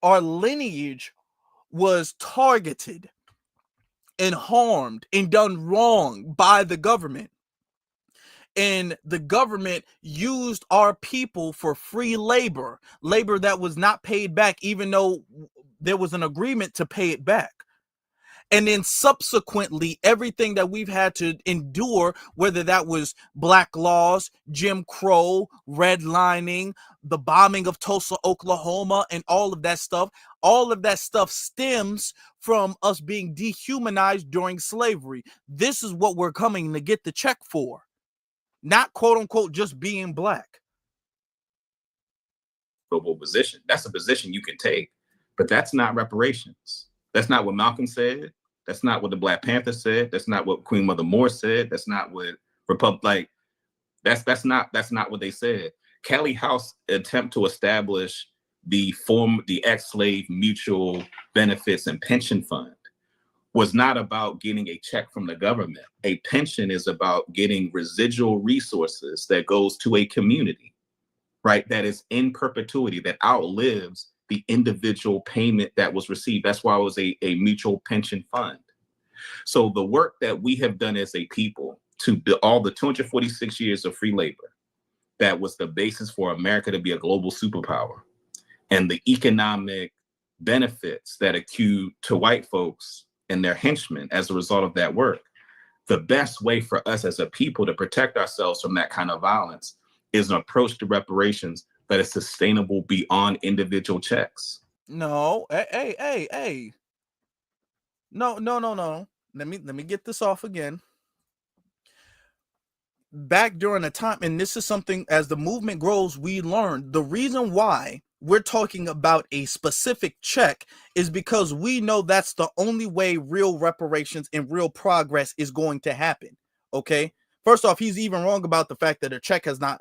Our lineage was targeted and harmed and done wrong by the government. And the government used our people for free labor that was not paid back, even though there was an agreement to pay it back. And then subsequently, everything that we've had to endure, whether that was Black laws, Jim Crow, redlining, the bombing of Tulsa, Oklahoma, and all of that stuff stems from us being dehumanized during slavery. This is what we're coming to get the check for. Not quote unquote just being Black. Position. That's a position you can take, but that's not reparations. That's not what Malcolm said. That's not what the Black Panther said. That's not what Queen Mother Moore said. That's not what that's not what they said. Kelly House attempt to establish the ex-slave mutual benefits and pension fund was not about getting a check from the government. A pension is about getting residual resources that goes to a community, right? That is in perpetuity, that outlives the individual payment that was received. That's why it was a mutual pension fund. So the work that we have done as a people to all the 246 years of free labor, that was the basis for America to be a global superpower, and the economic benefits that accrue to white folks and their henchmen as a result of that work. The best way for us as a people to protect ourselves from that kind of violence is an approach to reparations that is sustainable beyond individual checks. No, hey. No. Let me get this off again. Back during the time, and this is something as the movement grows, we learn the reason why we're talking about a specific check is because we know that's the only way real reparations and real progress is going to happen. Okay. First off, he's even wrong about the fact that a check has not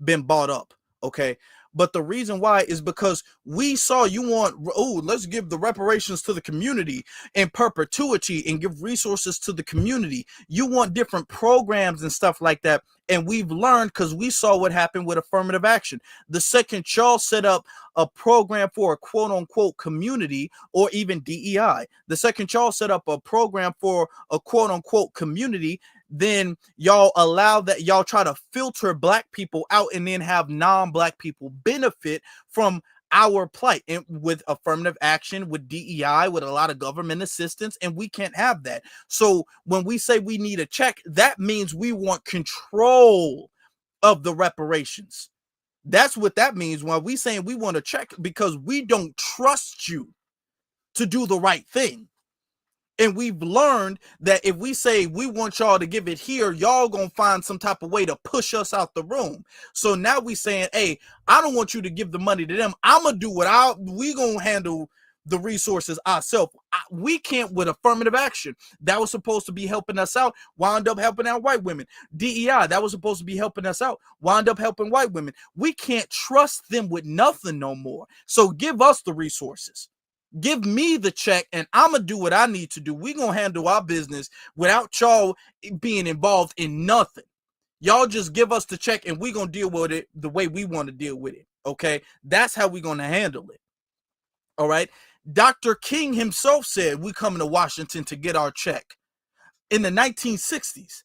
been bought up. Okay. But the reason why is because we saw let's give the reparations to the community in perpetuity and give resources to the community. You want different programs and stuff like that. And we've learned because we saw what happened with affirmative action. The second y'all set up a program for a quote unquote community, or even DEI, the second y'all set up a program for a quote unquote community, then y'all allow that, y'all try to filter Black people out and then have non-Black people benefit from our plight. And with affirmative action, with DEI, with a lot of government assistance, and we can't have that. So when we say we need a check, that means we want control of the reparations. That's what that means when we saying we want a check, because we don't trust you to do the right thing. And we've learned that if we say we want y'all to give it here, y'all gonna find some type of way to push us out the room. So now we saying, hey, I don't want you to give the money to them. I'm gonna do we gonna handle the resources ourselves. We can't with affirmative action. That was supposed to be helping us out, wound up helping out white women. DEI, that was supposed to be helping us out, wound up helping white women. We can't trust them with nothing no more. So give us the resources. Give me the check, and I'm going to do what I need to do. We're going to handle our business without y'all being involved in nothing. Y'all just give us the check, and we're going to deal with it the way we want to deal with it, okay? That's how we're going to handle it, all right? Dr. King himself said we coming to Washington to get our check in the 1960s.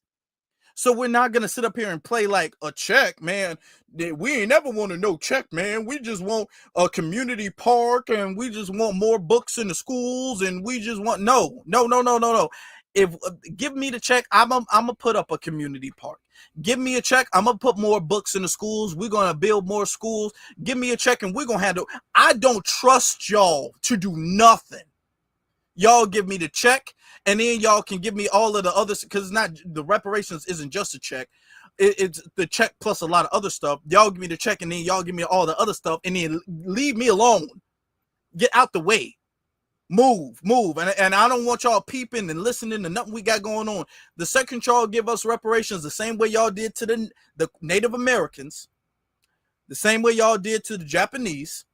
So we're not going to sit up here and play like a check, man. We ain't never want to know check, man. We just want a community park, and we just want more books in the schools, and we just want, no. If give me the check, I'm going to put up a community park. Give me a check, I'm going to put more books in the schools. We're going to build more schools. Give me a check, and we're going to handle. I don't trust y'all to do nothing. Y'all give me the check, and then y'all can give me all of the others, because it's not, the reparations isn't just a check. It's the check plus a lot of other stuff. Y'all give me the check, and then y'all give me all the other stuff, and then leave me alone. Get out the way. Move. And I don't want y'all peeping and listening to nothing we got going on. The second y'all give us reparations the same way y'all did to the Native Americans, the same way y'all did to the Japanese,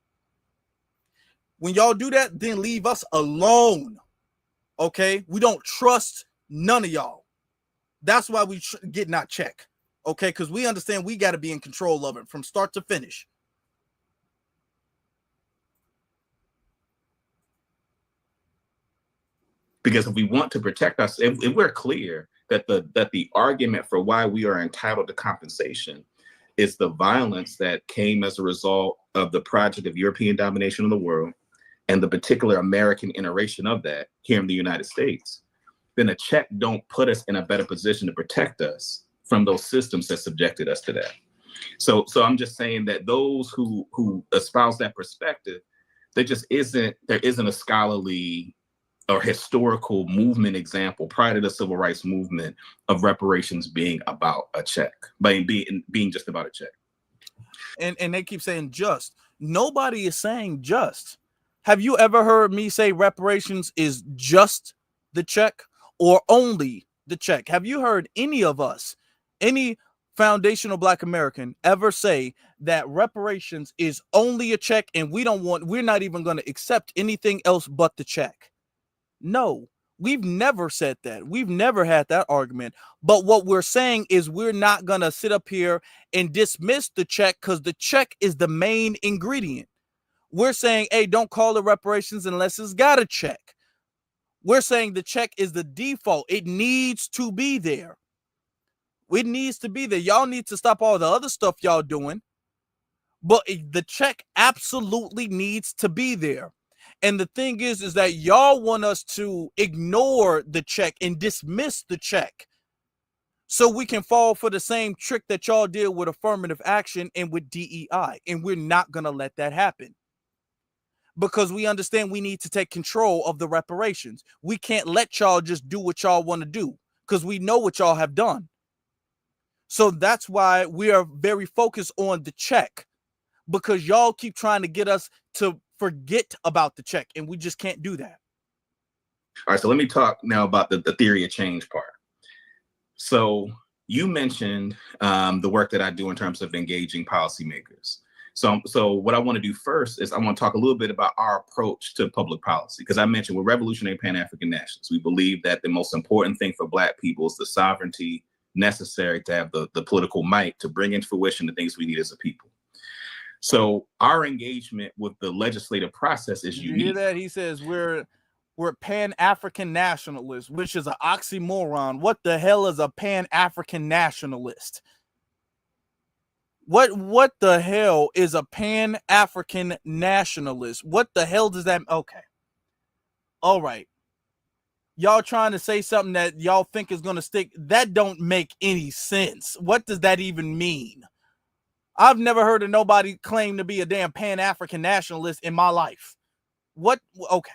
when y'all do that, then leave us alone, okay? We don't trust none of y'all. That's why we get not check, okay? Because we understand we got to be in control of it from start to finish. Because if we want to protect us, if we're clear that the argument for why we are entitled to compensation is the violence that came as a result of the project of European domination of the world, and the particular American iteration of that here in the United States, then a check don't put us in a better position to protect us from those systems that subjected us to that. So I'm just saying that those who espouse that perspective, there isn't a scholarly or historical movement example prior to the civil rights movement of reparations being about a check, by being just about a check. And they keep saying just. Nobody is saying just. Have you ever heard me say reparations is just the check or only the check? Have you heard any of us, any foundational Black American, ever say that reparations is only a check and we're not even going to accept anything else but the check? No, we've never said that. We've never had that argument. But what we're saying is we're not going to sit up here and dismiss the check because the check is the main ingredient. We're saying, hey, don't call it reparations unless it's got a check. We're saying the check is the default. It needs to be there. It needs to be there. Y'all need to stop all the other stuff y'all doing. But the check absolutely needs to be there. And the thing is that y'all want us to ignore the check and dismiss the check so we can fall for the same trick that y'all did with affirmative action and with DEI. And we're not going to let that happen. Because we understand we need to take control of the reparations. We can't let y'all just do what y'all want to do because we know what y'all have done. So that's why we are very focused on the check, because y'all keep trying to get us to forget about the check, and we just can't do that. All right, so let me talk now about the theory of change part. So you mentioned the work that I do in terms of engaging policymakers. So what I want to do first is I want to talk a little bit about our approach to public policy, because I mentioned we're revolutionary Pan-African nationalists. We believe that the most important thing for Black people is the sovereignty necessary to have the political might to bring into fruition the things we need as a people. So our engagement with the legislative process is unique. You hear that? He says we're Pan-African nationalists, which is an oxymoron. What the hell is a Pan-African nationalist? What the hell is a Pan-African nationalist? What the hell does that? Okay. All right. Y'all trying to say something that y'all think is going to stick. That don't make any sense. What does that even mean? I've never heard of nobody claim to be a damn Pan-African nationalist in my life. What? Okay.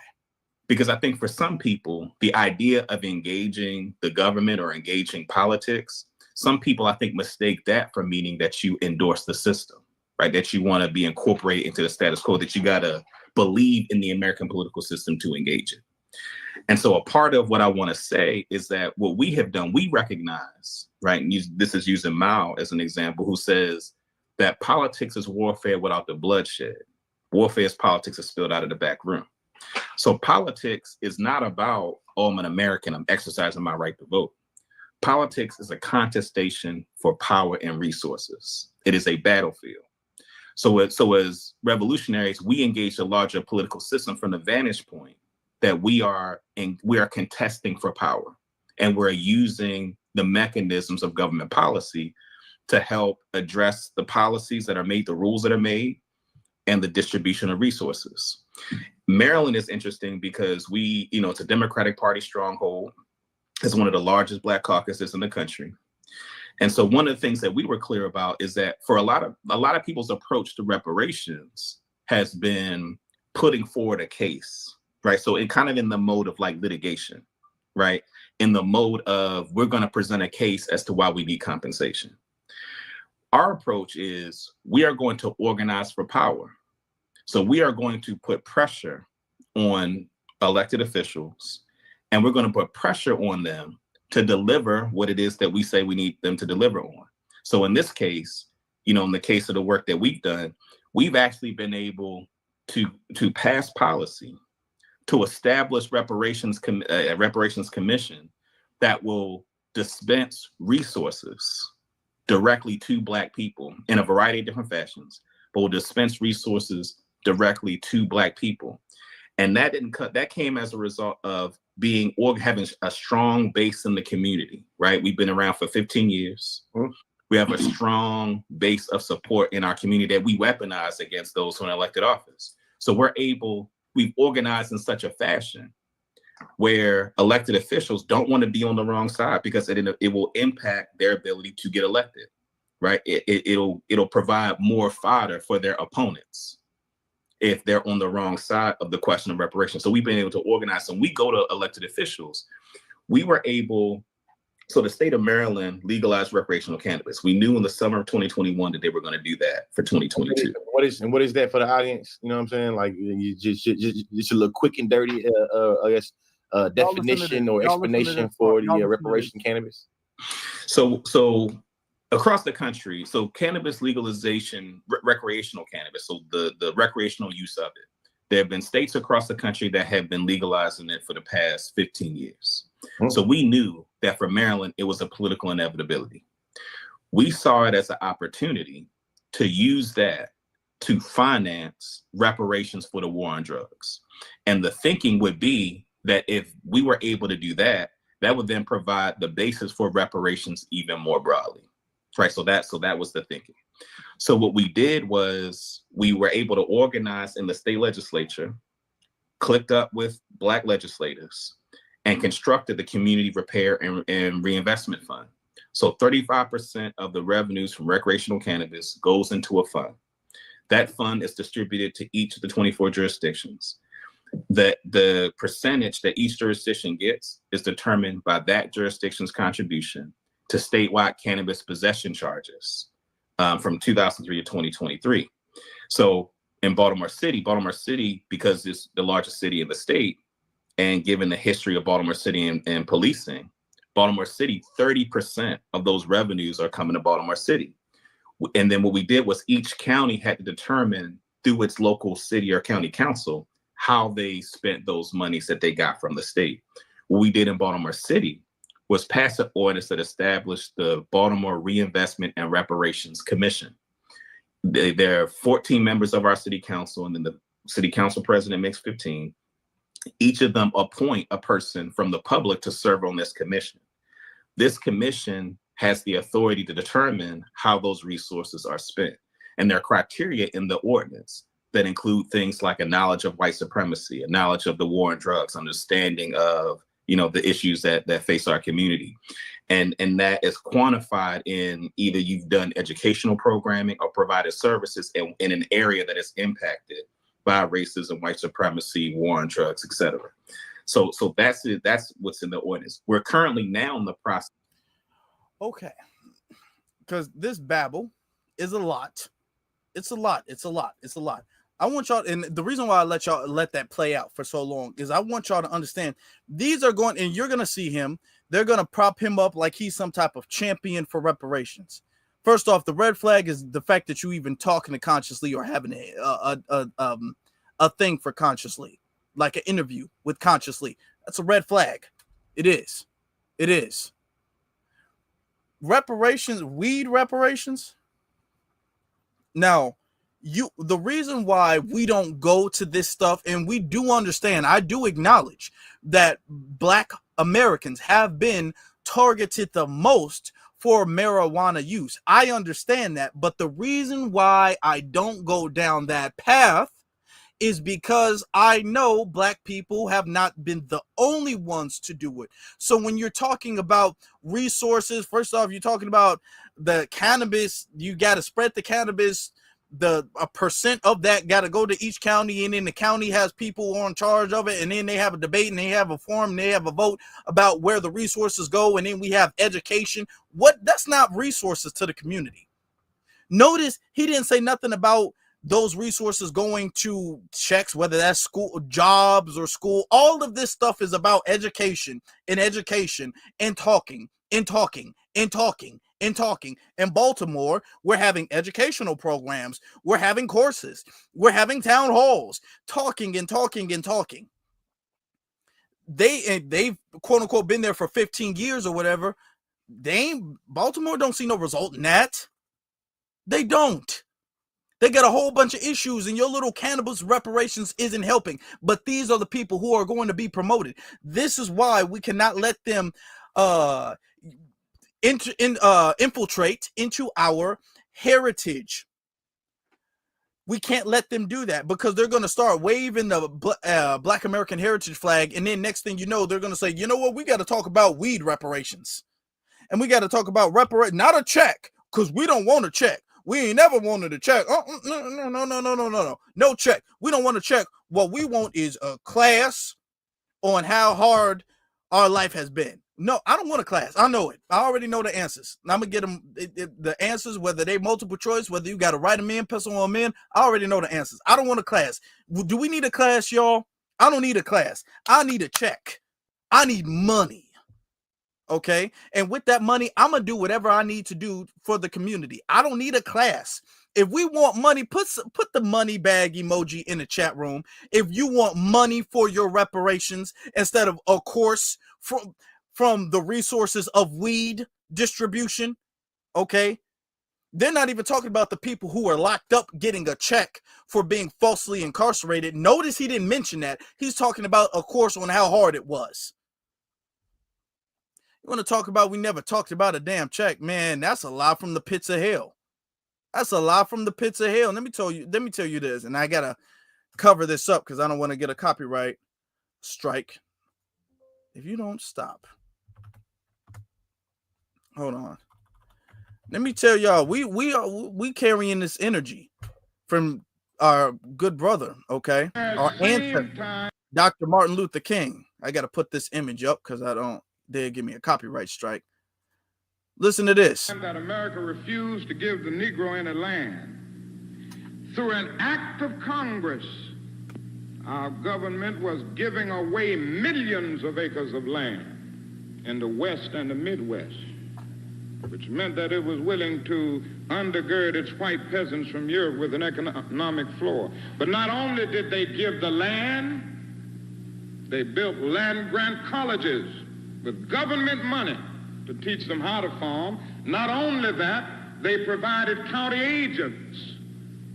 Because I think for some people, the idea of engaging the government or engaging politics, some people, I think, mistake that for meaning that you endorse the system, right? That you want to be incorporated into the status quo, that you got to believe in the American political system to engage it. And so a part of what I want to say is that what we have done, we recognize, right? And this is using Mao as an example, who says that politics is warfare without the bloodshed. Warfare is politics is spilled out of the back room. So politics is not about, oh, I'm an American, I'm exercising my right to vote. Politics is a contestation for power and resources. It is a battlefield. So as revolutionaries, we engage the larger political system from the vantage point that we are contesting for power, and we're using the mechanisms of government policy to help address the policies that are made, the rules that are made, and the distribution of resources. Maryland is interesting because it's a Democratic Party stronghold. It's one of the largest Black caucuses in the country. And so one of the things that we were clear about is that for a lot of people's approach to reparations has been putting forward a case, right? So it kind of in the mode of like litigation, right? In the mode of we're going to present a case as to why we need compensation. Our approach is we are going to organize for power. So we are going to put pressure on elected officials, and we're going to put pressure on them to deliver what it is that we say we need them to deliver on. So in this case, in the case of the work that we've done, we've actually been able to pass policy to establish reparations commission that will dispense resources directly to Black people in a variety of different fashions, but will dispense resources directly to Black people. And that came as a result of having a strong base in the community, right? We've been around for 15 years. We have a strong base of support in our community that we weaponize against those who are in elected office. So we've organized in such a fashion where elected officials don't want to be on the wrong side because it will impact their ability to get elected, right? It'll provide more fodder for their opponents if they're on the wrong side of the question of reparations. So we've been able to organize. And we go to elected officials. We were able, so the state of Maryland legalized recreational cannabis. We knew in the summer of 2021 that they were going to do that for 2022. What is that for the audience? You know what I'm saying? Like you just a little quick and dirty, I guess, definition or explanation for the reparation cannabis. So across the country, so cannabis legalization, recreational cannabis, so the recreational use of it, there have been states across the country that have been legalizing it for the past 15 years. So we knew that for Maryland, it was a political inevitability. We saw it as an opportunity to use that to finance reparations for the war on drugs. And the thinking would be that if we were able to do that, that would then provide the basis for reparations even more broadly. Right, so that was the thinking. So what we did was we were able to organize in the state legislature, clicked up with Black legislators, and constructed the Community Repair and Reinvestment Fund. So 35% of the revenues from recreational cannabis goes into a fund. That fund is distributed to each of the 24 jurisdictions. The percentage that each jurisdiction gets is determined by that jurisdiction's contribution to statewide cannabis possession charges from 2003 to 2023. So in Baltimore City, because it's the largest city in the state, and given the history of Baltimore City and policing, Baltimore City, 30% of those revenues are coming to Baltimore City. And then what we did was each county had to determine through its local city or county council how they spent those monies that they got from the state. What we did in Baltimore City was pass an ordinance that established the Baltimore Reinvestment and Reparations Commission. There are 14 members of our city council, and then the city council president makes 15. Each of them appoint a person from the public to serve on this commission. This commission has the authority to determine how those resources are spent. And there are criteria in the ordinance that include things like a knowledge of white supremacy, a knowledge of the war on drugs, understanding of the issues that face our community. And that is quantified in either you've done educational programming or provided services in an area that is impacted by racism, white supremacy, war on drugs, et cetera. So that's it. That's what's in the ordinance. We're currently now in the process. Okay. Because this babble is a lot. It's a lot. I want y'all, and the reason why I let that play out for so long is I want y'all to understand these are going, and you're going to see him. They're going to prop him up like he's some type of champion for reparations. First off, the red flag is the fact that you even talking to consciously or having a thing for consciously, like an interview with consciously. That's a red flag. It is. It is. Reparations, weed reparations. Now, the reason why we don't go to this stuff, and we do understand, I do acknowledge that Black Americans have been targeted the most for marijuana use. I understand that, but the reason why I don't go down that path is because I know Black people have not been the only ones to do it. So when you're talking about resources, first off, you're talking about the cannabis, you got to spread the cannabis, a percent of that got to go to each county, and then the county has people on charge of it, and then they have a debate, and they have a forum, and they have a vote about where the resources go, and then we have education. That's not resources to the community. Notice he didn't say nothing about those resources going to checks, whether that's school, jobs, or school. All of this stuff is about education and talking. In Baltimore, we're having educational programs, we're having courses, we're having town halls, talking. They've quote unquote been there for 15 years or whatever. Baltimore don't see no result in that. They don't. They got a whole bunch of issues, and your little cannabis reparations isn't helping. But these are the people who are going to be promoted. This is why we cannot let them infiltrate into our heritage. We can't let them do that, because they're going to start waving the Black American heritage flag, and then next thing you know, they're going to say, you know what, we got to talk about weed reparations, and we got to talk about not a check, because we don't want a check. We ain't never wanted a check. No check. We don't want a check. What we want is a class on how hard our life has been. No, I don't want a class. I know it. I already know the answers. I'm going to get them the answers, whether they multiple choice, whether you got to write them in, pencil them in. I already know the answers. I don't want a class. Do we need a class, y'all? I don't need a class. I need a check. I need money. Okay, and with that money, I'm gonna do whatever I need to do for the community. I don't need a class. If we want money, put the money bag emoji in the chat room. If you want money for your reparations instead of a course from the resources of weed distribution, okay? They're not even talking about the people who are locked up getting a check for being falsely incarcerated. Notice he didn't mention that. He's talking about a course on how hard it was. You want to talk about we never talked about a damn check, man? That's a lie from the pits of hell. That's a lie from the pits of hell. Let me tell you this, and I gotta cover this up because I don't want to get a copyright strike. If you don't stop, hold on. Let me tell y'all, we carrying this energy from our good brother, okay? Our ancestor, Dr. Martin Luther King. I gotta put this image up because they'll give me a copyright strike. Listen to this. That America refused to give the Negro any land. Through an act of Congress, our government was giving away millions of acres of land in the West and the Midwest, which meant that it was willing to undergird its white peasants from Europe with an economic floor. But not only did they give the land, they built land-grant colleges with government money to teach them how to farm. Not only that, they provided county agents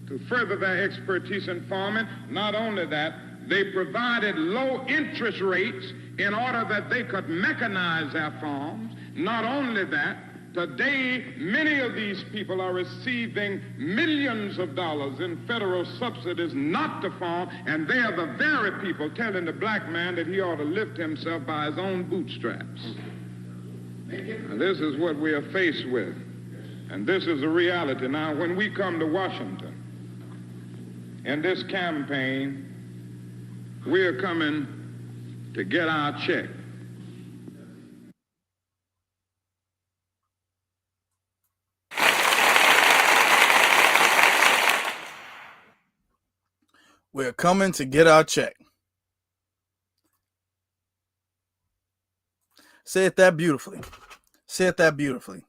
to further their expertise in farming. Not only that, they provided low interest rates in order that they could mechanize their farms. Not only that, today many of these people are receiving millions of dollars in federal subsidies not to farm, and they are the very people telling the black man that he ought to lift himself by his own bootstraps. And this is what we are faced with, and this is the reality. Now, when we come to Washington in this campaign, we are coming to get our check. We're coming to get our check. Say it that beautifully. Say it that beautifully.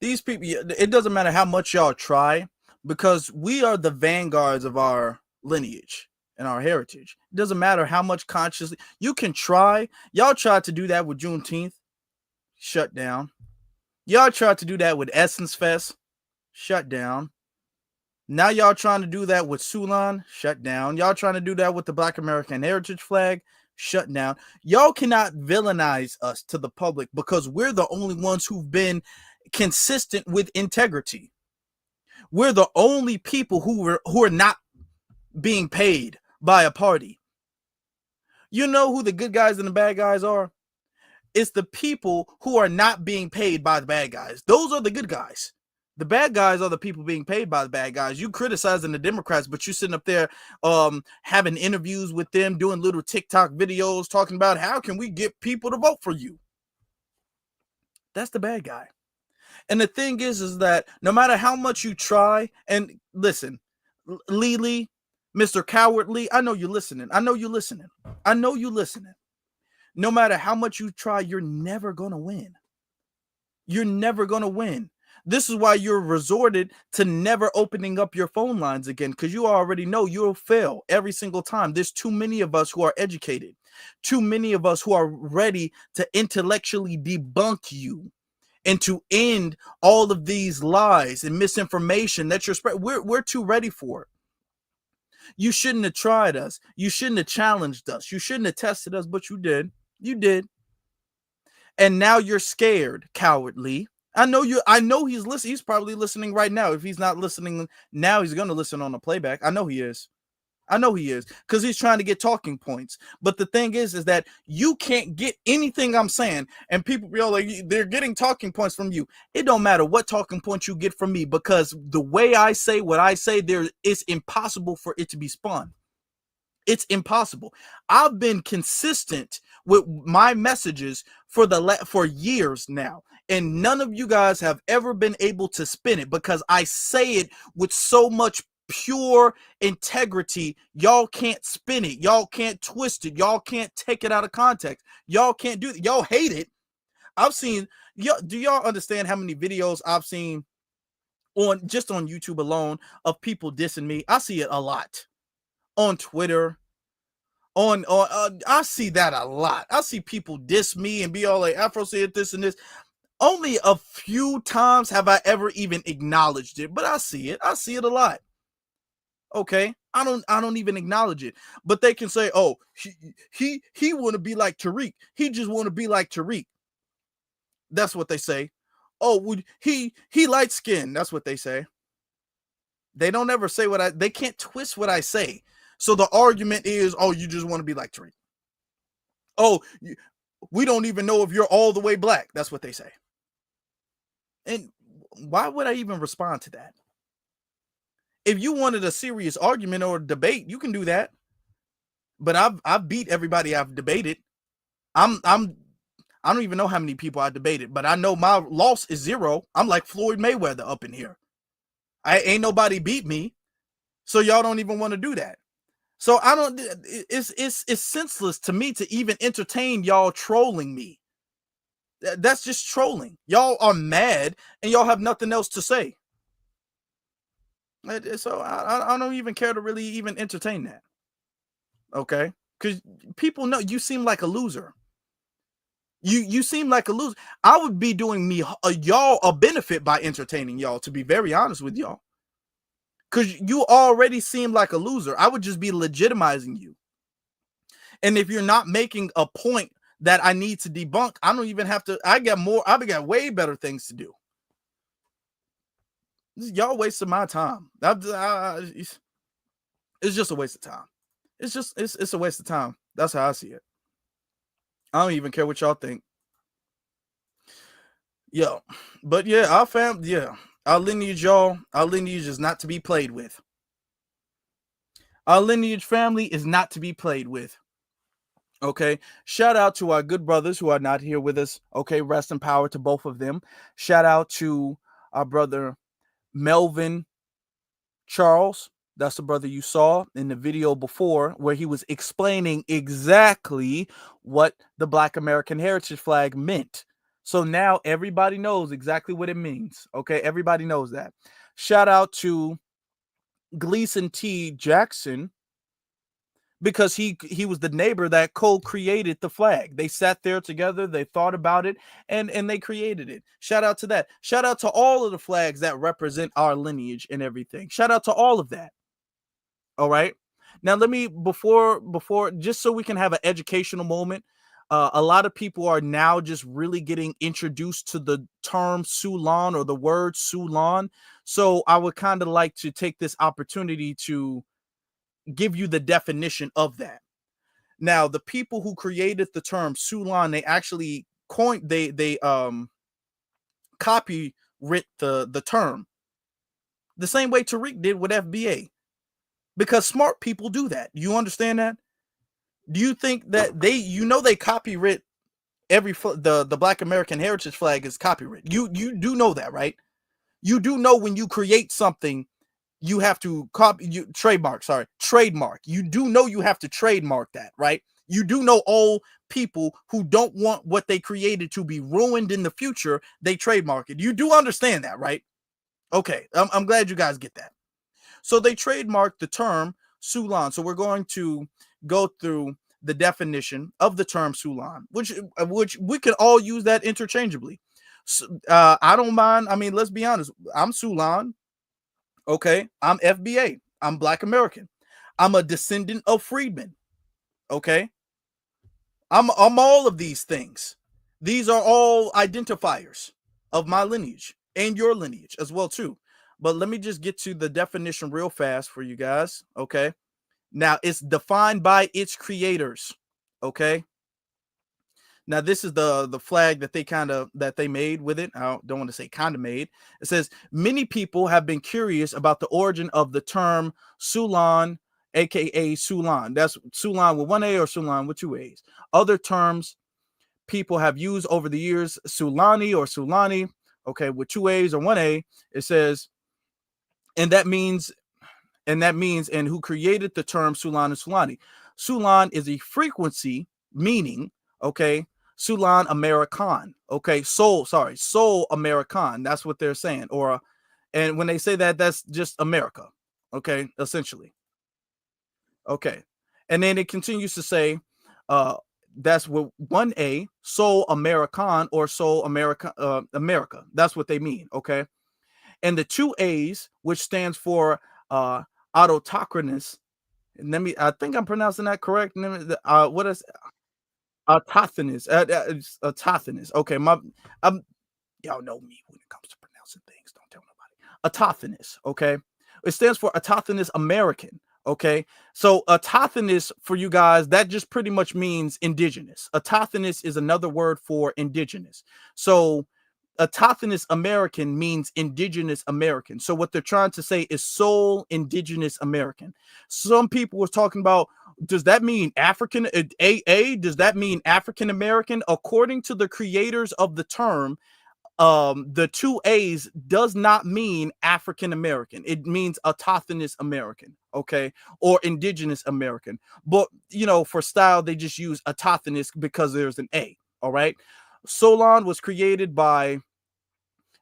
These people, it doesn't matter how much y'all try, because we are the vanguards of our lineage and our heritage. It doesn't matter how much consciously you can try. Y'all tried to do that with Juneteenth, shut down. Y'all tried to do that with Essence Fest, shut down. Now y'all trying to do that with Sulon, shut down. Y'all trying to do that with the Black American Heritage flag, shut down. Y'all cannot villainize us to the public because we're the only ones who've been consistent with integrity. We're the only people who are not being paid by a party. You know who the good guys and the bad guys are? It's the people who are not being paid by the bad guys. Those are the good guys. The bad guys are the people being paid by the bad guys. You criticizing the Democrats, but you sitting up there having interviews with them, doing little TikTok videos, talking about how can we get people to vote for you. That's the bad guy. And the thing is that no matter how much you try, and listen, Lee, Mr. Cowardly, I know you're listening. I know you're listening. I know you're listening. No matter how much you try, you're never going to win. You're never going to win. This is why you're resorted to never opening up your phone lines again, because you already know you'll fail every single time. There's too many of us who are educated, too many of us who are ready to intellectually debunk you and to end all of these lies and misinformation that you're spreading. We're too ready for it. You shouldn't have tried us. You shouldn't have challenged us. You shouldn't have tested us, but you did. You did. And now you're scared, cowardly. I know he's listening. He's probably listening right now. If he's not listening now, he's going to listen on the playback. I know he is. Because he's trying to get talking points. But the thing is that you can't get anything I'm saying, and people be all like, they're getting talking points from you. It don't matter what talking points you get from me, because the way I say what I say, it's impossible for it to be spun. It's impossible. I've been consistent with my messages for years now, and none of you guys have ever been able to spin it, because I say it with so much pure integrity. Y'all can't spin it. Y'all can't twist it. Y'all can't take it out of context. Y'all can't do it. Y'all hate it. I've seen, do y'all understand how many videos I've seen on YouTube alone of people dissing me? I see it a lot on Twitter. I see that a lot. I see people diss me and be all like, Afro said this and this. Only a few times have I ever even acknowledged it, but I see it. I see it a lot. Okay, I don't even acknowledge it, but they can say, "Oh, he want to be like Tariq. He just want to be like Tariq." That's what they say. Oh, he light skinned. That's what they say. They don't ever say they can't twist what I say. So the argument is, "Oh, you just want to be like Tariq." Oh, we don't even know if you're all the way black. That's what they say. And why would I even respond to that? If you wanted a serious argument or a debate, you can do that. But I've beat everybody I've debated. I don't even know how many people I debated, but I know my loss is 0. I'm like Floyd Mayweather up in here. Ain't nobody beat me. So y'all don't even want to do that. So it's senseless to me to even entertain y'all trolling me. That's just trolling. Y'all are mad and y'all have nothing else to say. So I don't even care to really even entertain that. Okay? Because people know you seem like a loser. You seem like a loser. I would be doing y'all a benefit by entertaining y'all, to be very honest with y'all. Because you already seem like a loser. I would just be legitimizing you. And if you're not making a point that I need to debunk, I don't even have to. I got way better things to do. Y'all wasting my time. It's just a waste of time. It's a waste of time. That's how I see it. I don't even care what y'all think. Yo, but yeah, our lineage, y'all. Our lineage is not to be played with. Our lineage family is not to be played with. Okay, shout out to our good brothers who are not here with us. Okay, rest in power to both of them. Shout out to our brother Melvin Charles. That's the brother you saw in the video before, where he was explaining exactly what the Black American heritage flag meant. So now everybody knows exactly what it means. Okay, everybody knows that. Shout out to Gleason T. Jackson, because he was the neighbor that co-created the flag. They sat there together, they thought about it, and they created it. Shout out to that. Shout out to all of the flags that represent our lineage and everything. Shout out to all of that. All right. Now let me, before just so we can have an educational moment, a lot of people are now just really getting introduced to the term Sulon or the word Sulon. So I would kind of like to take this opportunity to give you the definition of that. Now, the people who created the term Sulon, they actually coined, they copyright the term the same way Tariq did with FBA, because smart people do that. You understand that? Do you think that they copyright every the Black American heritage flag is copyright? You do know that, right? You do know when you create something, you have to trademark. You do know you have to trademark that, right? You do know all people who don't want what they created to be ruined in the future, they trademark it. You do understand that, right? Okay, I'm glad you guys get that. So they trademarked the term Sulon. So we're going to go through the definition of the term Sulon, which we can all use that interchangeably. I don't mind. I mean, let's be honest. I'm Sulon. Okay, I'm FBA. I'm Black American. I'm a descendant of freedmen. Okay, I'm all of these things. These are all identifiers of my lineage and your lineage as well too. But let me just get to the definition real fast for you guys. Okay, now it's defined by its creators. Okay. Now, this is the flag that they made with it. I don't want to say kind of made. It says, many people have been curious about the origin of the term Sulon, aka Sulon. That's Sulon with one A or Sulon with two A's. Other terms people have used over the years, Sulani or Sulani, okay, with two A's or one A. It says, and who created the term Sulon and Sulani. Sulon is a frequency meaning, okay, Sulon American, okay, soul American. That's what they're saying. And when they say that, that's just America, okay, essentially. Okay, and then it continues to say, that's with one A, soul American or soul America, America. That's what they mean, okay. And the two A's, which stands for autochthonous. And I think I'm pronouncing that correct. What is autochthonous? Autochthonous. Okay, y'all know me when it comes to pronouncing things. Don't tell nobody. Autochthonous. Okay, it stands for autochthonous American. Okay, so autochthonous for you guys, that just pretty much means indigenous. Autochthonous is another word for indigenous. So autochthonous American means indigenous American. So what they're trying to say is sole indigenous American. Some people were talking about, does that mean African? Does that mean African American? According to the creators of the term, the two A's does not mean African American. It means autochthonous American, okay, or indigenous American. But for style, they just use autochthonous because there's an A. All right. Sulon was created by,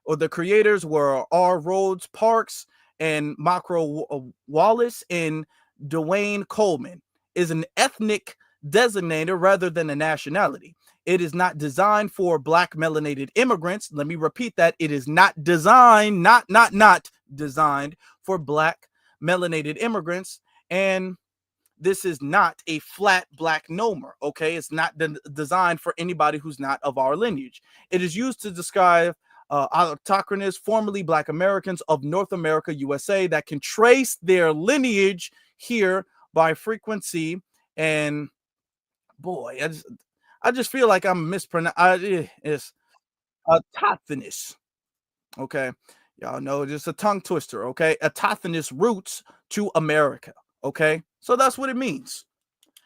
or the creators were R. Rhodes Parks and Macro Wallace, and Dwayne Coleman. Is an ethnic designator rather than a nationality. It is not designed for Black melanated immigrants. Let me repeat that. It is not designed, not designed for Black melanated immigrants. And this is not a flat Black nomer, okay? It's not designed for anybody who's not of our lineage. It is used to describe autochthonous, formerly Black Americans of North America, USA, that can trace their lineage here by frequency. And boy, I just feel like I'm mispronouncing. It's autochthonous. Okay, y'all know, just a tongue twister. Okay, autochthonous roots to America. Okay, so that's what it means.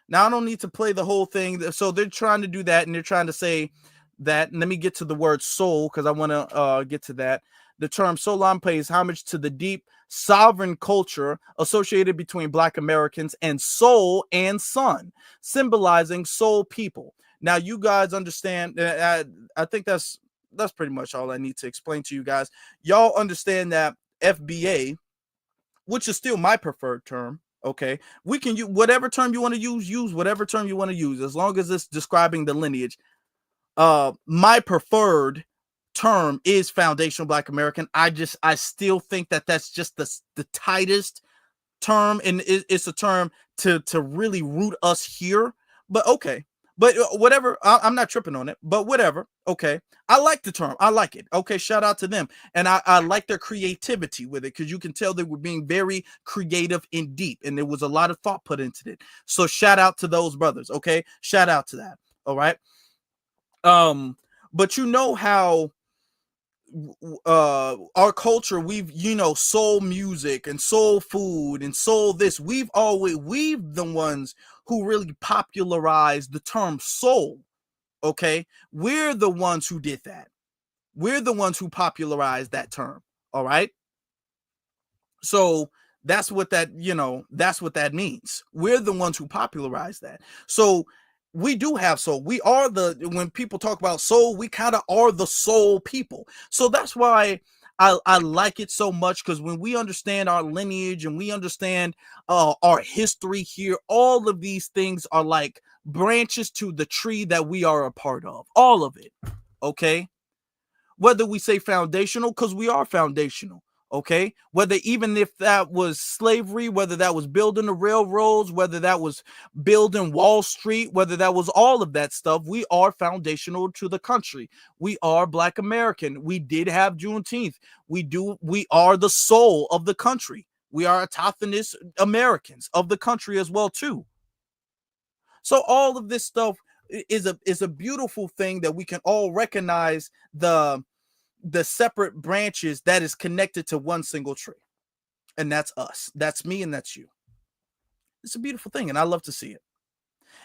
Now I don't need to play the whole thing. So they're trying to do that, and they're trying to say that, and let me get to the word soul because I want to get to that. The term Sulon pays homage to the deep sovereign culture associated between Black Americans and soul and sun, symbolizing soul people. Now, you guys understand. I think that's pretty much all I need to explain to you guys. Y'all understand that FBA, which is still my preferred term. Okay, we can use whatever term you want to use whatever term you want to use, as long as it's describing the lineage. My preferred term is foundational Black American. I still think that that's just the tightest term, and it's a term to really root us here. But okay, but whatever, I'm not tripping on it, but whatever. Okay, I like the term, I like it. Okay, shout out to them, and I like their creativity with it, because you can tell they were being very creative and deep, and there was a lot of thought put into it. So shout out to those brothers. Okay, shout out to that. All right. But you know how our culture, we've, soul music and soul food and soul this, we've the ones who really popularized the term soul. Okay, we're the ones who did that. We're the ones who popularized that term. All right, so that's what that means. We're the ones who popularized that. So we do have soul. We are when people talk about soul, we kind of are the soul people. So that's why I like it so much, because when we understand our lineage and we understand our history here, all of these things are like branches to the tree that we are a part of. All of it. Okay. Whether we say foundational, because we are foundational. Okay, whether even if that was slavery, whether that was building the railroads, whether that was building Wall Street, whether that was all of that stuff, we are foundational to the country. We are Black American. We did have Juneteenth. We are the soul of the country. We are autochthonous Americans of the country as well too. So all of this stuff is a beautiful thing that we can all recognize the separate branches that is connected to one single tree. And that's us. That's me, and that's you. It's a beautiful thing, and I love to see it.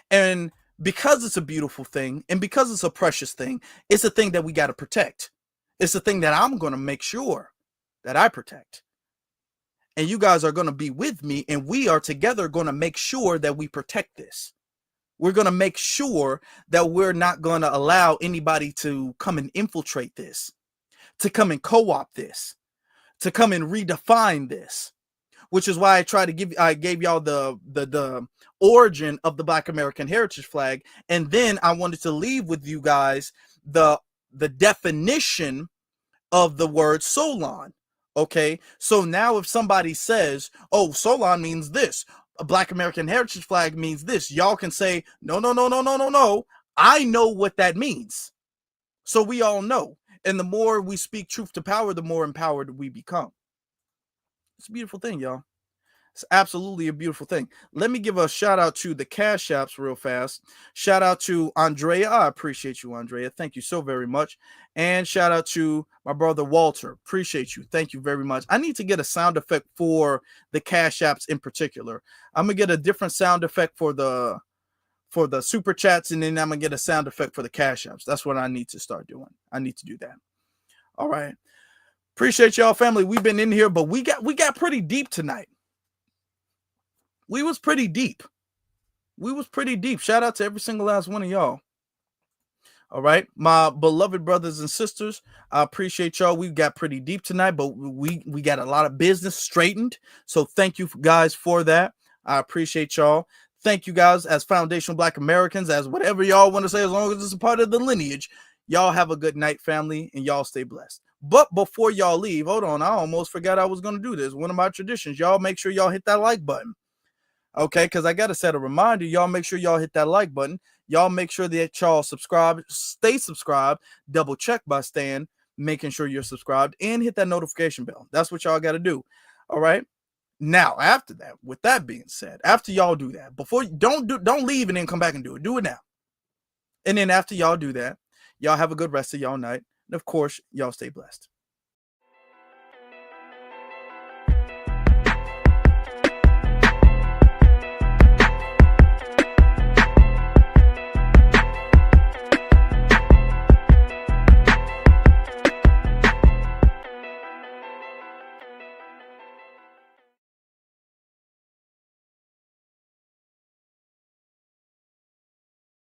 And because it's a beautiful thing, and because it's a precious thing, it's a thing that we got to protect. It's a thing that I'm going to make sure that I protect. And you guys are going to be with me, and we are together going to make sure that we protect this. We're going to make sure that we're not going to allow anybody to come and infiltrate this, to come and co-opt this, to come and redefine this, which is why I gave y'all the origin of the Black American heritage flag. And then I wanted to leave with you guys the definition of the word Sulon. Okay, so now if somebody says, oh, Sulon means this, a Black American heritage flag means this, y'all can say, no, I know what that means. So we all know. And the more we speak truth to power, the more empowered we become. It's a beautiful thing, y'all. It's absolutely a beautiful thing. Let me give a shout out to the Cash Apps real fast. Shout out to Andrea. I appreciate you, Andrea. Thank you so very much. And shout out to my brother Walter. Appreciate you. Thank you very much. I need to get a sound effect for the Cash Apps in particular. I'm going to get a different sound effect for the super chats, and then I'm gonna get a sound effect for the Cash Apps. That's what I need to start doing. I need to do that. All right. Appreciate y'all, family. We've been in here, but we got pretty deep tonight. We was pretty deep. Shout out to every single last one of y'all. All right, my beloved brothers and sisters, I appreciate y'all. We got pretty deep tonight, but we got a lot of business straightened. So thank you guys for that. I appreciate y'all. Thank you guys, as foundational Black Americans, as whatever y'all want to say, as long as it's a part of the lineage. Y'all have a good night, family, and y'all stay blessed. But before y'all leave, hold on, I almost forgot I was going to do this. One of my traditions, y'all make sure y'all hit that like button. Okay, because I got to set a reminder. Y'all make sure y'all hit that like button. Y'all make sure that y'all subscribe, stay subscribed, double check by staying, making sure you're subscribed, and hit that notification bell. That's what y'all got to do. All right. Now, after that, with that being said, after y'all do that, don't leave and then come back and do it. Do it now. And then after y'all do that, y'all have a good rest of y'all night. And of course, y'all stay blessed.